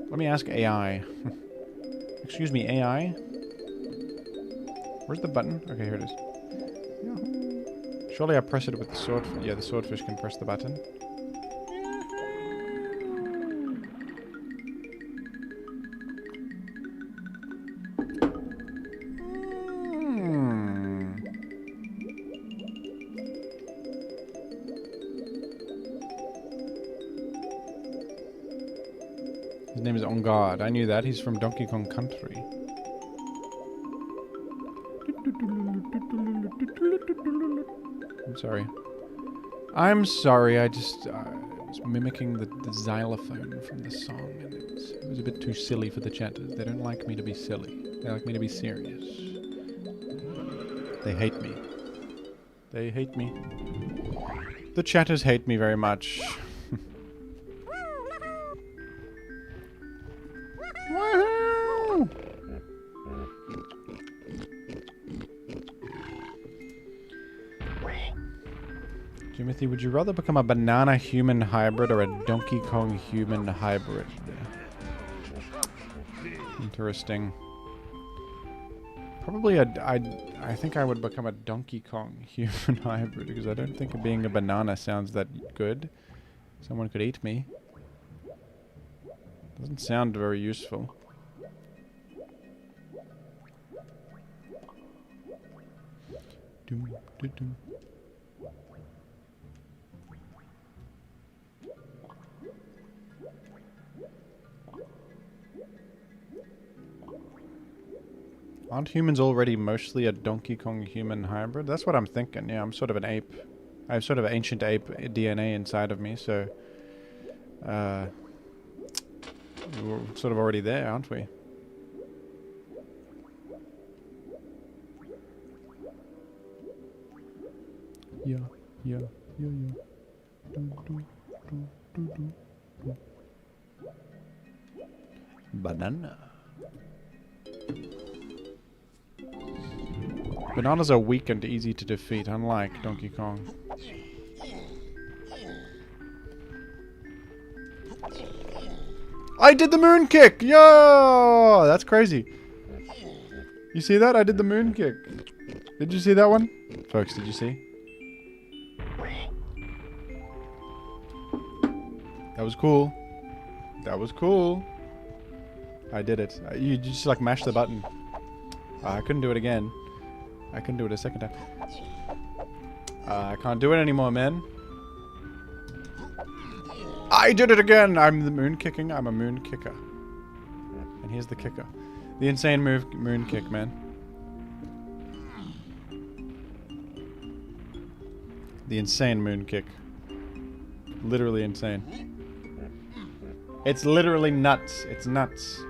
Let me ask AI. Excuse me, AI? Where's the button? Okay, here it is. Surely I press it with the sword. Yeah, the swordfish can press the button. His name is On Guard. I knew that. He's from Donkey Kong Country. I'm sorry. I'm sorry. I was mimicking the xylophone from the song, and it was a bit too silly for the chatters. They don't like me to be silly. They like me to be serious. They hate me. They hate me. The chatters hate me very much. Woohoo! Jimothy, would you rather become a banana human hybrid or a Donkey Kong human hybrid? Interesting. Probably I think I would become a Donkey Kong human hybrid because I don't think being a banana sounds that good. Someone could eat me. Doesn't sound very useful. Aren't humans already mostly a Donkey Kong human hybrid? That's what I'm thinking. Yeah, I'm sort of an ape. I have sort of ancient ape DNA inside of me, so we're sort of already there, aren't we? Yeah, yeah, yeah, yeah. Banana. Bananas are weak and easy to defeat, unlike Donkey Kong. I did the moon kick! Yo! That's crazy. You see that? I did the moon kick. Did you see that one? Folks, did you see? That was cool. That was cool. I did it. You just like mashed the button. I couldn't do it again. I couldn't do it a second time. I can't do it anymore, man. I did it again! I'm the moon kicking. I'm a moon kicker. And here's the kicker. The insane moon kick, man. The insane moon kick. Literally insane. It's literally nuts. It's nuts.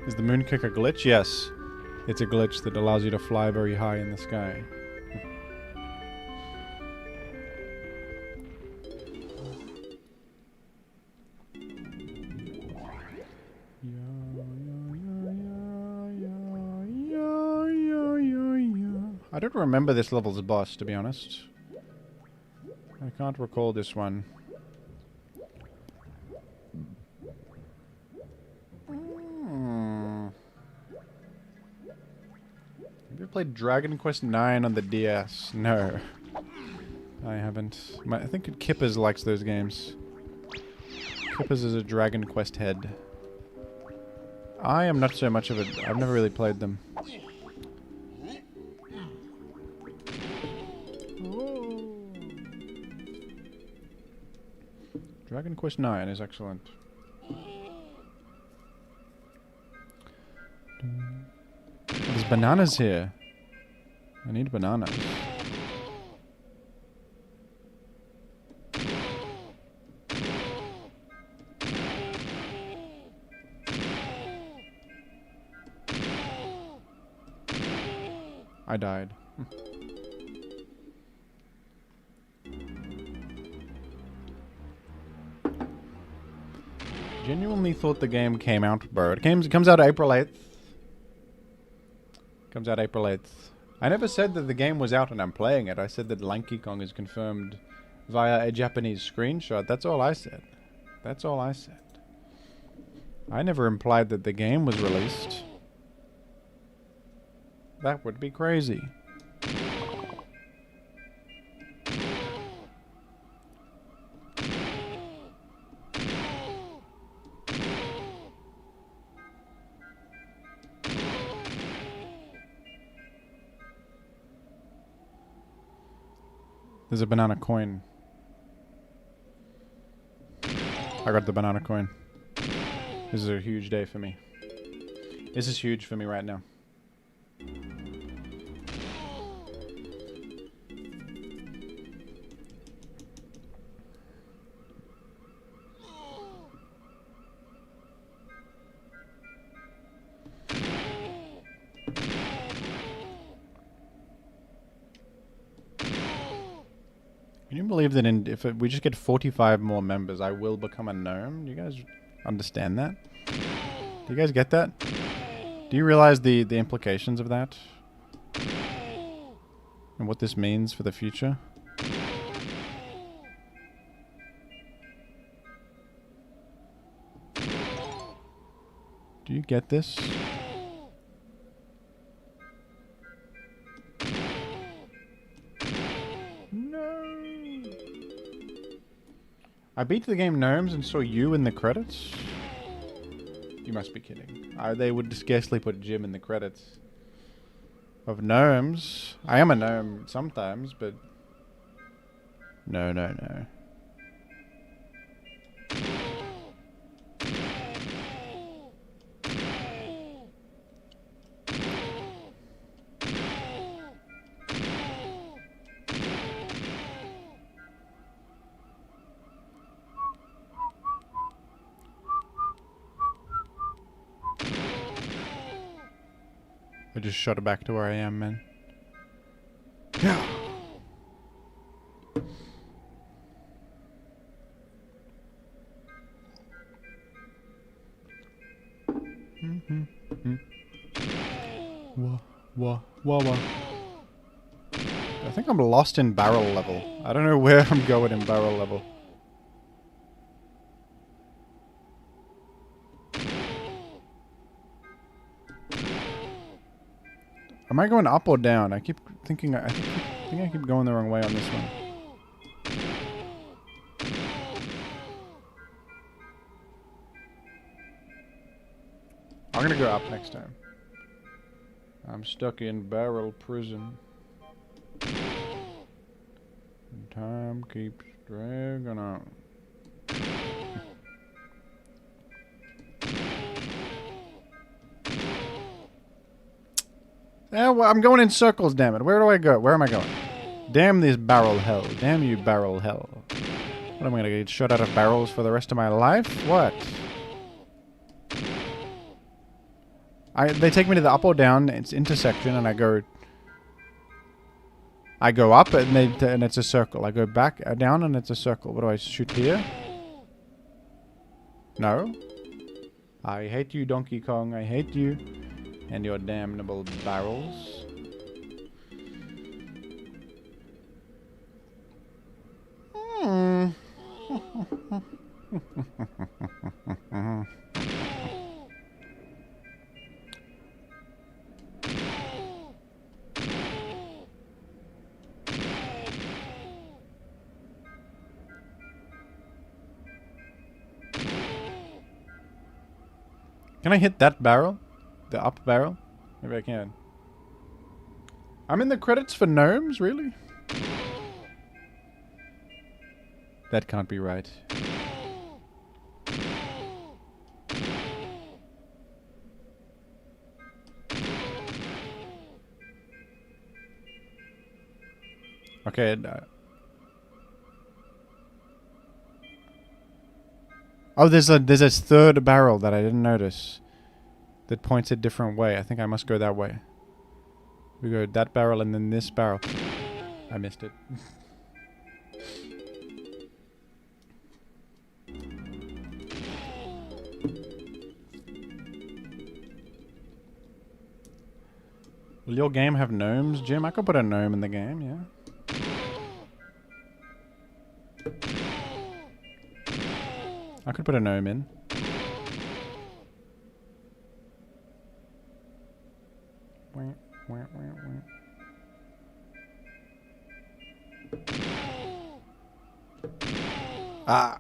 Is the moon kick a glitch? Yes. It's a glitch that allows you to fly very high in the sky. don't remember this level's boss, to be honest. I can't recall this one. Have you played Dragon Quest IX on the DS? No. I haven't. I think Kippers likes those games. Kippers is a Dragon Quest head. I am not so much of it. I've never really played them. Dragon Quest IX is excellent. There's bananas here. I need bananas. I died. Genuinely thought the game came out, bro. It comes out April 8th. Comes out April 8th. I never said that the game was out and I'm playing it. I said that Lanky Kong is confirmed via a Japanese screenshot. That's all I said. That's all I said. I never implied that the game was released. That would be crazy. There's a banana coin. I got the banana coin. This is a huge day for me. This is huge for me right now. Can you believe that if we just get 45 more members, I will become a gnome? Do you guys understand that? Do you guys get that? Do you realize the implications of that? And what this means for the future? Do you get this? I beat the game Gnomes and saw you in the credits? You must be kidding. They would scarcely put Jim in the credits of Gnomes. I am a gnome sometimes, but... No, no, no. I just shot it back to where I am, man. Yeah. Wah. I think I'm lost in barrel level. I don't know where I'm going in barrel level. Am I going up or down? I keep thinking I think I keep going the wrong way on this one. I'm gonna go up next time. I'm stuck in barrel prison. And time keeps dragging on. Yeah, well, I'm going in circles, damn it. Where do I go? Where am I going? Damn this barrel hell. Damn you, barrel hell. What, am I gonna get shot out of barrels for the rest of my life? What? They take me to the up or down, it's intersection, and I go up, and it's a circle. I go back, down, and it's a circle. What do I shoot here? No. I hate you, Donkey Kong. I hate you. And your damnable barrels. Can I hit that barrel? The up barrel? Maybe I can. I'm in the credits for gnomes, really? That can't be right. Okay. Oh, there's a third barrel that I didn't notice. That points a different way. I think I must go that way. We go that barrel and then this barrel. I missed it. Will your game have gnomes, Jim? I could put a gnome in the game, yeah. I could put a gnome in. Ah.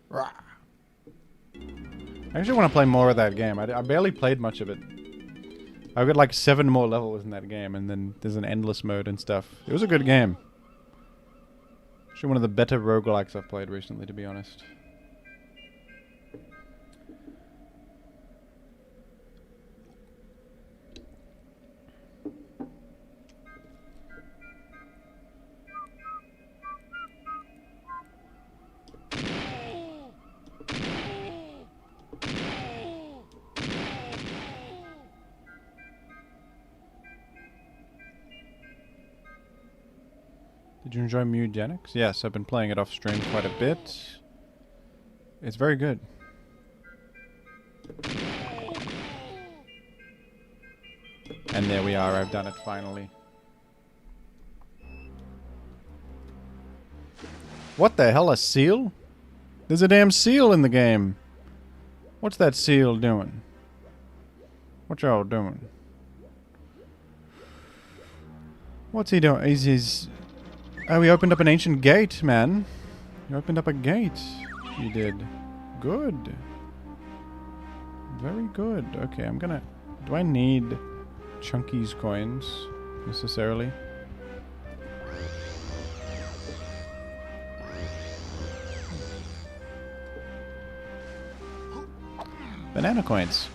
Rah. I actually want to play more of that game. I barely played much of it. I've got like 7 more levels in that game, and then there's an endless mode and stuff. It was a good game. Actually one of the better roguelikes I've played recently, to be honest. Did you enjoy Mutagenics? Yes, I've been playing it off stream quite a bit. It's very good. And there we are, I've done it finally. What the hell, a seal? There's a damn seal in the game. What's that seal doing? What y'all doing? What's he doing? He's... Oh, we opened up an ancient gate, man. You opened up a gate. You did. Good. Very good. Okay, I'm gonna... Do I need Chunky's coins, necessarily? Banana coins.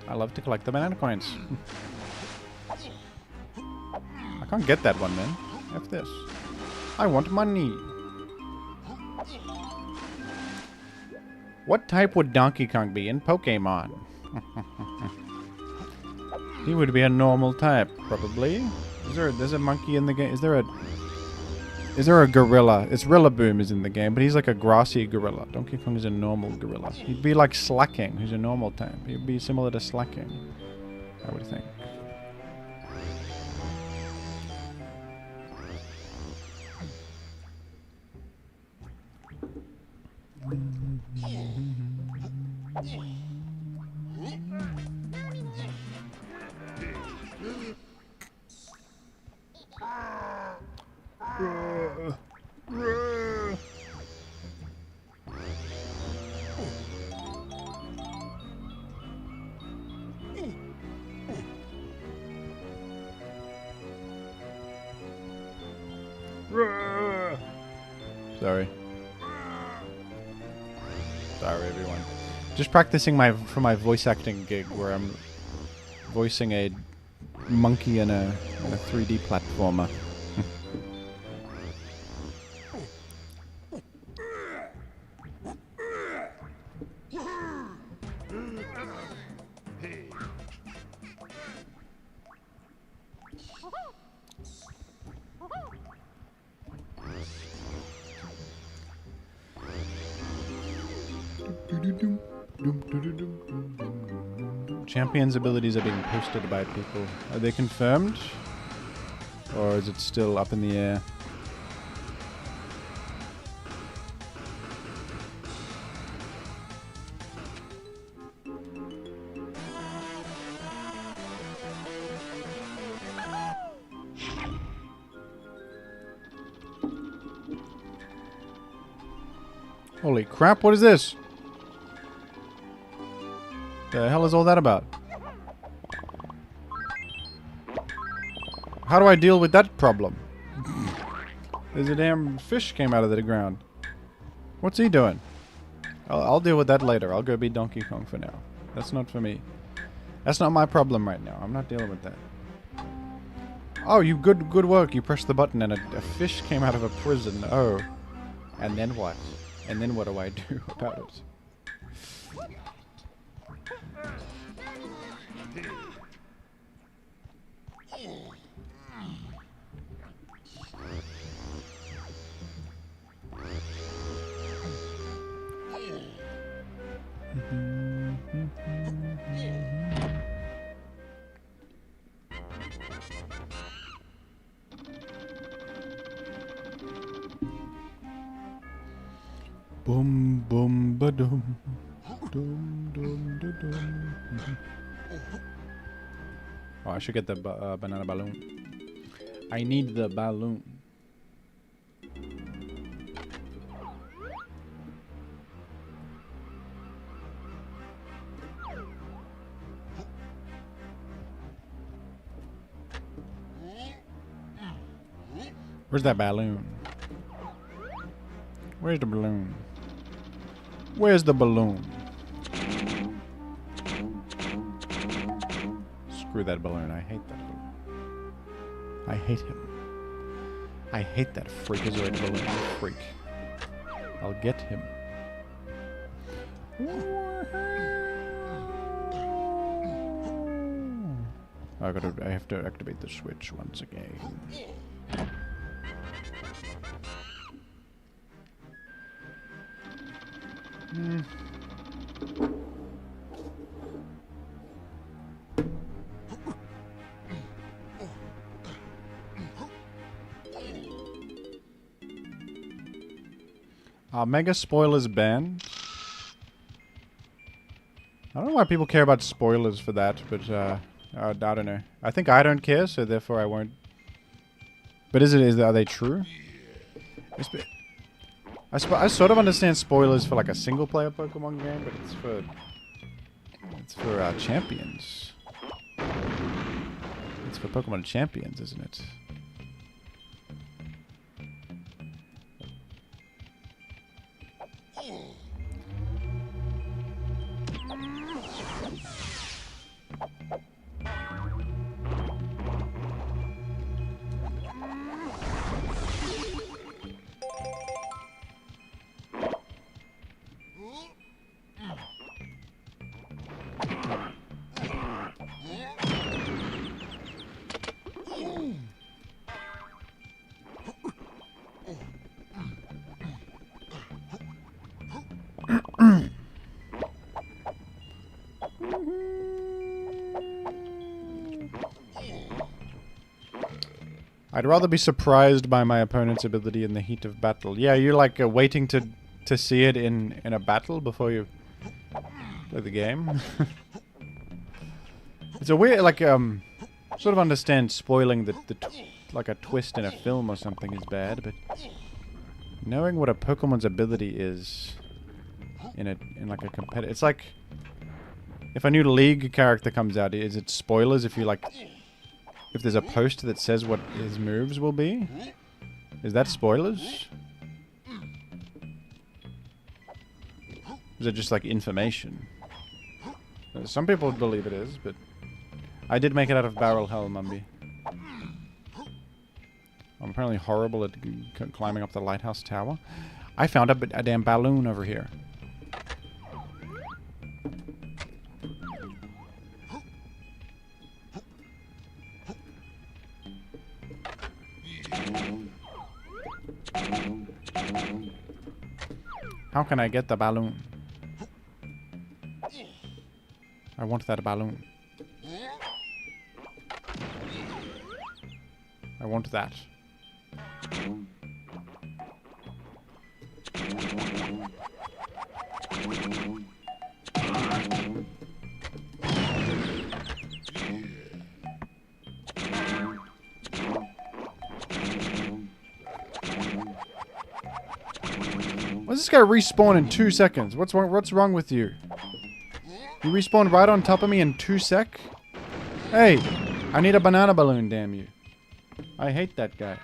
I love to collect the banana coins. I can't get that one, man. F this. I want money. What type would Donkey Kong be in Pokemon? He would be a normal type, probably. There's a monkey in the game? Is there a gorilla? It's Rillaboom is in the game, but he's like a grassy gorilla. Donkey Kong is a normal gorilla. He'd be like Slacking, who's a normal type. He'd be similar to Slacking, I would think. Sorry, everyone. Just practicing for my voice acting gig, where I'm voicing a monkey in a 3D platformer. Champions' abilities are being posted by people. Are they confirmed? Or is it still up in the air? Holy crap, what is this? The hell is all that about? How do I deal with that problem? There's a damn fish came out of the ground. What's he doing? I'll deal with that later. I'll go be Donkey Kong for now. That's not for me. That's not my problem right now. I'm not dealing with that. Oh, you good work. You pressed the button and a fish came out of a prison. Oh. And then what? And then what do I do about it? Boom, boom, ba-dum. Dum, dum, da-dum. Oh, I should get the banana balloon. I need the balloon. Where's that balloon? Where's the balloon? Where's the balloon? Screw that balloon. I hate that balloon. I hate him. I hate that freakazoid balloon. Freak. I'll get him. I have to activate the switch once again. Mega spoilers banned. I don't know why people care about spoilers for that, but I don't know. I think I don't care, so therefore I won't. But are they true? I sort of understand spoilers for like a single player Pokemon game, but it's for Champions. It's for Pokemon Champions, isn't it? I'd rather be surprised by my opponent's ability in the heat of battle. Yeah, you're like waiting to see it in a battle before you play the game. It's a weird, like, sort of understand spoiling like a twist in a film or something is bad, but knowing what a Pokemon's ability is in like a competitive, it's like if a new League character comes out, is it spoilers if you like? If there's a post that says what his moves will be? Is that spoilers? Is it just like information? Some people believe it is, but I did make it out of barrel hell, Mumby. I'm apparently horrible at climbing up the lighthouse tower. I found a damn balloon over here. How can I get the balloon? I want that balloon. I want that. Why does this guy respawn in 2 seconds? What's wrong with you? You respawned right on top of me in 2 sec? Hey, I need a banana balloon, damn you. I hate that guy.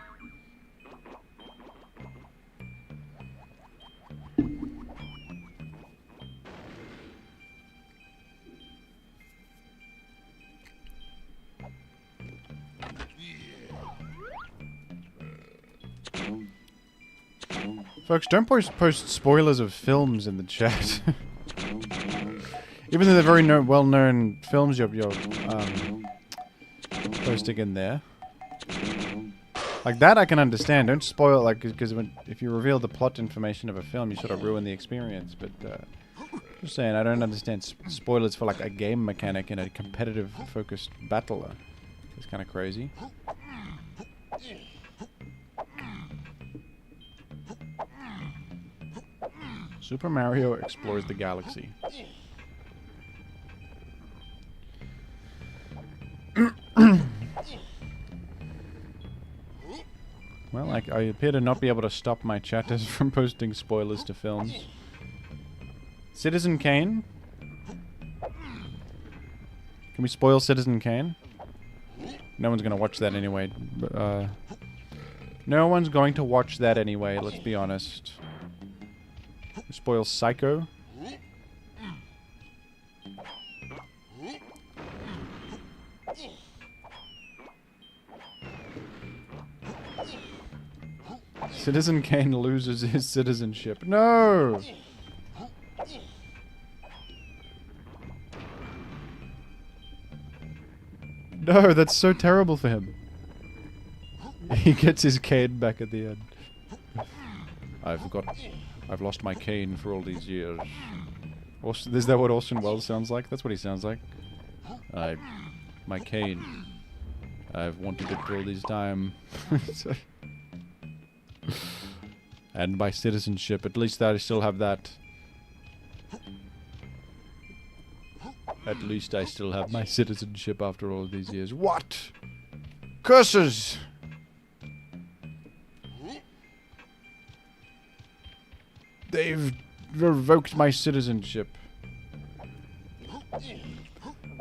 Folks, don't post spoilers of films in the chat. Even though they're very well-known films you're posting in there. Like that I can understand. Don't spoil, like, because if you reveal the plot information of a film, you sort of ruin the experience. But just saying, I don't understand spoilers for like a game mechanic in a competitive-focused battle. It's kind of crazy. Super Mario explores the galaxy. Well, I appear to not be able to stop my chatters from posting spoilers to films. Citizen Kane? Can we spoil Citizen Kane? No one's gonna watch that anyway. No one's going to watch that anyway, let's be honest. Spoil Psycho. Citizen Kane loses his citizenship. No! No, that's so terrible for him. He gets his cane back at the end. I've lost my cane for all these years. Is that what Orson Welles sounds like? That's what he sounds like. My cane. I've wanted it for all this time. And my citizenship. At least I still have that. At least I still have my citizenship after all these years. What? Curses! They've revoked my citizenship.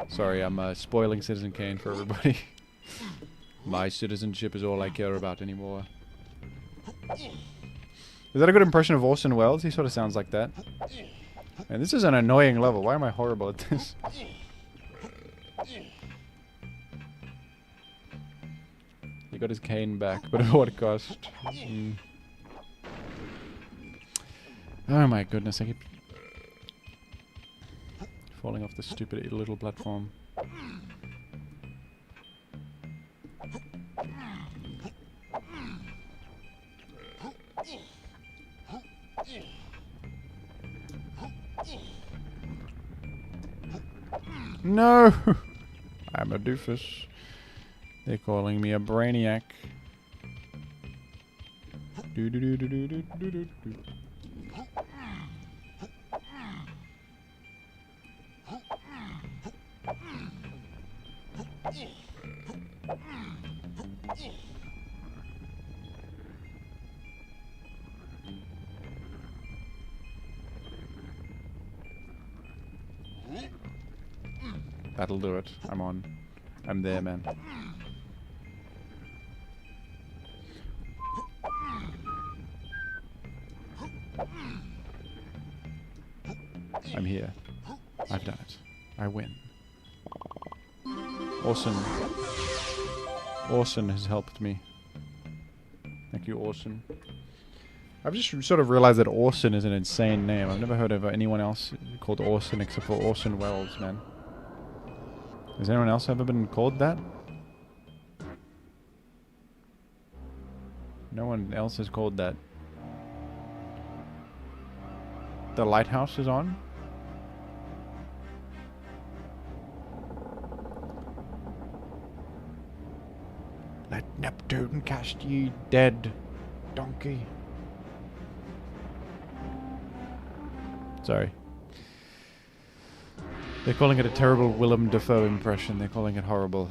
Sorry, I'm spoiling Citizen Kane for everybody. My citizenship is all I care about anymore. Is that a good impression of Orson Welles? He sort of sounds like that. Man, this is an annoying level. Why am I horrible at this? He got his cane back, but at what cost? Oh my goodness, I keep falling off this stupid little platform. No! I'm a doofus. They're calling me a brainiac. Do do do do do do do do do. That'll do it. I'm on. I'm there, man. I'm here. I've done it. I win. Orson. Orson has helped me. Thank you, Orson. I've just sort of realized that Orson is an insane name. I've never heard of anyone else called Orson except for Orson Welles, man. Has anyone else ever been called that? No one else is called that. The lighthouse is on? Let Neptune cast ye dead, donkey. Sorry. They're calling it a terrible Willem Dafoe impression. They're calling it horrible.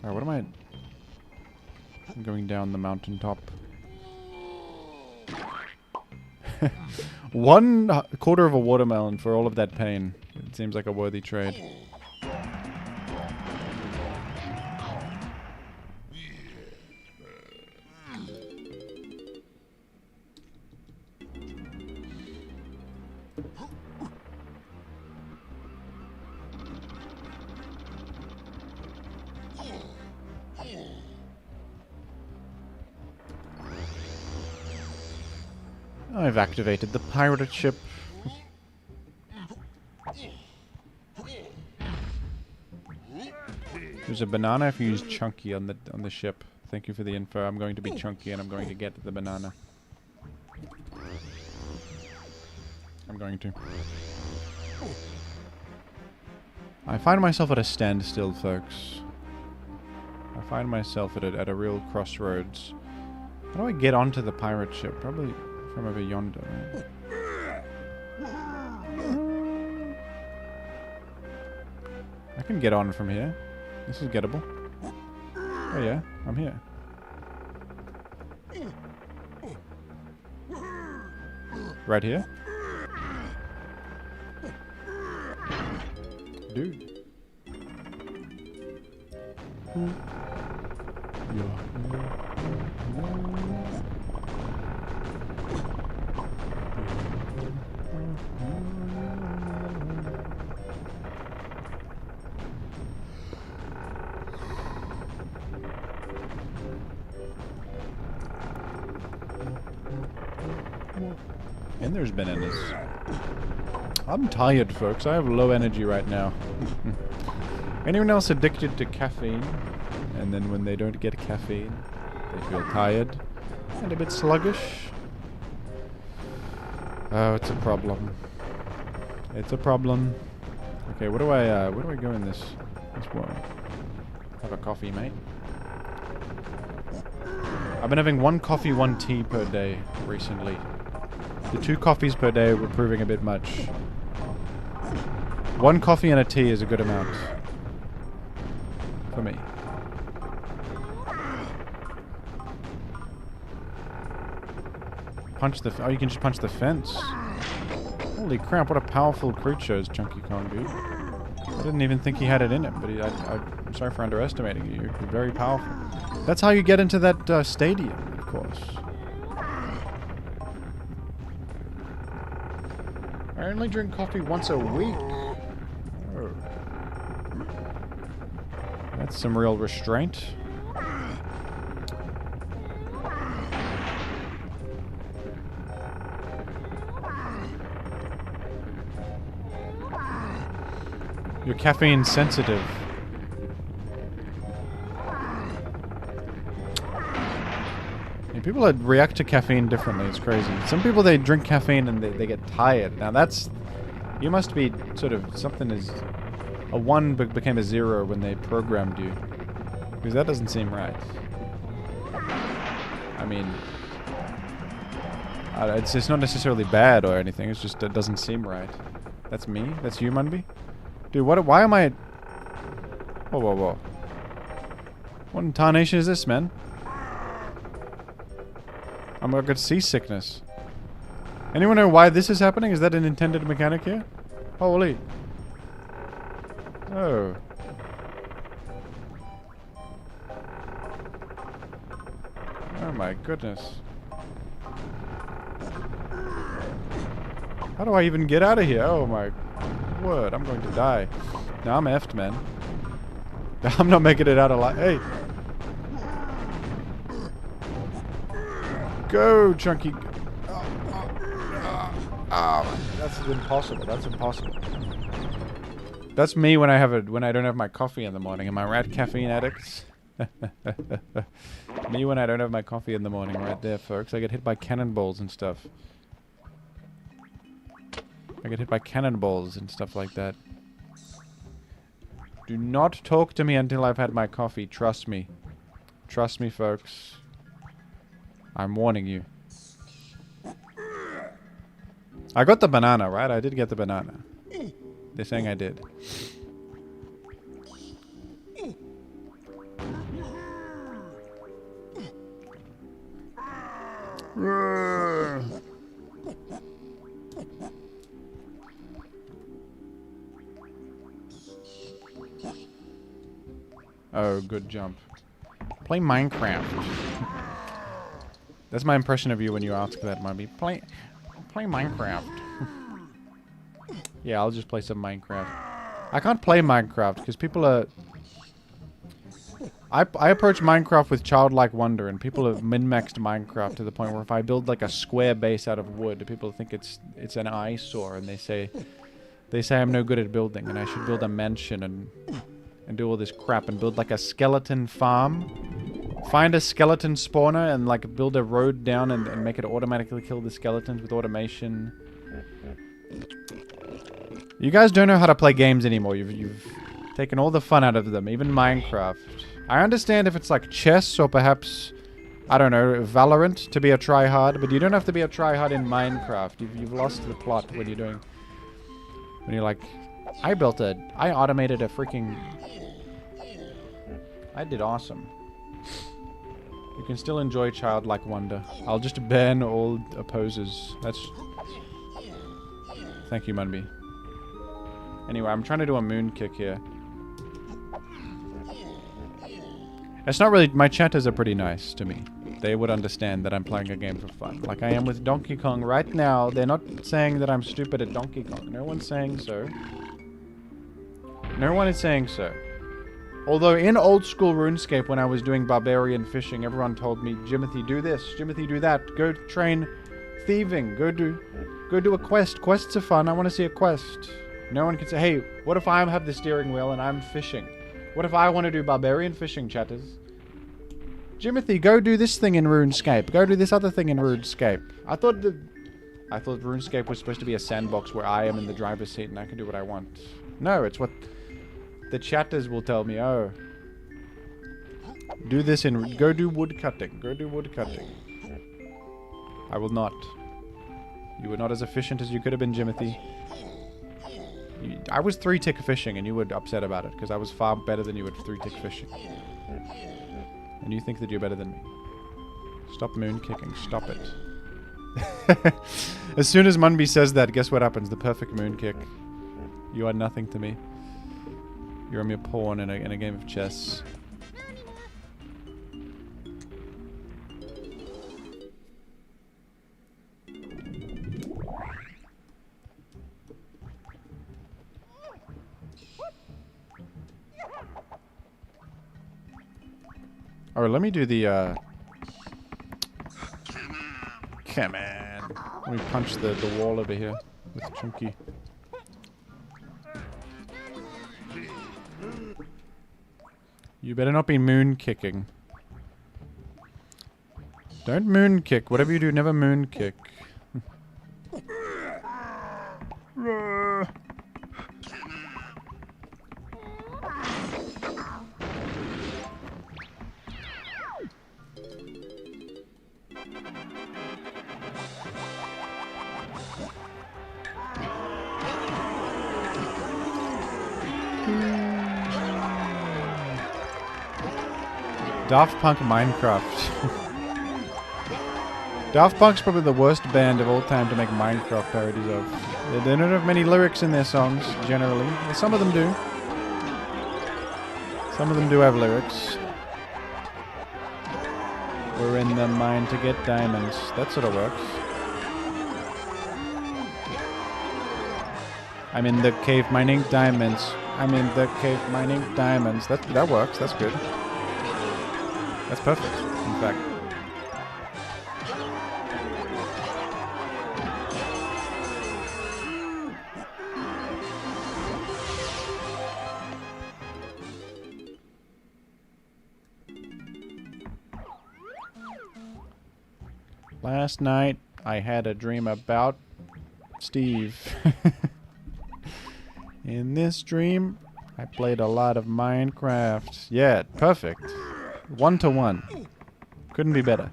Alright, what am I... I'm going down the mountaintop. 1/4 of a watermelon for all of that pain. It seems like a worthy trade. I've activated the pirate ship. There's a banana if you use Chunky on the ship. Thank you for the info. I'm going to be Chunky and I'm going to get the banana. I'm going to. I find myself at a standstill, folks. I find myself at a real crossroads. How do I get onto the pirate ship? Probably from over yonder, right? I can get on from here. This is gettable. Oh yeah, I'm here. Right here? Dude. And there's bananas. I'm tired, folks. I have low energy right now. Anyone else addicted to caffeine? And then when they don't get caffeine, they feel tired and a bit sluggish. Oh, it's a problem. It's a problem. Okay, where do I go in this world? Have a coffee, mate. I've been having 1 coffee, 1 tea per day recently. The 2 coffees per day were proving a bit much. 1 coffee and a tea is a good amount. For me. Punch the... Oh, you can just punch the fence. Holy crap, what a powerful creature is Chunky Kong, dude. I didn't even think he had it in him, but I'm sorry for underestimating you. You're very powerful. That's how you get into that stadium, of course. I only drink coffee once a week. Oh. That's some real restraint. You're caffeine sensitive. Yeah, people that react to caffeine differently. It's crazy. Some people, they drink caffeine and they get tired. Now that's... You must be sort of... Something is... A 1 became a 0 when they programmed you. Because that doesn't seem right. I mean... it's not necessarily bad or anything. It's just it doesn't seem right. That's me? That's you, Munby? Dude, why am I... Whoa, whoa, whoa. What in tarnation is this, man? I'm gonna get seasickness. Anyone know why this is happening? Is that an intended mechanic here? Holy. Oh. Oh my goodness. How do I even get out of here? Oh my word, I'm going to die. Now I'm effed, man. I'm not making it out alive. Hey! Go, Chunky. That's impossible. That's impossible. That's me when I don't have my coffee in the morning. Am I right, caffeine addicts? Me when I don't have my coffee in the morning, right there, folks. I get hit by cannonballs and stuff. I get hit by cannonballs and stuff like that. Do not talk to me until I've had my coffee. Trust me. Trust me, folks. I'm warning you. I got the banana, right? I did get the banana. They're saying I did. Oh, good jump. Play Minecraft. That's my impression of you when you ask that, Mummy. Play Minecraft. Yeah, I'll just play some Minecraft. I can't play Minecraft because people are... I approach Minecraft with childlike wonder, and people have min-maxed Minecraft to the point where if I build like a square base out of wood, people think it's an eyesore, and they say I'm no good at building, and I should build a mansion and do all this crap and build like a skeleton farm. Find a skeleton spawner and like build a road down and make it automatically kill the skeletons with automation. You guys don't know how to play games anymore. You've taken all the fun out of them, even Minecraft. I understand if it's like chess or perhaps, I don't know, Valorant to be a tryhard, but you don't have to be a tryhard in Minecraft. You've lost the plot when you're like, I automated a freaking... I did awesome. You can still enjoy childlike wonder. I'll just ban all opposers. That's... Thank you, Munby. Anyway, I'm trying to do a moon kick here. It's not really... My chatters are pretty nice to me. They would understand that I'm playing a game for fun. Like I am with Donkey Kong right now. They're not saying that I'm stupid at Donkey Kong. No one's saying so. No one is saying so. Although in old school RuneScape when I was doing barbarian fishing, everyone told me, Jimothy, do this. Jimothy, do that. Go train thieving. Go do a quest. Quests are fun. I want to see a quest. No one can say, hey, what if I have the steering wheel and I'm fishing? What if I want to do barbarian fishing, chatters? Jimothy, go do this thing in RuneScape. Go do this other thing in RuneScape. I thought RuneScape was supposed to be a sandbox where I am in the driver's seat and I can do what I want. No, it's what the chatters will tell me. Oh, do this in... Go do wood cutting. Go do wood cutting. I will not. You were not as efficient as you could have been, Jimothy. I was 3-tick fishing and you were upset about it because I was far better than you at 3-tick fishing. And you think that you're better than me. Stop moon kicking. Stop it. As soon as Munby says that, guess what happens? The perfect moon kick. You are nothing to me. You're a mere pawn in a game of chess. Oh, let me do the, Come on. Let me punch the wall over here with Chunky. You better not be moon kicking. Don't moon kick. Whatever you do, never moon kick. Daft Punk Minecraft. Daft Punk's probably the worst band of all time to make Minecraft parodies of. They don't have many lyrics in their songs, generally. Well, some of them do. Some of them do have lyrics. We're in the mine to get diamonds. That sort of works. I'm in the cave mining diamonds. I'm in the cave mining diamonds. That works. That's good. That's perfect, in fact. Last night, I had a dream about Steve. In this dream, I played a lot of Minecraft. Yeah, perfect. 1-to-1. Couldn't be better.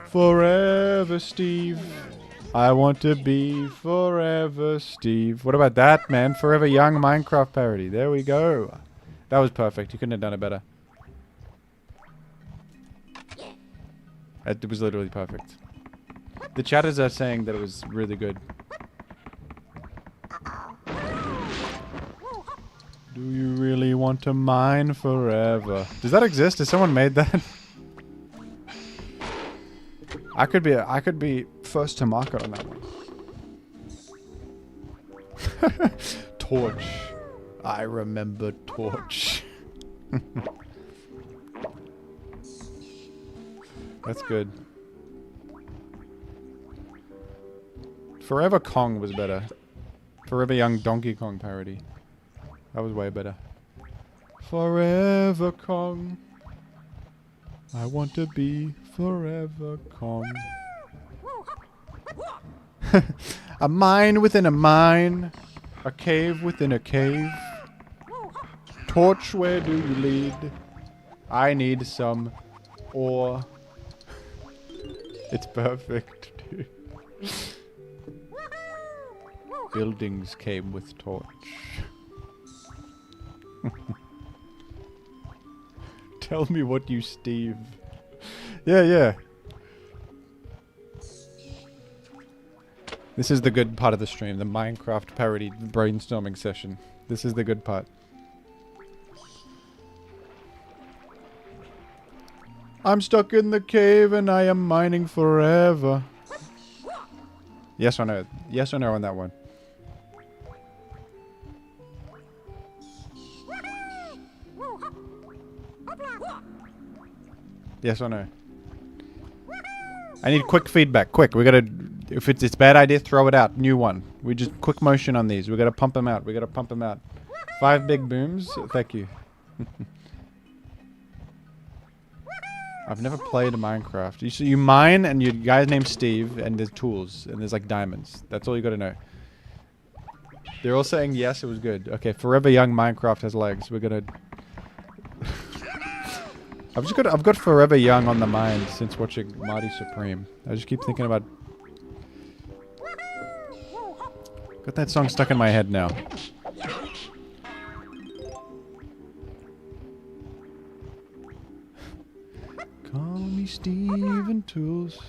Forever Steve. I want to be forever Steve. What about that, man? Forever Young Minecraft parody. There we go. That was perfect. You couldn't have done it better. It was literally perfect. The chatters are saying that it was really good. Do you really want to mine forever? Does that exist? Has someone made that? I could be first to market on that one. Torch. I remember Torch. That's good. Forever Kong was better. Forever Young Donkey Kong parody. That was way better. Forever Kong. I want to be Forever Kong. A mine within a mine. A cave within a cave. Torch, where do you lead? I need some ore. It's perfect, dude. Buildings came with torch. Tell me what you Steve. Yeah. This is the good part of the stream, the Minecraft parody brainstorming session. This is the good part. I'm stuck in the cave and I am mining forever. Yes or no? Yes or no on that one? Yes or no? I need quick feedback. Quick. We gotta... If it's a bad idea, throw it out. New one. We just quick motion on these. We gotta pump them out. We gotta pump them out. 5 big booms. Thank you. I've never played Minecraft. You mine and your guy's name's Steve and there's tools and there's like diamonds. That's all you gotta know. They're all saying yes, it was good. Okay, Forever Young Minecraft has legs. We're gonna... I've got Forever Young on the mind since watching Marty Supreme. I just keep thinking about... Got that song stuck in my head now. Call me Steven Tools.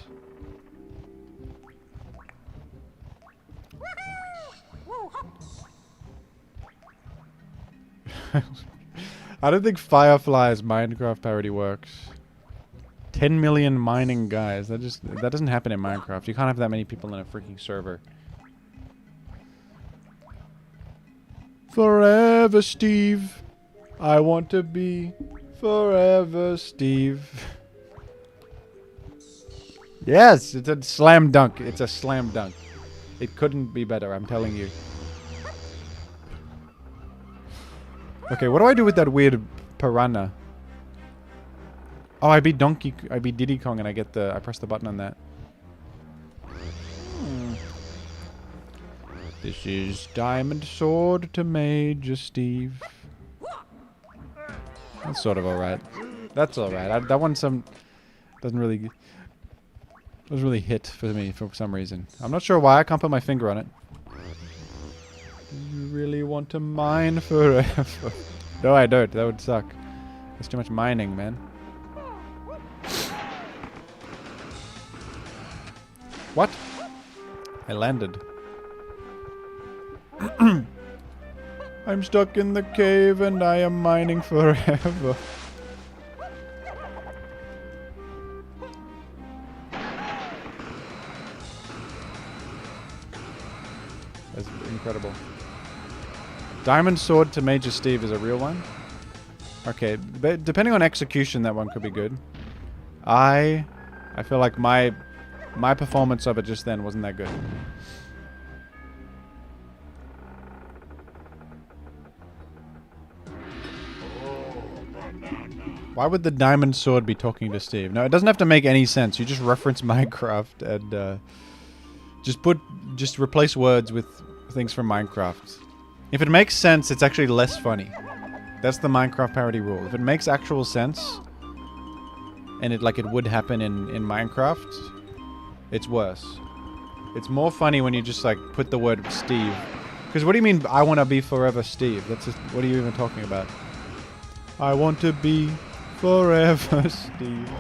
I don't think Firefly's Minecraft parody works. 10 million mining guys. That doesn't happen in Minecraft. You can't have that many people in a freaking server. Forever Steve. I want to be Forever Steve. Yes, it's a slam dunk. It's a slam dunk. It couldn't be better, I'm telling you. Okay, what do I do with that weird piranha? Oh, I beat Diddy Kong and I press the button on that. This is Diamond Sword to Major Steve. That's sort of alright. That's alright. That one doesn't really hit for me for some reason. I'm not sure why. I can't put my finger on it. Do you really want to mine forever? No, I don't. That would suck. There's too much mining, man. What? I landed. I'm stuck in the cave and I am mining forever. That's incredible. Diamond Sword to Major Steve is a real one? Okay, but depending on execution, that one could be good. I feel like my performance of it just then wasn't that good. Why would the diamond sword be talking to Steve? No, it doesn't have to make any sense. You just reference Minecraft and just replace words with things from Minecraft. If it makes sense, it's actually less funny. That's the Minecraft parody rule. If it makes actual sense, and it would happen in Minecraft, it's worse. It's more funny when you just like put the word Steve. Because what do you mean, I want to be forever Steve? That's just, what are you even talking about? I want to be forever Steve.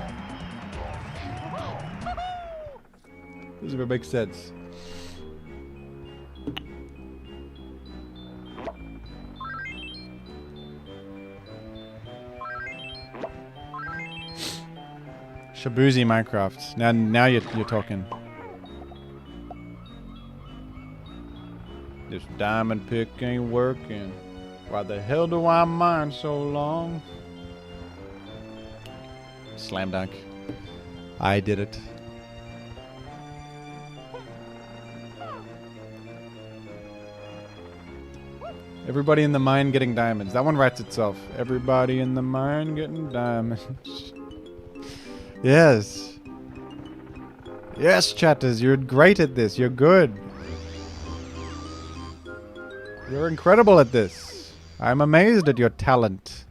Doesn't even make sense. Shabuzi Minecraft. Now you're talking. This diamond pick ain't working. Why the hell do I mine so long? Slam dunk. I did it. Everybody in the mine getting diamonds. That one writes itself. Everybody in the mine getting diamonds. Yes. Yes, chatters. You're great at this. You're good. You're incredible at this. I'm amazed at your talent.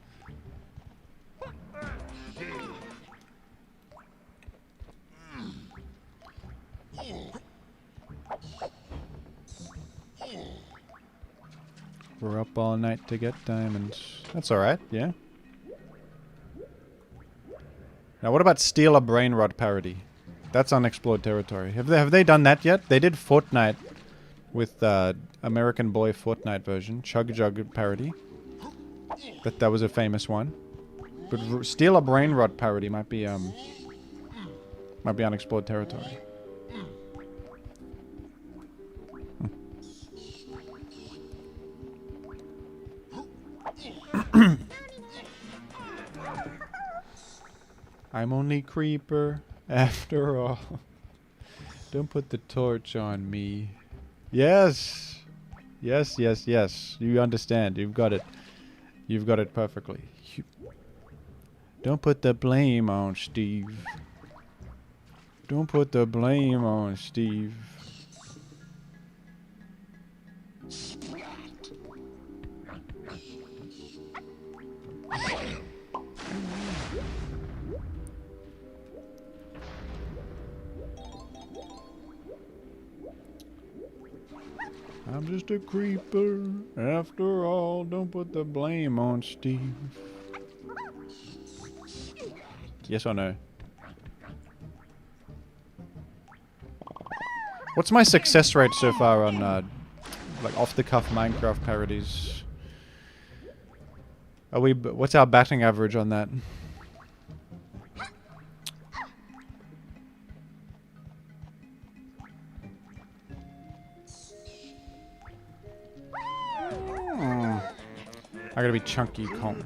We're up all night to get diamonds. That's alright, yeah. Now what about steal a brain rot parody? That's unexplored territory. Have they done that yet? They did Fortnite with American Boy Fortnite version, Chug Jug parody. That was a famous one. But steal a brain rot parody might be unexplored territory. I'm only creeper after all. Don't put the torch on me. Yes. Yes, yes, yes. You understand. You've got it. You've got it perfectly. Don't put the blame on Steve. Don't put the blame on Steve. I'm just a creeper, after all, don't put the blame on Steve. Yes or no? What's my success rate so far on, like, off-the-cuff Minecraft parodies? What's our batting average on that? I gotta be Chunky Kong.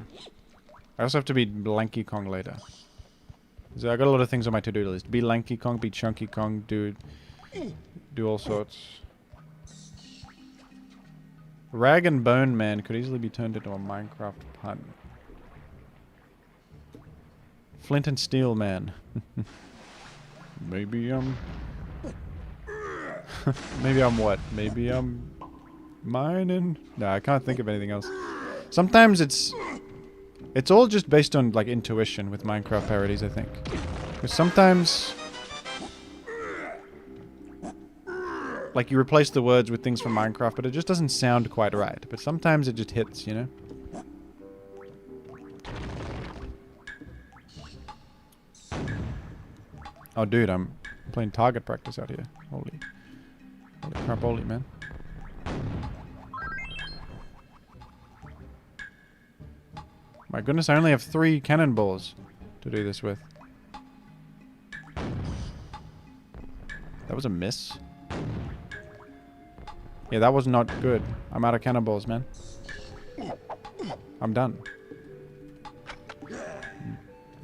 I also have to be Lanky Kong later. So I got a lot of things on my to-do list. Be Lanky Kong, be Chunky Kong, do all sorts. Rag and Bone Man could easily be turned into a Minecraft pun. Flint and Steel Man. Maybe I'm... Maybe I'm what? Maybe I'm... mining? No, I can't think of anything else. Sometimes it's all just based on, like, intuition with Minecraft parodies, I think. Because sometimes... like, you replace the words with things from Minecraft, but it just doesn't sound quite right. But sometimes it just hits, you know? Oh, dude, I'm playing target practice out here. Holy crap, holy, man. My goodness, I only have 3 cannonballs to do this with. That was a miss. Yeah, that was not good. I'm out of cannonballs, man. I'm done.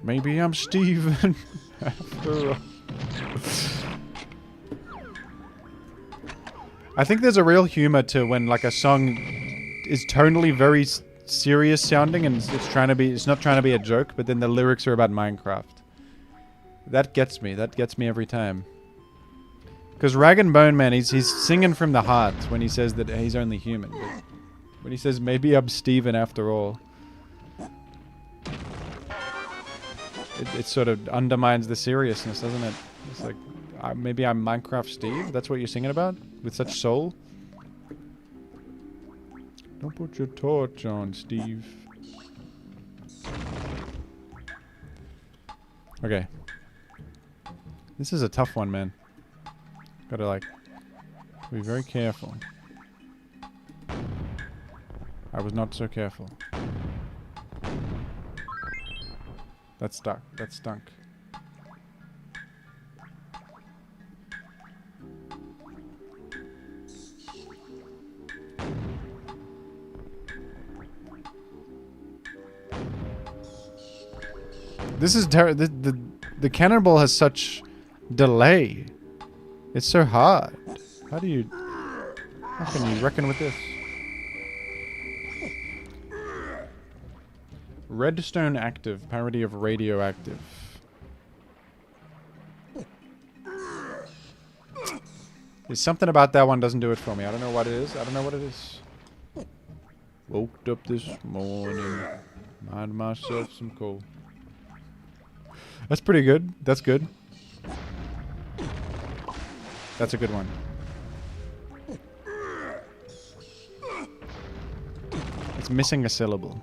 Maybe I'm Steven after all. I think there's a real humor to when, like, a song is tonally very serious sounding and it's trying to be. It's not trying to be a joke, but then the lyrics are about Minecraft. That gets me. That gets me every time. Because Rag and Bone Man, he's singing from the heart when he says that he's only human. But when he says maybe I'm Steven after all, it sort of undermines the seriousness, doesn't it? It's like, maybe I'm Minecraft Steve? That's what you're singing about? With such soul? Don't put your torch on, Steve. Okay. This is a tough one, man. Gotta, like, be very careful. I was not so careful. That stuck. That stunk. This is the cannonball has such delay. It's so hard. How can you reckon with this? Redstone active, parody of radioactive. There's something about that one doesn't do it for me. I don't know what it is. I don't know what it is. Woke up this morning, mind myself some coal. That's pretty good. That's good. That's a good one. It's missing a syllable.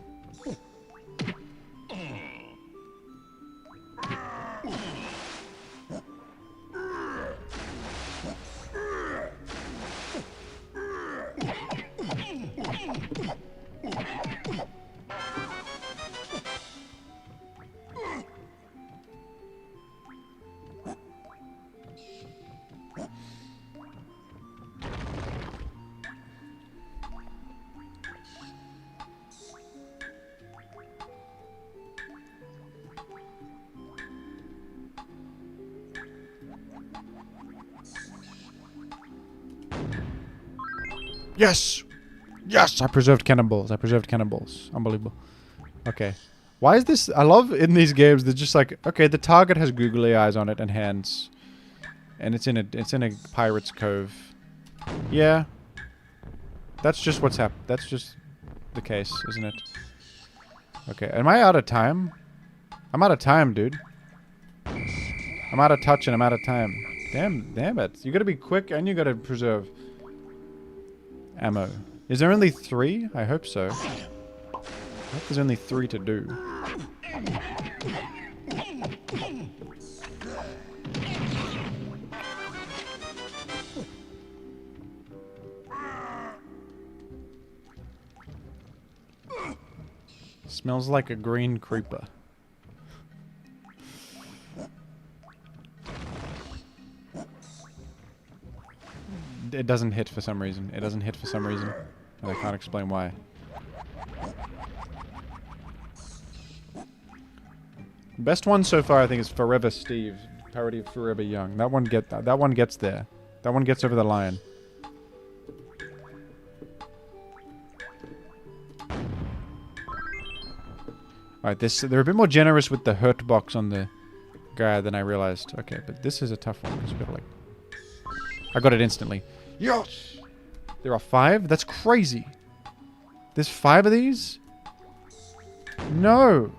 Yes! Yes! I preserved cannonballs. I preserved cannonballs. Unbelievable. Okay. Why is this... I love in these games, they're just like... Okay, the target has googly eyes on it and hands. And it's in a pirate's cove. Yeah. That's just what's happened. That's just the case, isn't it? Okay. Am I out of time? I'm out of time, dude. I'm out of touch and I'm out of time. Damn it. You gotta be quick and you gotta preserve... ammo. Is there only 3? I hope so. I hope there's only 3 to do. Smells like a green creeper. It doesn't hit for some reason. It doesn't hit for some reason. And I can't explain why. Best one so far, I think, is Forever Steve, parody of Forever Young. That one gets there. That one gets over the line. Alright, they're a bit more generous with the hurt box on the guy than I realized. Okay, but this is a tough one because you gotta like... I got it instantly. Yes! There are 5? That's crazy. There's 5 of these? No!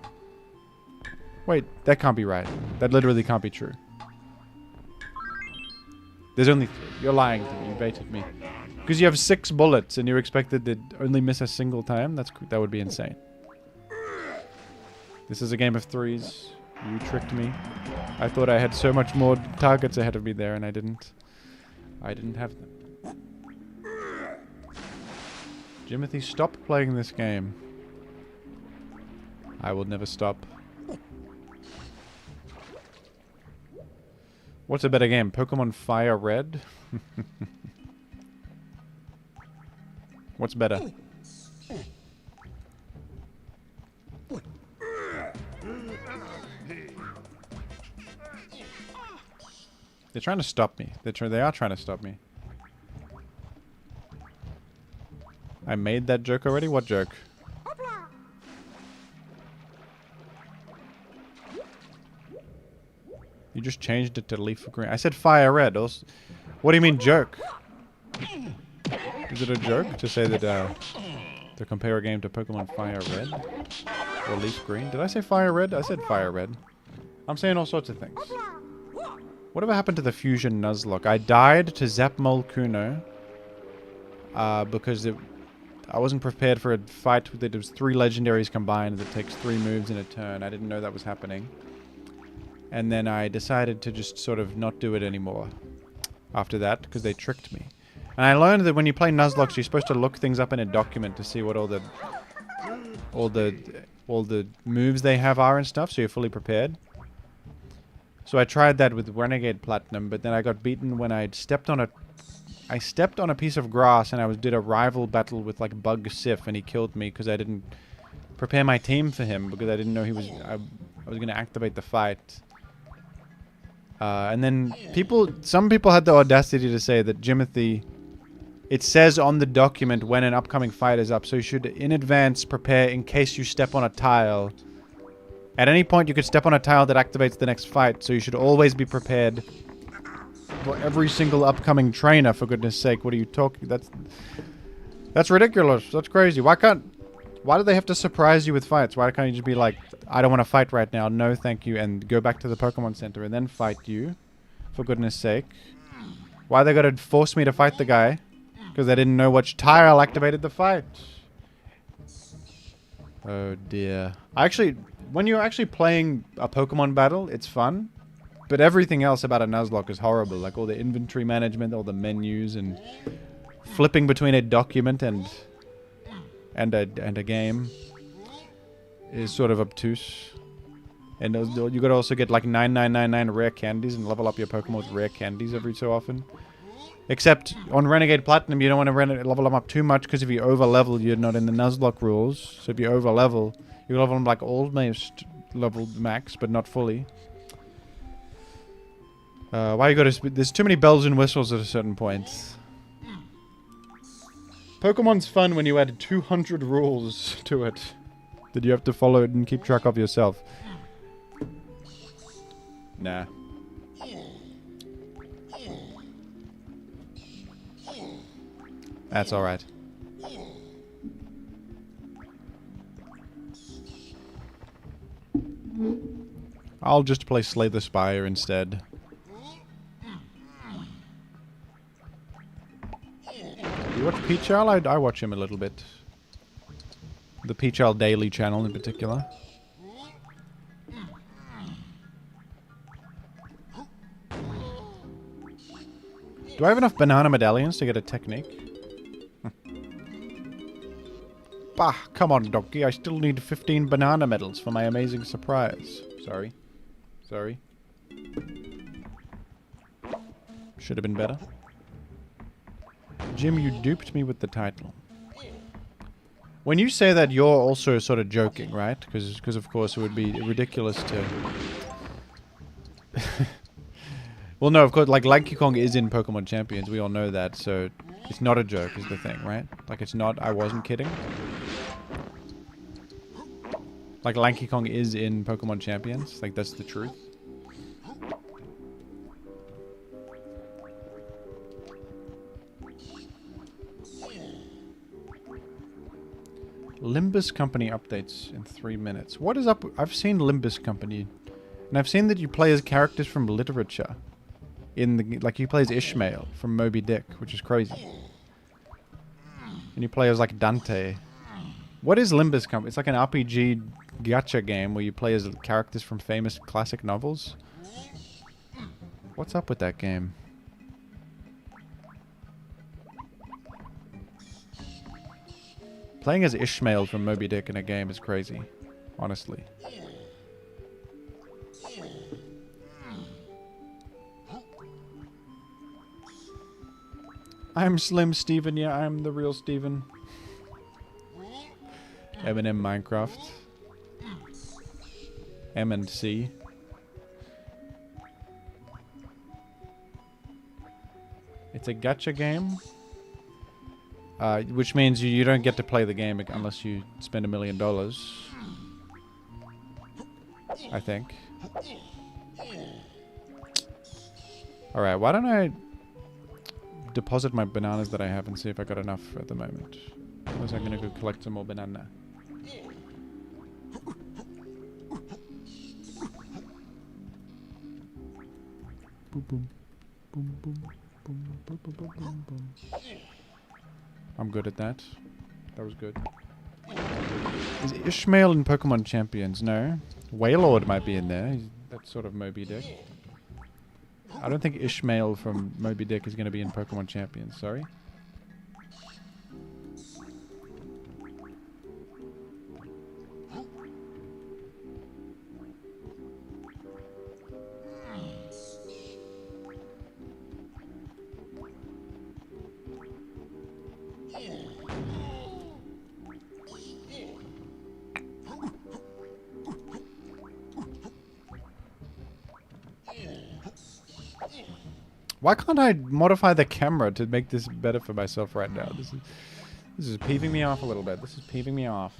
Wait, that can't be right. That literally can't be true. There's only 3. You're lying to me. You baited me. Because you have 6 bullets and you're expected to only miss a single time? That would be insane. This is a game of 3s. You tricked me. I thought I had so much more targets ahead of me there and I didn't. I didn't have them. Jimothy, stop playing this game. I will never stop. What's a better game? Pokemon Fire Red? What's better? They're trying to stop me. They are trying to stop me. I made that joke already? What joke? You just changed it to leaf green. I said fire red. Also, what do you mean joke? Is it a joke to say that to compare a game to Pokemon Fire Red or Leaf Green? Did I say Fire Red? I said Fire Red. I'm saying all sorts of things. Whatever happened to the Fusion Nuzlocke? I died to Zapmol Kuno because I wasn't prepared for a fight that was 3 legendaries combined that takes 3 moves in a turn. I didn't know that was happening. And then I decided to just sort of not do it anymore after that because they tricked me. And I learned that when you play Nuzlocke, you're supposed to look things up in a document to see what all the moves they have are and stuff, so you're fully prepared. So I tried that with Renegade Platinum, but then I got beaten when I stepped on a piece of grass and I did a rival battle with like Bug Sif, and he killed me because I didn't prepare my team for him because I didn't know I was going to activate the fight. And then some people had the audacity to say that Jimothy, it says on the document when an upcoming fight is up, so you should in advance prepare in case you step on a tile. At any point you could step on a tile that activates the next fight, so you should always be prepared for every single upcoming trainer, for goodness sake. What are you talking? That's ridiculous. That's crazy. Why do they have to surprise you with fights? Why can't you just be like, I don't want to fight right now, no thank you, and go back to the Pokemon Center and then fight you, for goodness sake? Why they gotta force me to fight the guy? Because they didn't know which tile activated the fight. Oh dear. When you're actually playing a Pokemon battle, it's fun. But everything else about a Nuzlocke is horrible. Like all the inventory management, all the menus, and flipping between a document and a game is sort of obtuse. And you gotta also get like 9999 rare candies and level up your Pokemon with rare candies every so often. Except on Renegade Platinum, you don't want to level them up too much, because if you over level, you're not in the Nuzlocke rules. So if you over level, you level them like almost level max, but not fully. Why you gotta? There's too many bells and whistles at a certain point. Pokemon's fun when you add 200 rules to it that you have to follow it and keep track of yourself. Nah. That's alright. I'll just play Slay the Spire instead. You watch Peach Owl? I watch him a little bit. The Peach Owl Daily channel in particular. Do I have enough banana medallions to get a technique? Bah, come on, donkey. I still need 15 banana medals for my amazing surprise. Sorry. Sorry. Should have been better. Jim, you duped me with the title. When you say that, you're also sort of joking, right? Because of course it would be ridiculous to... Well, no, of course, like, Lanky Kong is in Pokemon Champions. We all know that, so it's not a joke is the thing, right? Like, it's not... I wasn't kidding. Like, Lanky Kong is in Pokemon Champions. Like, that's the truth. Limbus Company updates in 3 minutes. What is up? I've seen Limbus Company. And I've seen that you play as characters from literature. Like, you play as Ishmael from Moby Dick, which is crazy. And you play as, like, Dante. What is Limbus Company? It's like an RPG gacha game where you play as characters from famous classic novels. What's up with that game? Playing as Ishmael from Moby Dick in a game is crazy. Honestly. I'm Slim Steven, yeah, I'm the real Steven. M&M Minecraft. M&C. It's a gacha game. Which means you don't get to play the game unless you spend $1 million. I think. Alright, why don't I deposit my bananas that I have and see if I got enough at the moment. Otherwise I'm gonna go collect some more banana. Boom, boom. Boom, boom. Boom, boom, boom, boom, boom, boom. I'm good at that. That was good. Is Ishmael in Pokemon Champions? No. Wailord might be in there. That's sort of Moby Dick. I don't think Ishmael from Moby Dick is going to be in Pokemon Champions. Sorry. Why can't I modify the camera to make this better for myself right now? This is peeving me off a little bit. This is peeving me off.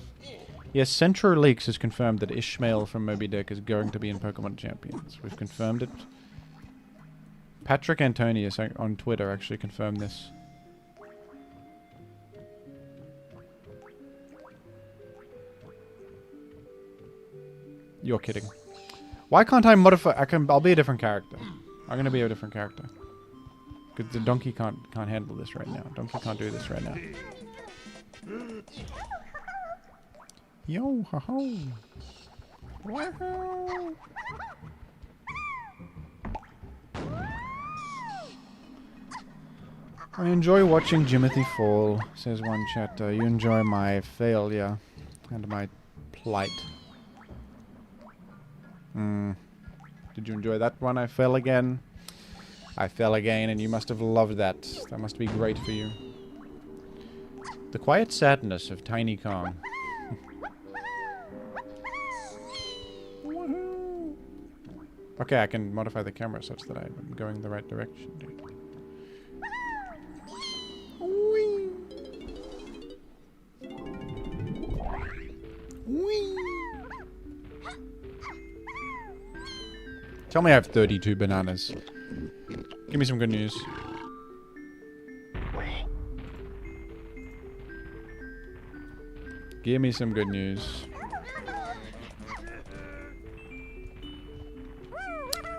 Yes, Centro Leaks has confirmed that Ishmael from Moby Dick is going to be in Pokemon Champions. We've confirmed it. Patrick Antonius on Twitter actually confirmed this. You're kidding. Why can't I modify? I'll be a different character. I'm gonna be a different character. Because the donkey can't handle this right now. Donkey can't do this right now. Yo ho ho. Woohoo. I enjoy watching Jimothy fall, says one chatter. You enjoy my failure and my plight. Did you enjoy that one? I fell again. I fell again, and you must have loved that. That must be great for you. The quiet sadness of Tiny Kong. Okay, I can modify the camera such that I'm going the right direction, dude. Tell me I have 32 bananas. Give me some good news. Give me some good news.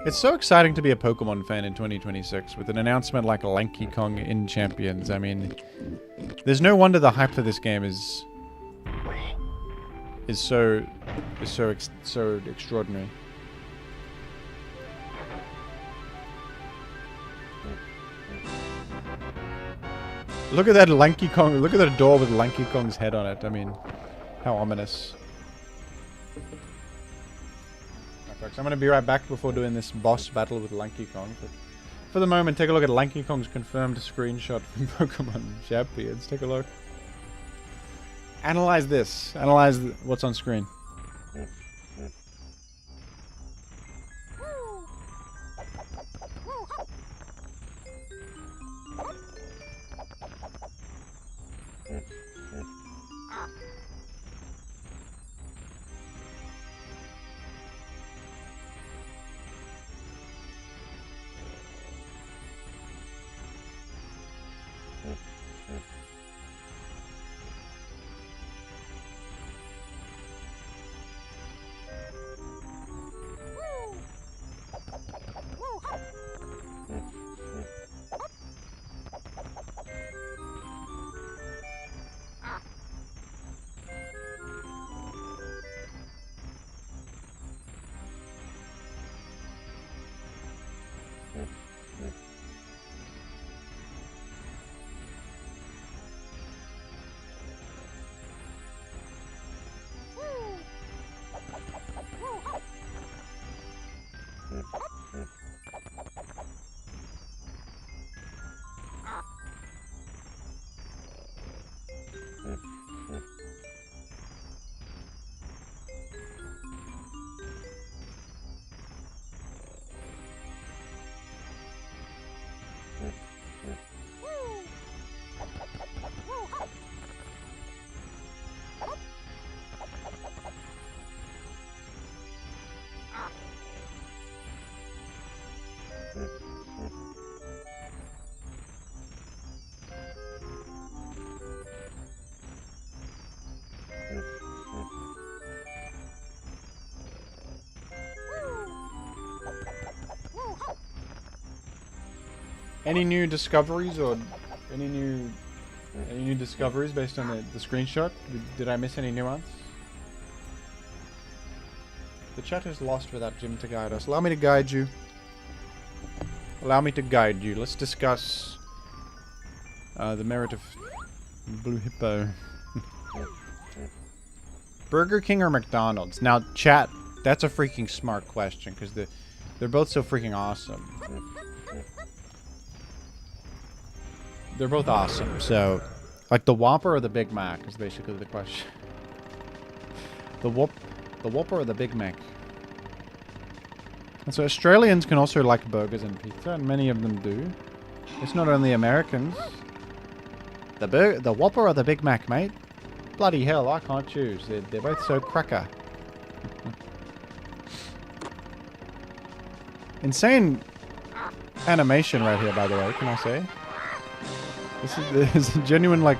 It's so exciting to be a Pokemon fan in 2026 with an announcement like Lanky Kong in Champions. I mean, there's no wonder the hype for this game is so extraordinary. Look at that Lanky Kong. Look at that door with Lanky Kong's head on it. I mean, how ominous. Right, folks, I'm going to be right back before doing this boss battle with Lanky Kong. But for the moment, take a look at Lanky Kong's confirmed screenshot from Pokemon Champions. Take a look. Analyze this. Analyze what's on screen. Any new discoveries or any new discoveries based on the screenshot? Did I miss any nuance? The chat is lost without Jim to guide us. Allow me to guide you. Allow me to guide you. Let's discuss the merit of Blue Hippo. Burger King or McDonald's? Now, chat, that's a freaking smart question because they're both so freaking awesome. They're both awesome. So, like the Whopper or the Big Mac is basically the question. The Whopper or the Big Mac? And so Australians can also like burgers and pizza, and many of them do. It's not only Americans. The Whopper or the Big Mac, mate? Bloody hell, I can't choose. They're both so cracker. Insane animation right here, by the way, can I say? This is a genuine, like,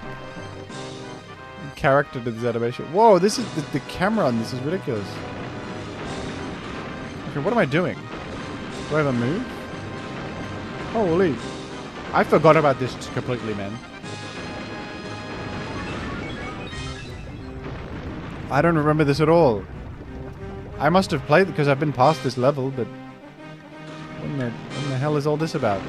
character to this animation. Whoa, this is the camera on this is ridiculous. Okay, what am I doing? Do I have a move? Holy. I forgot about this completely, man. I don't remember this at all. I must have played because I've been past this level, but what the hell is all this about?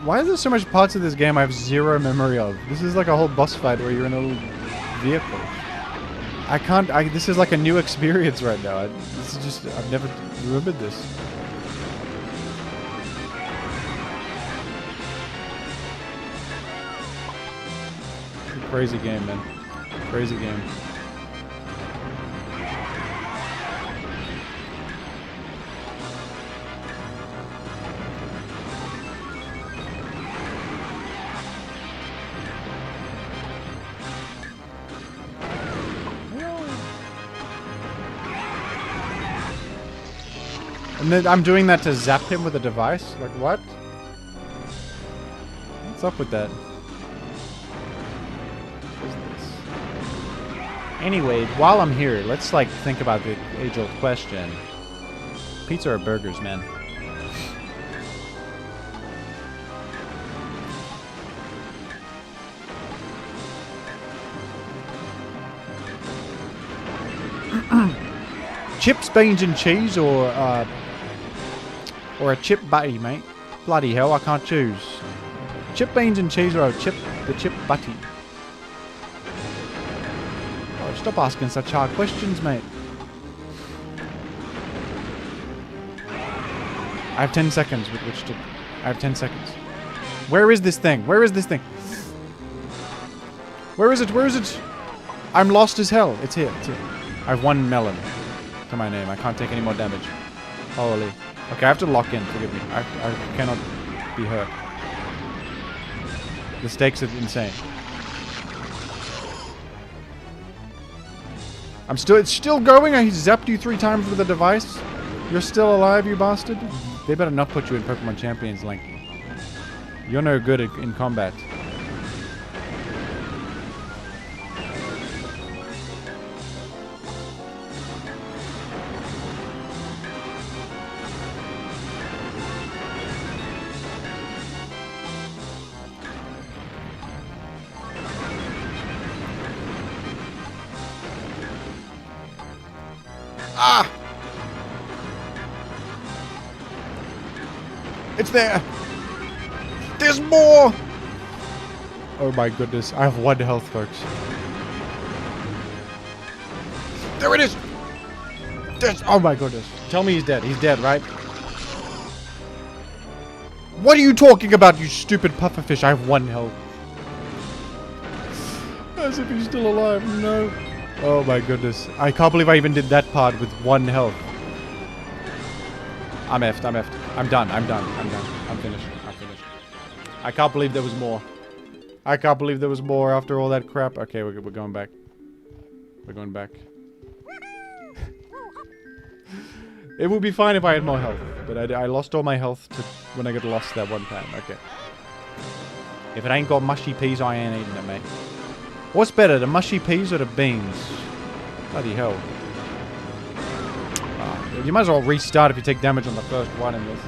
Why is there so much parts of this game I have zero memory of? This is like a whole boss fight where you're in a little vehicle. This is like a new experience right now. This is just, I've never remembered this. It's a crazy game, man. Crazy game. And then I'm doing that to zap him with a device? Like, what? What's up with that? What is this? Anyway, while I'm here, let's, like, think about the age-old question. Pizza or burgers, man? Chips, beans and cheese or a chip butty, mate? Bloody hell, I can't choose. Chip, beans and cheese or the chip butty? Oh, stop asking such hard questions, mate. I have 10 seconds with which to... I have 10 seconds. Where is this thing? Where is this thing? Where is it? Where is it? I'm lost as hell. It's here. It's here. I have 1 melon to my name. I can't take any more damage. Holy. Okay, I have to lock in. Forgive me. I cannot be hurt. The stakes are insane. It's still going. I zapped you 3 times with a device. You're still alive, you bastard. They better not put you in Pokémon Champions, Lanky. You're no good in combat. Ah! It's there! There's more! Oh my goodness, I have 1 health, folks. There it is! Oh my goodness. Tell me he's dead. He's dead, right? What are you talking about, you stupid pufferfish? I have 1 health. As if he's still alive. No. Oh my goodness. I can't believe I even did that part with 1 health. I'm effed. I'm effed. I'm done. I'm done. I'm done. I'm finished. I'm finished. I can't believe there was more. I can't believe there was more after all that crap. Okay, we're going back. We're going back. It would be fine if I had more health, but I lost all my health to when I got lost that one time. Okay. If it ain't got mushy peas, I ain't eating it, mate. What's better, the mushy peas or the beans? Bloody hell. Oh, you might as well restart if you take damage on the first one in this.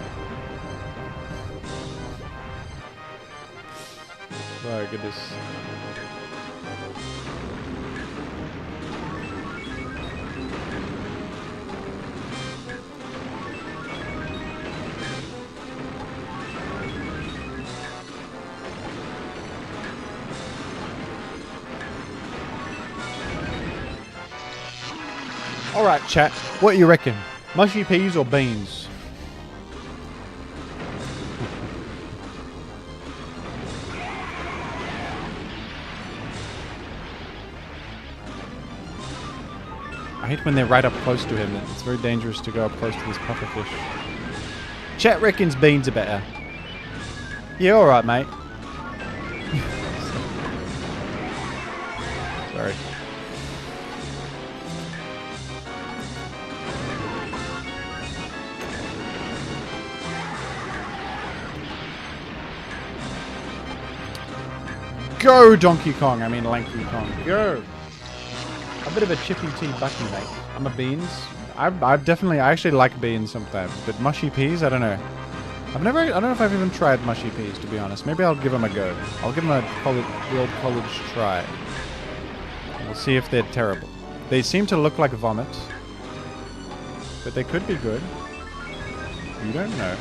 Oh, goodness. Alright, chat. What do you reckon? Mushy peas or beans? I hate when they're right up close to him. It's very dangerous to go up close to this pufferfish. Chat reckons beans are better. Yeah, alright, mate. Sorry. Go, Donkey Kong. I mean, Lanky Kong. Go. A bit of a chippy tea bucky, mate. I'm a beans. I actually like beans sometimes, but mushy peas, I don't know. I don't know if I've even tried mushy peas, to be honest. Maybe I'll give them a go. I'll give them the old college try. We'll see if they're terrible. They seem to look like vomit, but they could be good. You don't know.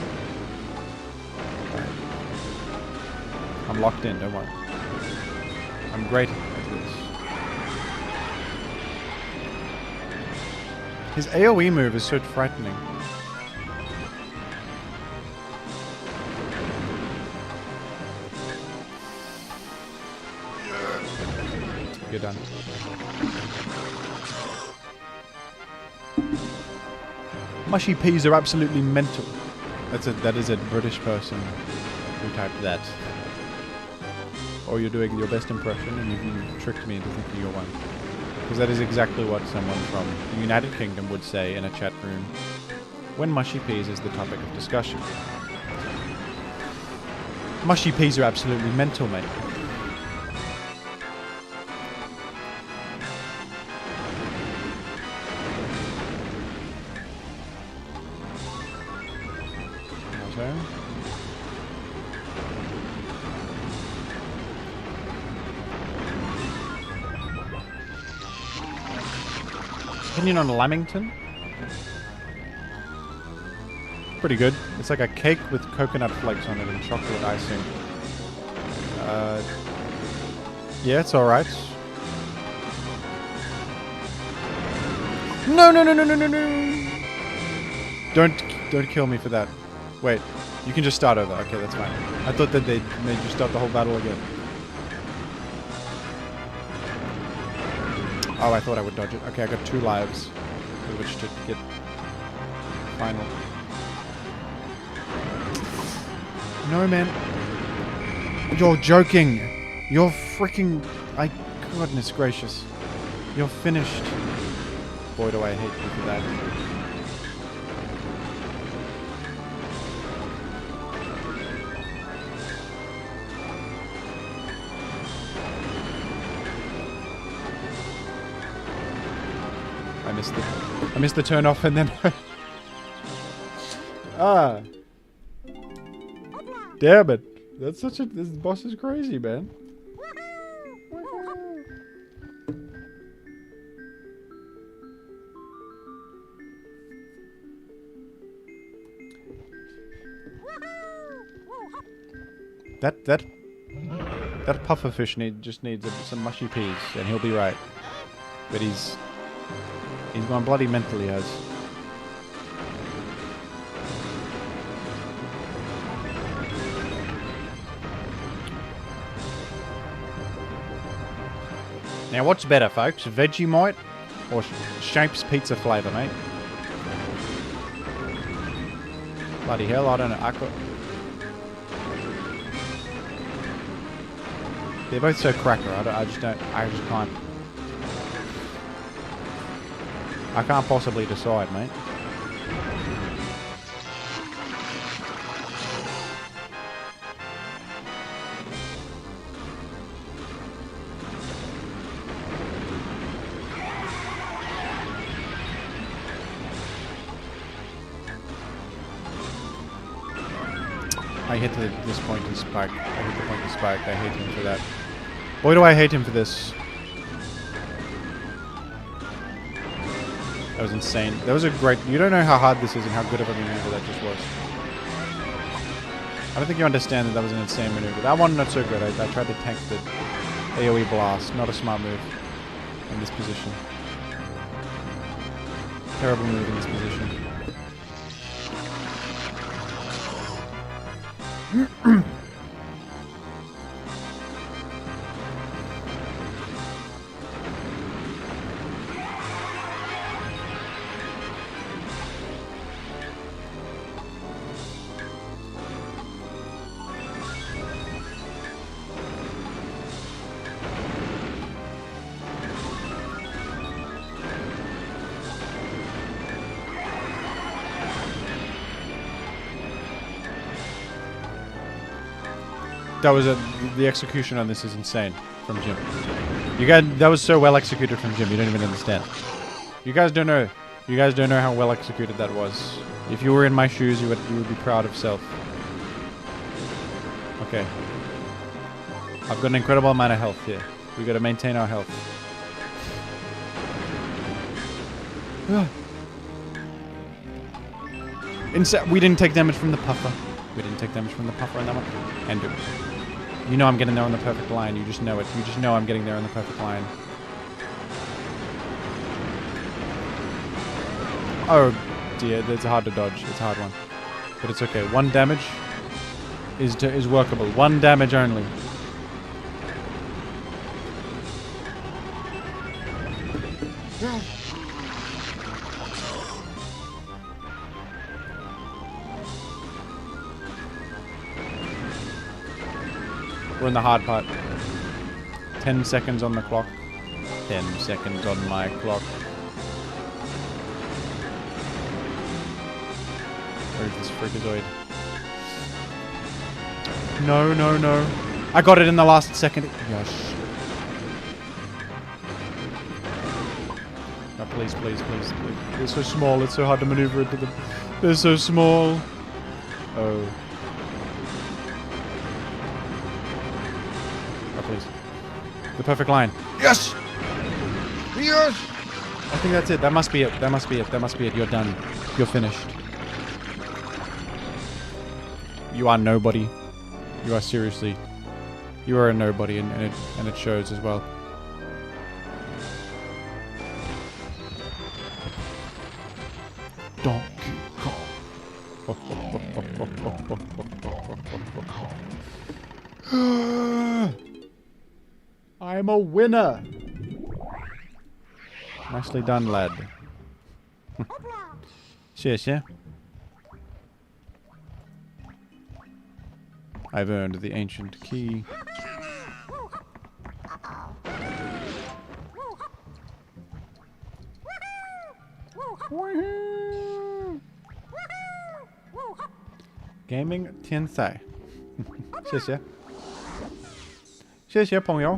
I'm locked in, don't worry. I'm great at this. His AoE move is so frightening. You're done. Mushy peas are absolutely mental. That is a British person who typed that. Or you're doing your best impression and you've tricked me into thinking you're one. Because that is exactly what someone from the United Kingdom would say in a chat room when mushy peas is the topic of discussion. Mushy peas are absolutely mental, mate. Okay. Opinion on Lamington? Pretty good. It's like a cake with coconut flakes on it and chocolate icing. Yeah, it's alright. No, no, no, no, no, no, no! Don't kill me for that. Wait, you can just start over. Okay, that's fine. I thought that they made you start the whole battle again. Oh, I thought I would dodge it. Okay, I got 2 lives with which to get final. No, man. You're joking. You're freaking... Goodness gracious. You're finished. Boy, do I hate you for that. I missed the turn off and then... Ah. Damn it. That's such a... This boss is crazy, man. That pufferfish just needs some mushy peas and he'll be right. But he's gone bloody mental, he has. Now what's better, folks? Vegemite or Shape's pizza flavour, mate? Bloody hell, I don't know. They're both so cracker. I just can't. I can't possibly decide, mate. I hit this point and spike. I hit the point and spike. I hate him for that. Boy, do I hate him for this. That was insane. That was a great... You don't know how hard this is and how good of a maneuver that just was. I don't think you understand that was an insane maneuver. That one, not so good. I tried to tank the AoE blast. Not a smart move in this position. Terrible move in this position. That was the execution on this is insane from Jim. You guys, that was so well executed from Jim. You don't even understand. You guys don't know. You guys don't know how well executed that was. If you were in my shoes, you would be proud of self. Okay. I've got an incredible amount of health here. We got to maintain our health. We didn't take damage from the puffer. We didn't take damage from the puffer on that one. And you know I'm getting there on the perfect line. You just know it. You just know I'm getting there on the perfect line. Oh dear, it's hard to dodge. It's a hard one. But it's okay. 1 damage is workable. 1 damage only. We're in the hard part. 10 seconds on the clock. 10 seconds on my clock. Where's this freakazoid? No, no, no. I got it in the last second. Yes. Oh, please, please, please, please. They're so small. It's so hard to maneuver into them. They're so small. Oh. Please. The perfect line. Yes! Yes! I think that's it. That must be it. That must be it. That must be it. You're done. You're finished. You are nobody. You are seriously. You are a nobody, and it shows as well. Donkey Kong. I'm a winner. Nicely done, lad. Cheers, yeah. I've earned the ancient key. Gaming 天才。谢谢。谢谢朋友。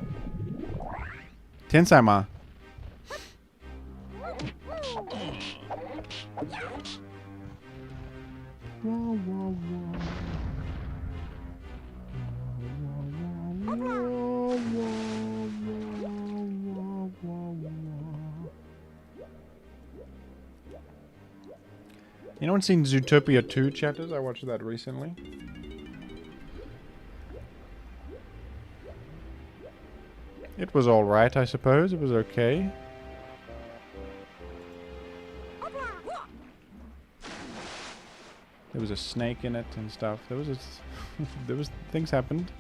天才吗？ Anyone seen Zootopia 2 chapters? I watched that recently. It was alright, I suppose. It was okay. There was a snake in it and stuff. There was things happened.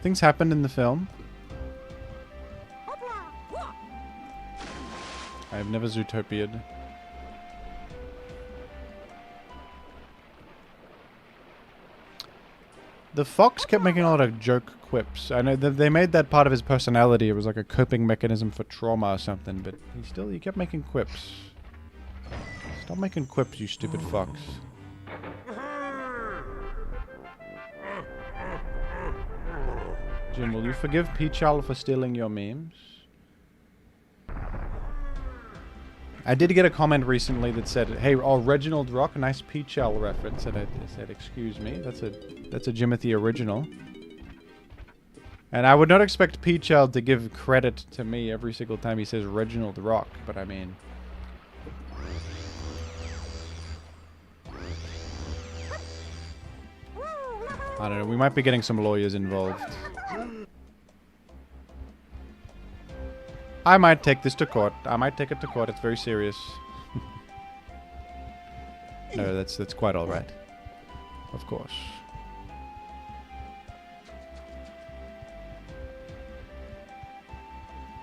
Things happened in the film. I have never Zootopia'd. The fox kept making a lot of joke quips. I know they made that part of his personality. It was like a coping mechanism for trauma or something, but he kept making quips. Stop making quips, you stupid fox. Jim, will you forgive Peachal for stealing your memes? I did get a comment recently that said, "Hey, Reginald Rock, nice Peachal reference." And I said, "Excuse me, that's a Jimothy original." And I would not expect Peachal to give credit to me every single time he says Reginald Rock, but I mean, I don't know. We might be getting some lawyers involved. I might take this to court. I might take it to court. It's very serious. No, that's quite all right. Of course.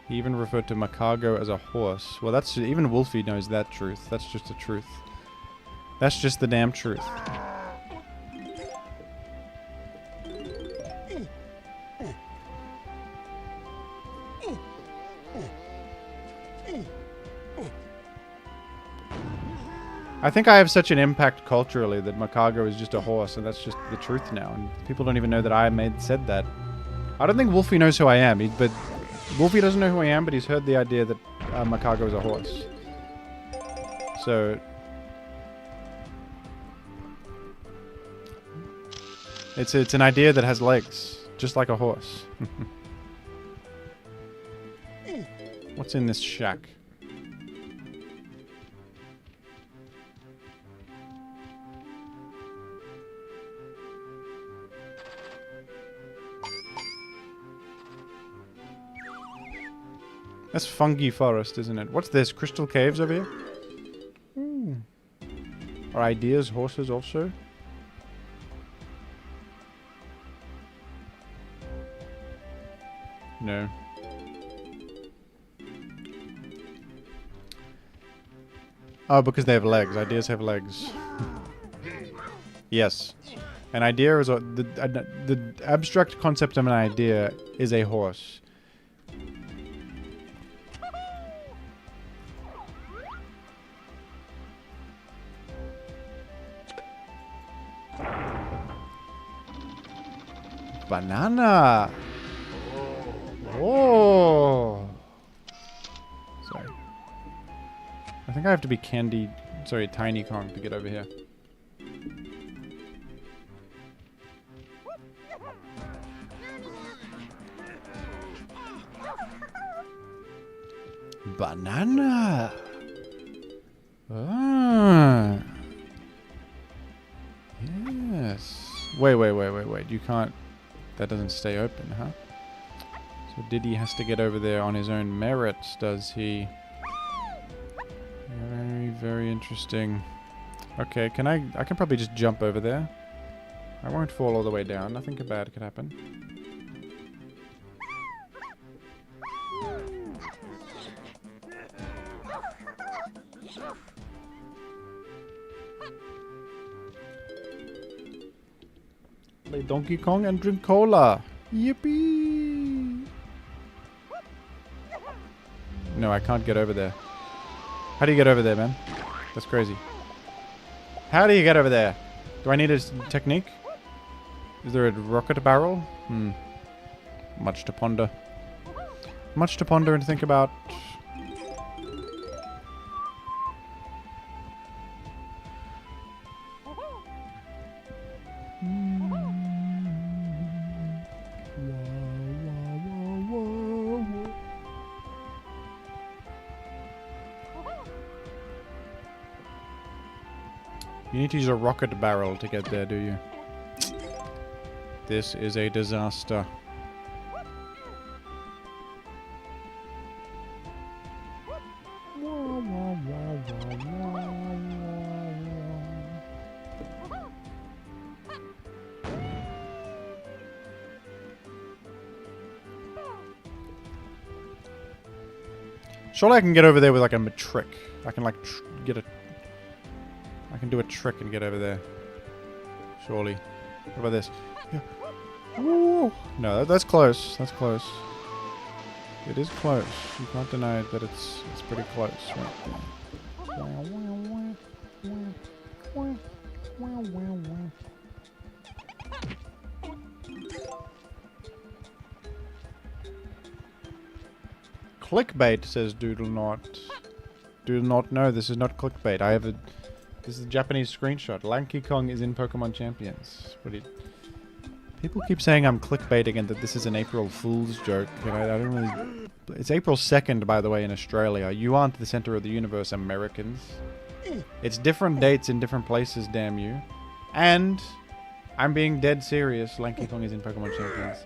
He even referred to Macago as a horse. Well, that's even Wolfie knows that truth. That's just the truth. That's just the damn truth. I think I have such an impact culturally that Macago is just a horse, and that's just the truth now. And people don't even know that I said that. I don't think Wolfie knows who I am, but Wolfie doesn't know who I am, but he's heard the idea that Macago is a horse. So it's an idea that has legs, just like a horse. What's in this shack? That's fungi forest, isn't it? What's this? Crystal caves over here? Ooh. Are ideas horses also? No. Oh, because they have legs. Ideas have legs. Yes. An idea is the abstract concept of an idea is a horse. Banana. Oh. Sorry. I think I have to be Tiny Kong to get over here. Banana. Ah. Yes. Wait. You can't. That doesn't stay open, huh? So Diddy has to get over there on his own merits, does he? Very, very interesting. Okay, I can probably just jump over there. I won't fall all the way down. Nothing bad could happen. Play Donkey Kong and drink cola. Yippee! No, I can't get over there. How do you get over there, man? That's crazy. How do you get over there? Do I need a technique? Is there a rocket barrel? Much to ponder. Much to ponder and think about. You need to use a rocket barrel to get there, do you? This is a disaster. Surely I can get over there with like a trick. I can like get a... I can do a trick and get over there. Surely. What about this? Yeah. Ooh. No, that's close. That's close. It is close. You can't deny it that it's pretty close right there. Clickbait, says Doodle Not. Doodle Not, no, this is not clickbait. This is a Japanese screenshot. Lanky Kong is in Pokemon Champions. People keep saying I'm clickbaiting and that this is an April Fool's joke. And I don't really... It's April 2nd, by the way, in Australia. You aren't the center of the universe, Americans. It's different dates in different places, damn you. And I'm being dead serious. Lanky Kong is in Pokemon Champions.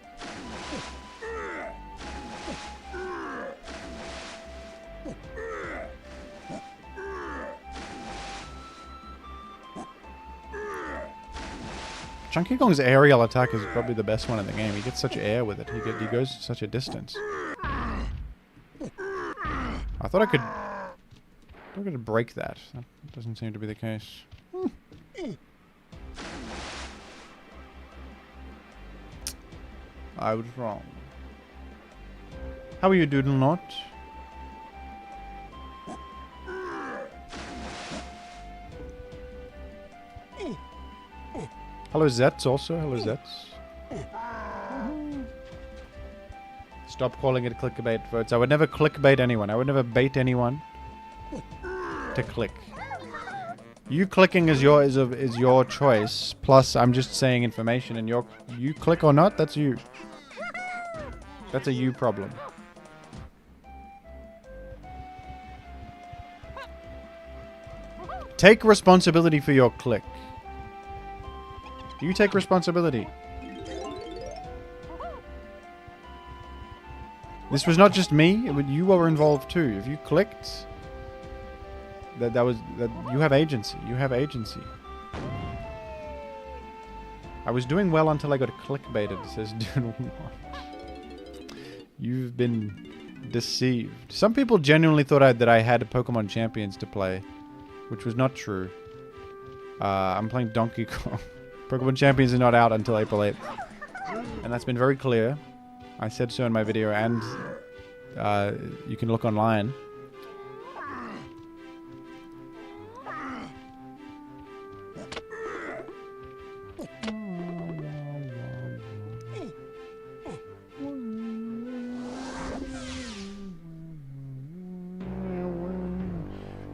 Chunky Kong's aerial attack is probably the best one in the game. He gets such air with it. He goes such a distance. I thought I could break that. That doesn't seem to be the case. I was wrong. How are you, Doodle Not? Hello, Zets also. Hello, Zets. Stop calling it clickbait, votes. I would never clickbait anyone. I would never bait anyone to click. You clicking is your choice. Plus, I'm just saying information, and you click or not. That's you. That's a you problem. Take responsibility for your click. You take responsibility. This was not just me. You were involved too. If you clicked, that you have agency. You have agency. I was doing well until I got clickbaited. Says Doodle Not. You've been deceived. Some people genuinely thought that I had Pokemon Champions to play, which was not true. I'm playing Donkey Kong. Pokemon Champions are not out until April 8th. And that's been very clear. I said so in my video, and you can look online.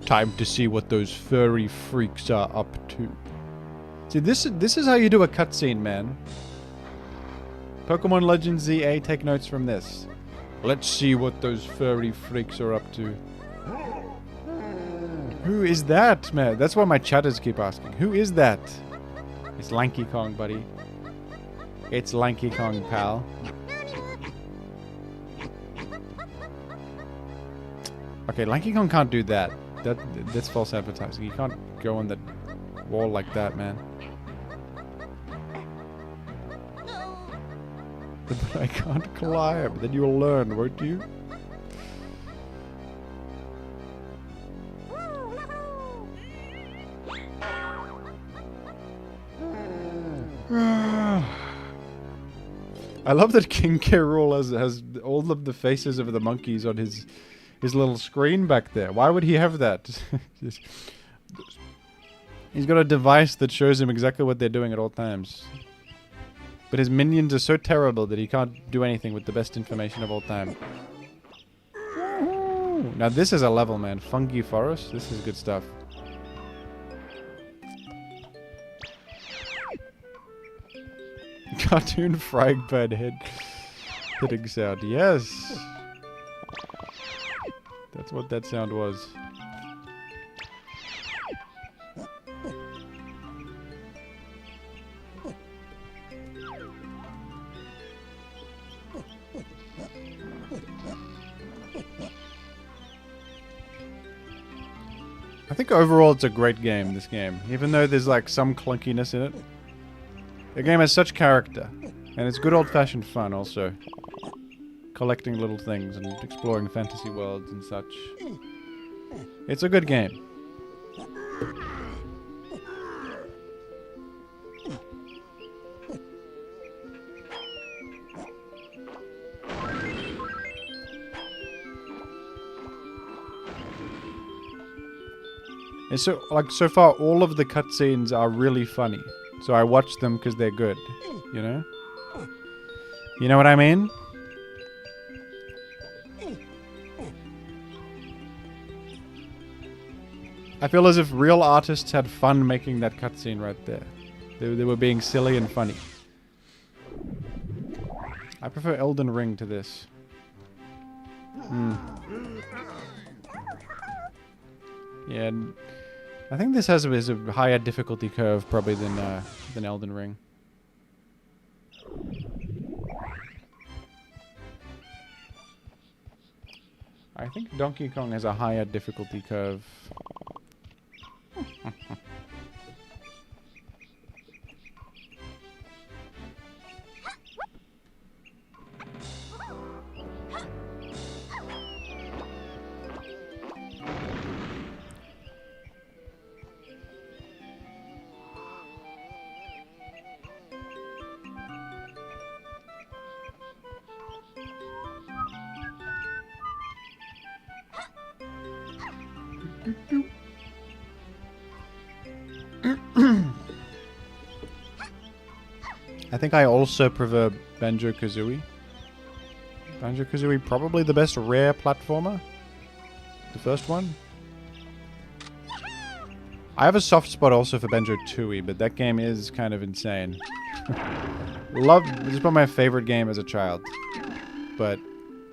Time to see what those furry freaks are up to. See, this is how you do a cutscene, man. Pokemon Legends ZA, take notes from this. Let's see what those furry freaks are up to. Who is that, man? That's what my chatters keep asking. Who is that? It's Lanky Kong, buddy. It's Lanky Kong, pal. Okay, Lanky Kong can't do that. That's false advertising. You can't go on the wall like that, man. But I can't climb. Then you'll learn, won't you? I love that King K. Rool has all of the faces of the monkeys on his little screen back there. Why would he have that? He's got a device that shows him exactly what they're doing at all times. But his minions are so terrible that he can't do anything with the best information of all time. Now this is a level, man. Fungi Forest. This is good stuff. Cartoon Fragbird hitting sound. Yes! That's what that sound was. I think overall it's a great game, this game. Even though there's like some clunkiness in it. The game has such character. And it's good old-fashioned fun also. Collecting little things and exploring fantasy worlds and such. It's a good game. And so, like, so far, all of the cutscenes are really funny. So I watch them because they're good, you know? You know what I mean? I feel as if real artists had fun making that cutscene right there. They were being silly and funny. I prefer Elden Ring to this. Yeah, and I think this has a higher difficulty curve probably than Elden Ring. I think Donkey Kong has a higher difficulty curve. I think I also prefer Banjo-Kazooie. Banjo-Kazooie probably the best Rare platformer. The first one. I have a soft spot also for Banjo-Tooie, but that game is kind of insane. This is probably my favorite game as a child. But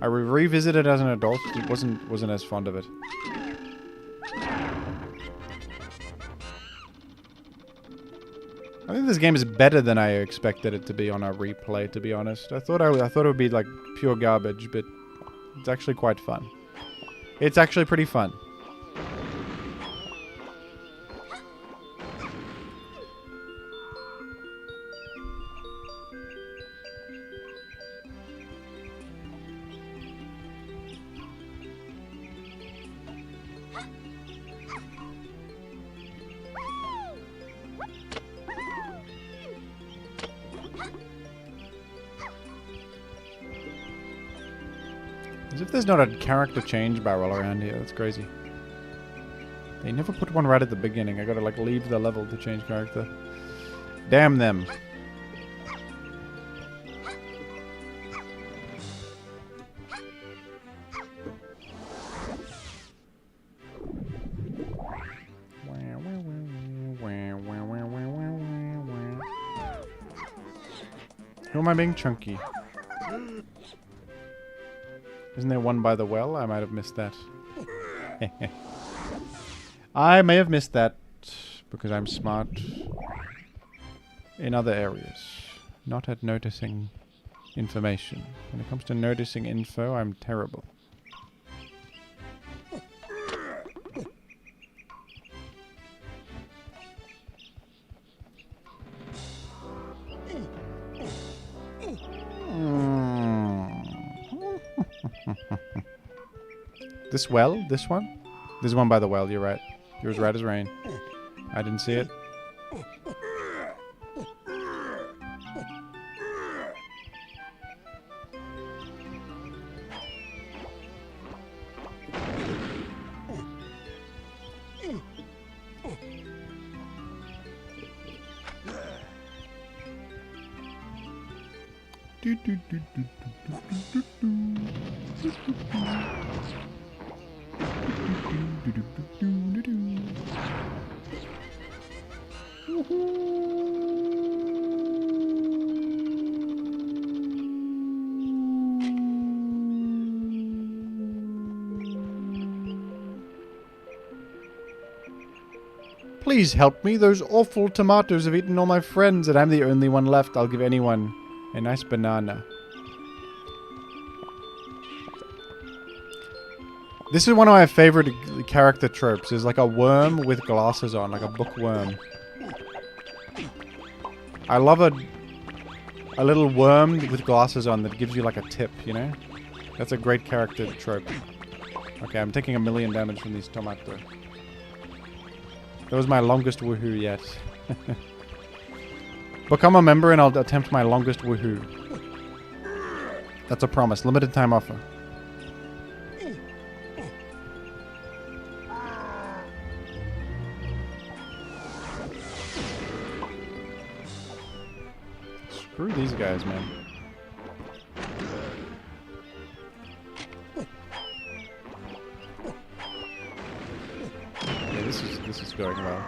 I revisited it as an adult, it wasn't as fond of it. I think this game is better than I expected it to be on a replay, to be honest. I thought it would be like pure garbage, but it's actually quite fun. It's actually pretty fun. As if there's not a character change barrel around here. That's crazy. They never put one right at the beginning. I gotta like leave the level to change character. Damn them. Who am I being chunky? Isn't there one by the well? I might have missed that. I may have missed that because I'm smart in other areas. Not at noticing information. When it comes to noticing info, I'm terrible. This well? This one? This one by the well, you're right. You're as right as rain. I didn't see it. Please help me. Those awful tomatoes have eaten all my friends, and I'm the only one left. I'll give anyone a nice banana. This is one of my favorite character tropes. Is like a worm with glasses on, like a bookworm. I love a little worm with glasses on that gives you like a tip, you know? That's a great character trope. Okay, I'm taking 1,000,000 damage from these tomatoes. That was my longest woohoo yet. Become a member and I'll attempt my longest woohoo. That's a promise. Limited time offer. Screw these guys, man. Yeah, this is going well.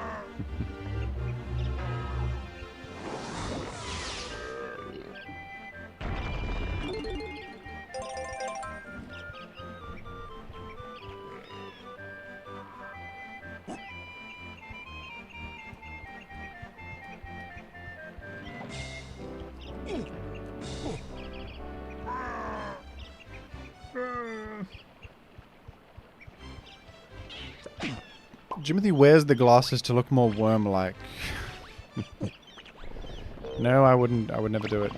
Jimothy wears the glasses to look more worm-like. No, I wouldn't. I would never do it.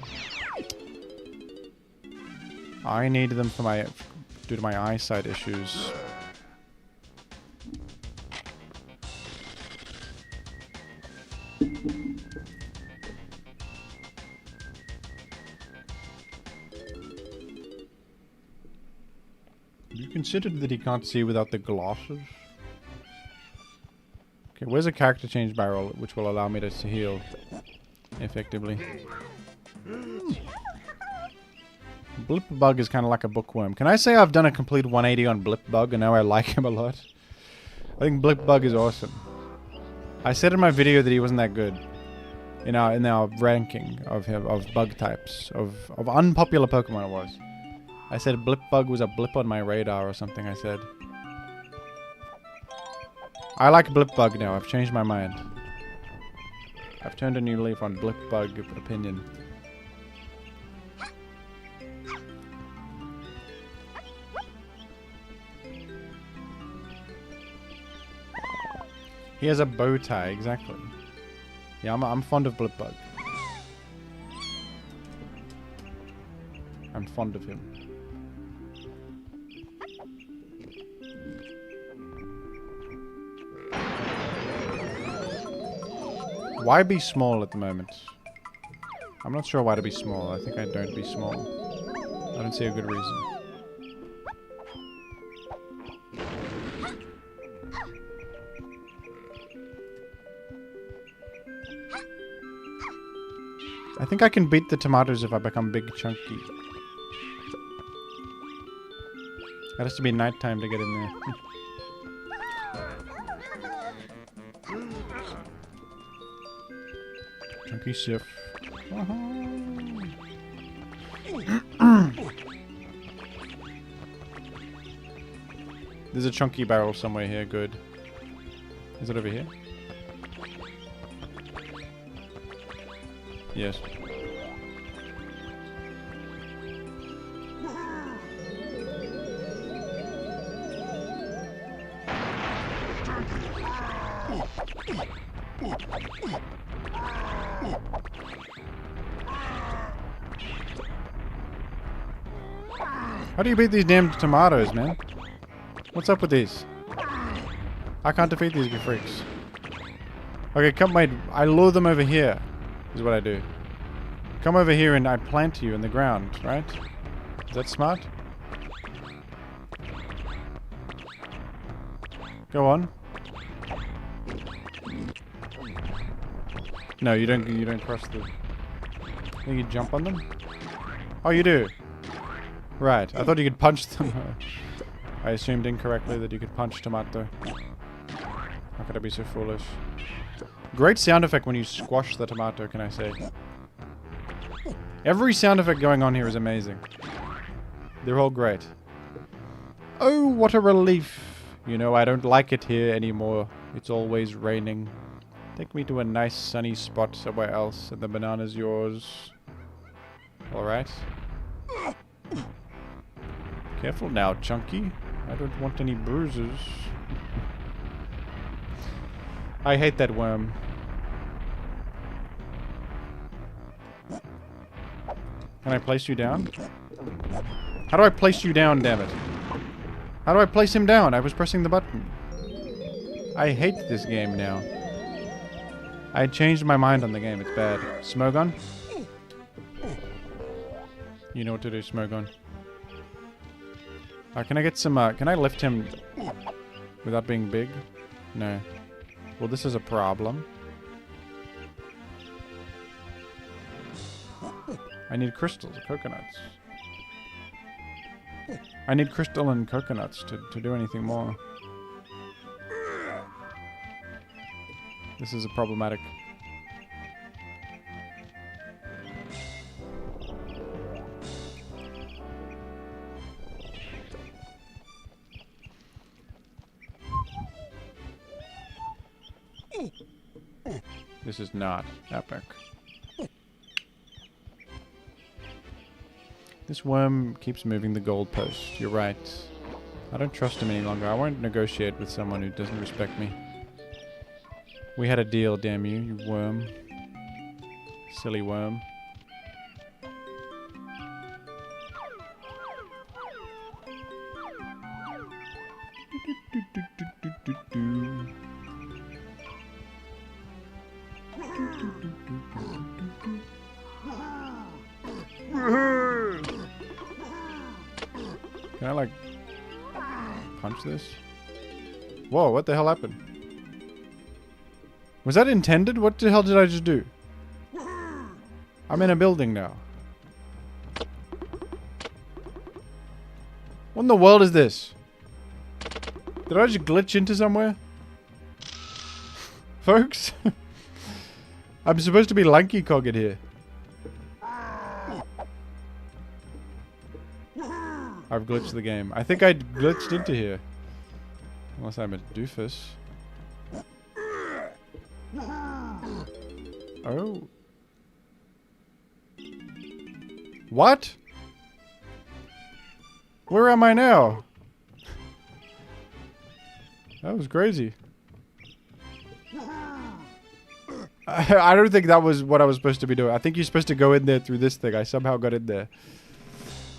I need them for my due to my eyesight issues. You considered that he can't see without the glasses? Okay, where's a character change barrel which will allow me to heal effectively? Blip Bug is kind of like a bookworm. Can I say I've done a complete 180 on Blip Bug and now I like him a lot? I think Blip Bug is awesome. I said in my video that he wasn't that good in our ranking of bug types of unpopular Pokemon. It was. I said Blip Bug was a blip on my radar or something. I said. I like Blip Bug now. I've changed my mind. I've turned a new leaf on Blip Bug opinion. He has a bow tie, exactly. Yeah, I'm fond of Blip Bug. I'm fond of him. Why be small at the moment? I'm not sure why to be small. I think I don't be small. I don't see a good reason. I think I can beat the tomatoes if I become big chunky. It has to be nighttime to get in there. Chunky Sif. There's a chunky barrel somewhere here, good. Is it over here? Yes. How do you beat these damn tomatoes, man? What's up with these? I can't defeat these freaks. Okay, come, wait. I lure them over here, is what I do. Come over here and I plant you in the ground, right? Is that smart? Go on. No, you don't cross the... Can you jump on them? Oh, you do. Right, I thought you could punch them. I assumed incorrectly that you could punch tomato. How could I be so foolish? Great sound effect when you squash the tomato, can I say. Every sound effect going on here is amazing. They're all great. Oh, what a relief. You know, I don't like it here anymore. It's always raining. Take me to a nice sunny spot somewhere else, and the banana's yours. Alright. Careful now, Chunky. I don't want any bruises. I hate that worm. Can I place you down? How do I place you down, damn it? How do I place him down? I was pressing the button. I hate this game now. I changed my mind on the game. It's bad. Smogon? You know what to do, Smogon. Can I get some, can I lift him without being big? No. Well, this is a problem. I need crystals, coconuts. I need crystal and coconuts to do anything more. This is a problematic. This is not epic. This worm keeps moving the goalpost. You're right. I don't trust him any longer. I won't negotiate with someone who doesn't respect me. We had a deal, damn you, you worm. Silly worm. Can I, like, punch this? Whoa, what the hell happened? Was that intended? What the hell did I just do? I'm in a building now. What in the world is this? Did I just glitch into somewhere? Folks? I'm supposed to be Lanky Kong in here. I've glitched the game. I think I glitched into here. Unless I'm a doofus. Oh. What? Where am I now? That was crazy. I don't think that was what I was supposed to be doing. I think you're supposed to go in there through this thing. I somehow got in there.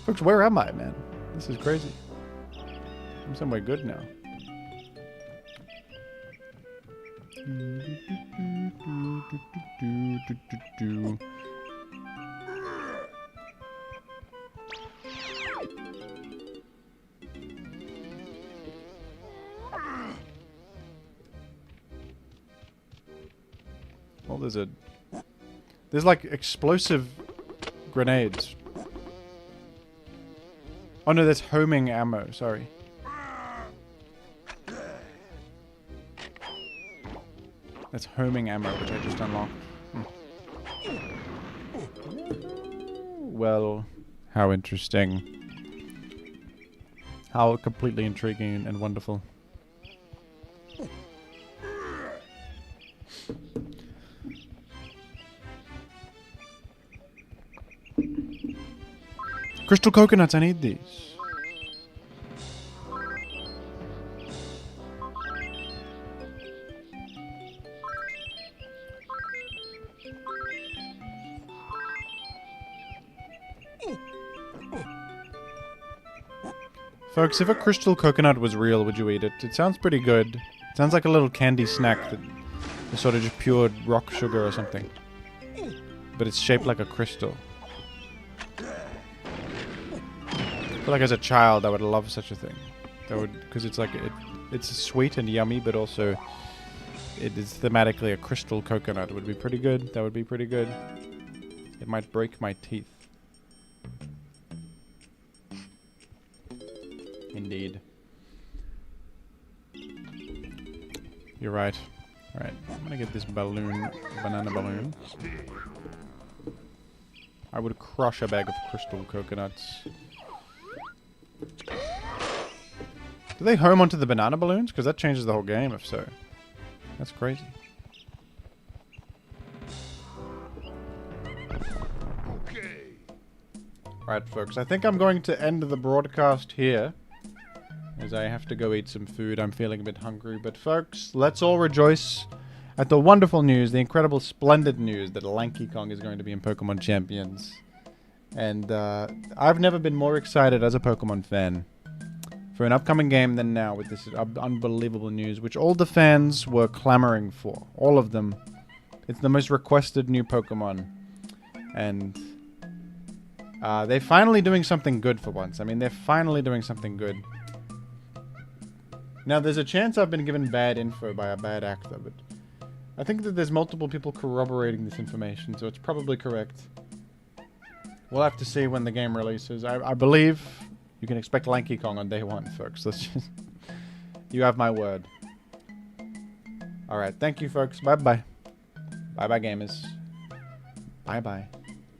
Folks, where am I, man? This is crazy. I'm somewhere good now. Well, there's like explosive grenades. Oh no, that's homing ammo, sorry. That's homing ammo, which I just unlocked. Well, how interesting. How completely intriguing and wonderful. Crystal coconuts, I need these. Folks, if a crystal coconut was real, would you eat it? It sounds pretty good. It sounds like a little candy snack that is sort of just pure rock sugar or something. But it's shaped like a crystal. I feel like as a child I would love such a thing. That would, because it's like it's sweet and yummy, but also it is thematically a crystal coconut. It would be pretty good. That would be pretty good. It might break my teeth. Indeed. You're right. Alright, I'm gonna get this balloon, banana balloon. I would crush a bag of crystal coconuts. Do they home onto the banana balloons? Because that changes the whole game, if so. That's crazy. Okay. Right, folks. I think I'm going to end the broadcast here, as I have to go eat some food. I'm feeling a bit hungry. But, folks, let's all rejoice at the wonderful news, the incredible, splendid news that Lanky Kong is going to be in Pokémon Champions. And I've never been more excited as a Pokemon fan for an upcoming game than now with this unbelievable news, which all the fans were clamoring for. All of them. It's the most requested new Pokemon. And they're finally doing something good for once. I mean, they're finally doing something good. Now, there's a chance I've been given bad info by a bad actor, but I think that there's multiple people corroborating this information, so it's probably correct. We'll have to see when the game releases. I believe you can expect Lanky Kong on day 1, folks. Let's just... You have my word. Alright, thank you, folks. Bye-bye. Bye-bye, gamers. Bye-bye.